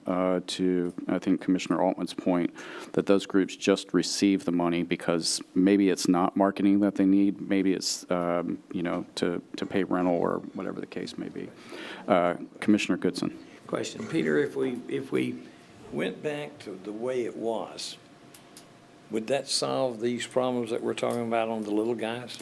to, I think, Commissioner Altman's point, that those groups just receive the money because maybe it's not marketing that they need, maybe it's, to pay rental or whatever the case may be. Commissioner Goodson. Question, Peter, if we went back to the way it was, would that solve these problems that we're talking about on the little guys?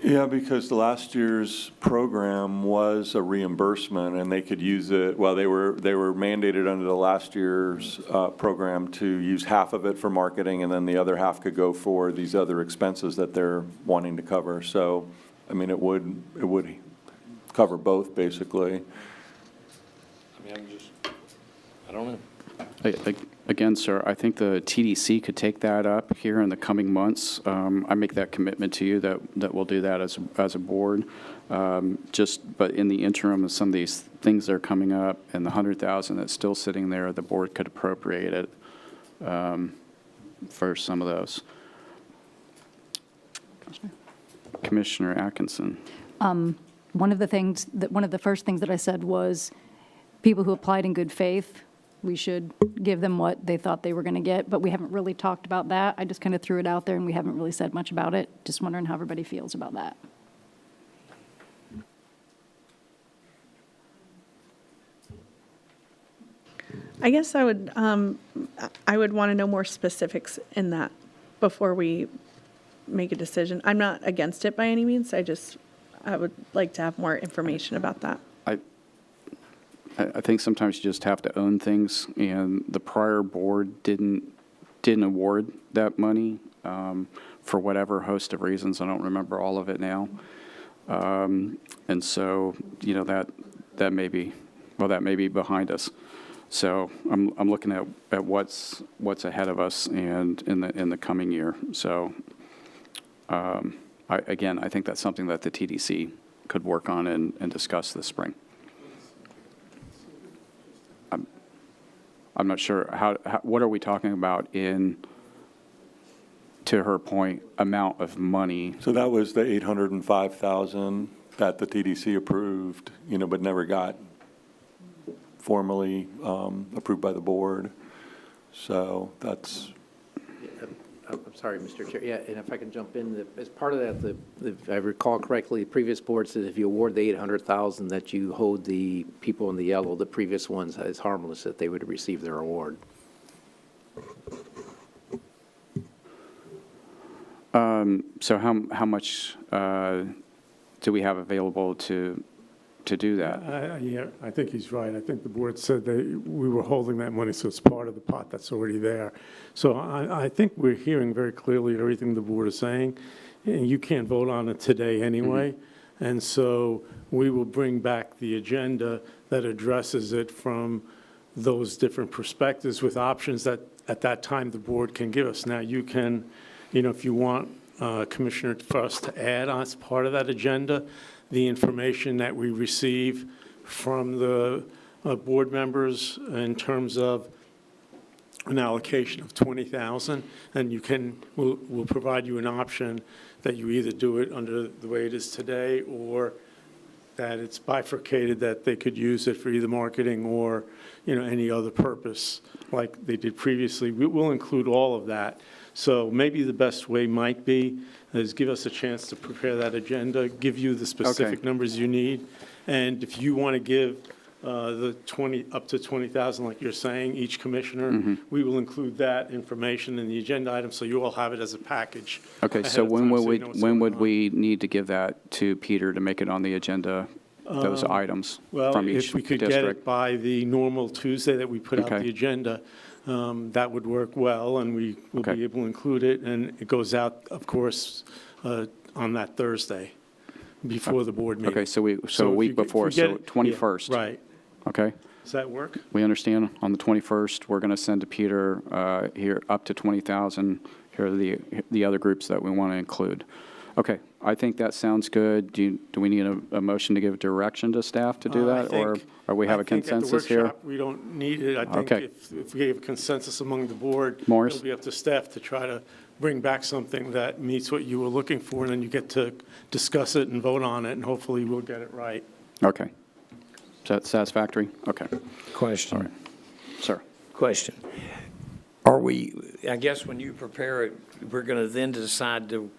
Yeah, because the last year's program was a reimbursement, and they could use it, well, they were mandated under the last year's program to use half of it for marketing, and then the other half could go for these other expenses that they're wanting to cover. So, I mean, it would cover both, basically. I mean, I don't know. Again, sir, I think the TDC could take that up here in the coming months. I make that commitment to you that we'll do that as a board. But in the interim of some of these things that are coming up and the 100,000 that's still sitting there, the board could appropriate it for some of those. Commissioner Atkinson. One of the first things that I said was people who applied in good faith, we should give them what they thought they were going to get, but we haven't really talked about that. I just kind of threw it out there, and we haven't really said much about it. Just wondering how everybody feels about that. I guess I would want to know more specifics in that before we make a decision. I'm not against it by any means. I would like to have more information about that. I think sometimes you just have to own things, and the prior board didn't award that money for whatever host of reasons. I don't remember all of it now. And so, that may be behind us. So I'm looking at what's ahead of us and in the coming year. So I think that's something that the TDC could work on and discuss this spring. I'm not sure what are we talking about to her point, amount of money? So that was the 805,000 that the TDC approved, but never got formally approved by the board. So that's. I'm sorry, Mr. Chair. Yeah, and if I can jump in, as part of that, if I recall correctly, the previous board said if you award the 800,000, that you hold the people in the yellow, the previous ones, as harmless, that they would receive their award. So how much do we have available to do that? Yeah, I think he's right. I think the board said that we were holding that money, so it's part of the pot that's already there. So I think we're hearing very clearly everything the board is saying, and you can't vote on it today anyway. And so we will bring back the agenda that addresses it from those different perspectives with options that at that time the board can give us. Now, you can, if you want, Commissioner, for us to add on as part of that agenda, the information that we receive from the board members in terms of an allocation of 20,000, and we'll provide you an option that you either do it under the way it is today, or that it's bifurcated, that they could use it for either marketing or, any other purpose like they did previously. We'll include all of that. So maybe the best way might be is give us a chance to prepare that agenda, give you the specific numbers you need, and if you want to give up to 20,000, like you're saying, each commissioner, we will include that information in the agenda item, so you all have it as a package. Okay, so when would we need to give that to Peter to make it on the agenda, those items from each district? Well, if we could get it by the normal Tuesday that we put out the agenda, that would work well, and we will be able to include it, and it goes out, of course, on that Thursday before the board meeting. Okay, so a week before, so 21st. Yeah, right. Okay. Does that work? We understand. On the 21st, we're going to send to Peter here up to 20,000. Here are the other groups that we want to include. Okay, I think that sounds good. Do we need a motion to give direction to staff to do that, or we have a consensus here? At the workshop, we don't need it. I think if we have a consensus among the board, Morris? it'll be up to staff to try to bring back something that meets what you were looking for, and then you get to discuss it and vote on it, and hopefully we'll get it right. Okay. Is that satisfactory? Okay. Question. All right. Sir. Question. I guess when you prepare it, we're going to then decide, do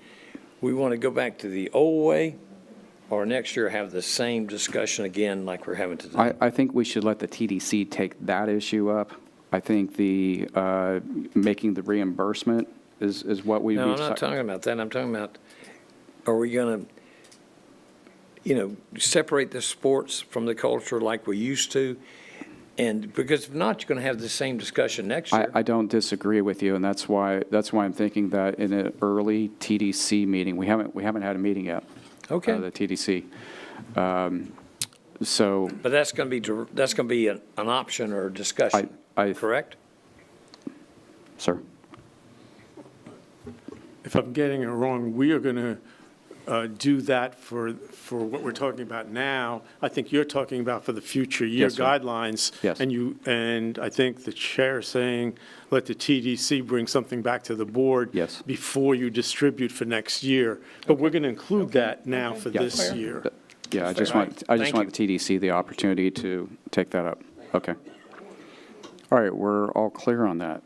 we want to go back to the old way, or next year have the same discussion again like we're having today? I think we should let the TDC take that issue up. I think the making the reimbursement is what we. No, I'm not talking about that. I'm talking about, are we going to, separate the sports from the culture like we used to? And because if not, you're going to have the same discussion next year. I don't disagree with you, and that's why I'm thinking that in an early TDC meeting, we haven't had a meeting yet. Okay. The TDC. So. But that's going to be an option or a discussion, correct? Sir. If I'm getting it wrong, we are going to do that for what we're talking about now. I think you're talking about for the future year guidelines. Yes. And I think the chair saying, let the TDC bring something back to the board before you distribute for next year. But we're going to include that now for this year. Yeah, I just want the TDC the opportunity to take that up. Okay. All right, we're all clear on that.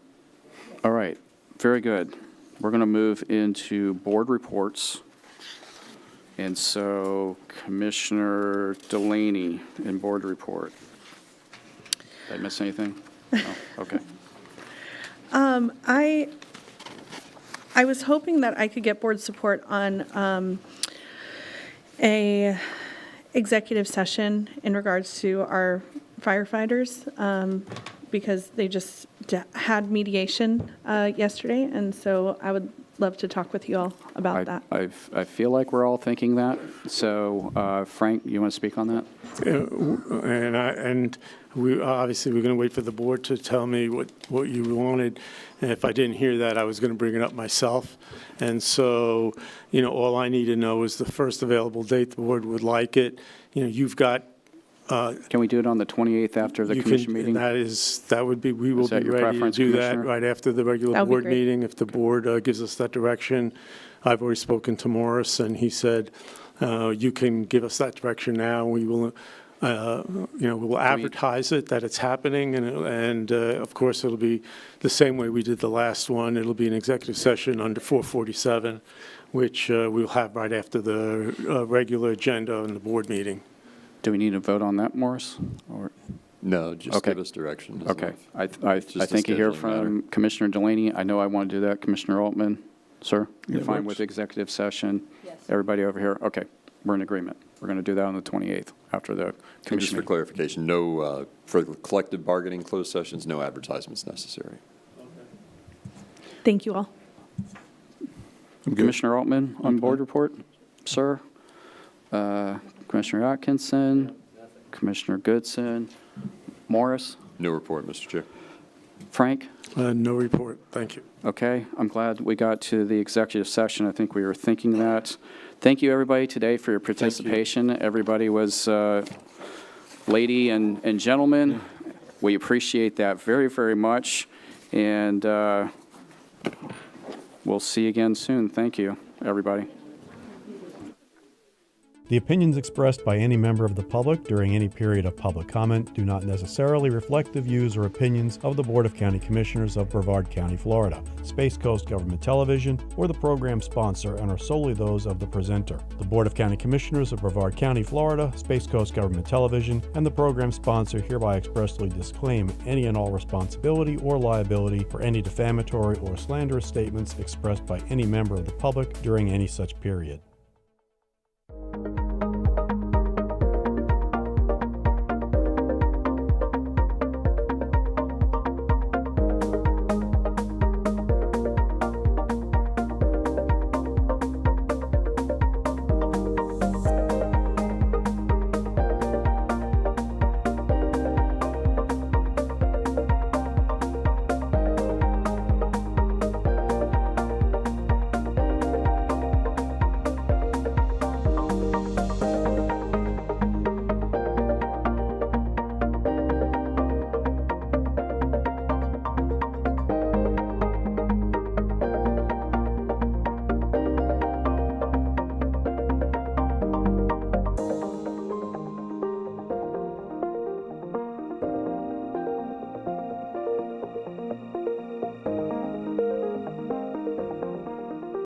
All right, very good. We're going to move into board reports. And so Commissioner Delaney in board report. Did I miss anything? No? Okay. I was hoping that I could get board support on a executive session in regards to our firefighters, because they just had mediation yesterday, and so I would love to talk with you all about that. I feel like we're all thinking that. So, Frank, you want to speak on that? And we obviously we're going to wait for the board to tell me what you wanted. And if I didn't hear that, I was going to bring it up myself. And so, all I need to know is the first available date the board would like it. You've got. Can we do it on the 28th after the commission meeting? That would be, we will be ready to do that right after the regular board meeting if the board gives us that direction. I've already spoken to Morris, and he said, you can give us that direction now. We will, we will advertise it, that it's happening, and of course, it'll be the same way we did the last one. It'll be an executive session under 447, which we'll have right after the regular agenda and the board meeting. Do we need to vote on that, Morris? Or? No, just give us direction. Okay. I think you hear from Commissioner Delaney. I know I want to do that. Commissioner Altman, sir, you're fine with executive session? Yes. Everybody over here? Okay, we're in agreement. We're going to do that on the 28th after the commission. Just for clarification, no, for collective bargaining closed sessions, no advertisements necessary. Thank you all. Commissioner Altman on board report, sir? Commissioner Atkinson, Commissioner Goodson, Morris, No report, Mr. Chair. Frank? No report. Thank you. Okay, I'm glad we got to the executive session. I think we were thinking that. Thank you, everybody, today for your participation. Everybody was lady and gentlemen. We appreciate that very, very much. And we'll see you again soon. Thank you, everybody. The opinions expressed by any member of the public during any period of public comment do not necessarily reflect the views or opinions of the Board of County Commissioners of Brevard County, Florida, Space Coast Government Television, or the program sponsor, and are solely those of the presenter. The Board of County Commissioners of Brevard County, Florida, Space Coast Government Television, and the program sponsor hereby expressly disclaim any and all responsibility or liability for any defamatory or slanderous statements expressed by any member of the public during any such period.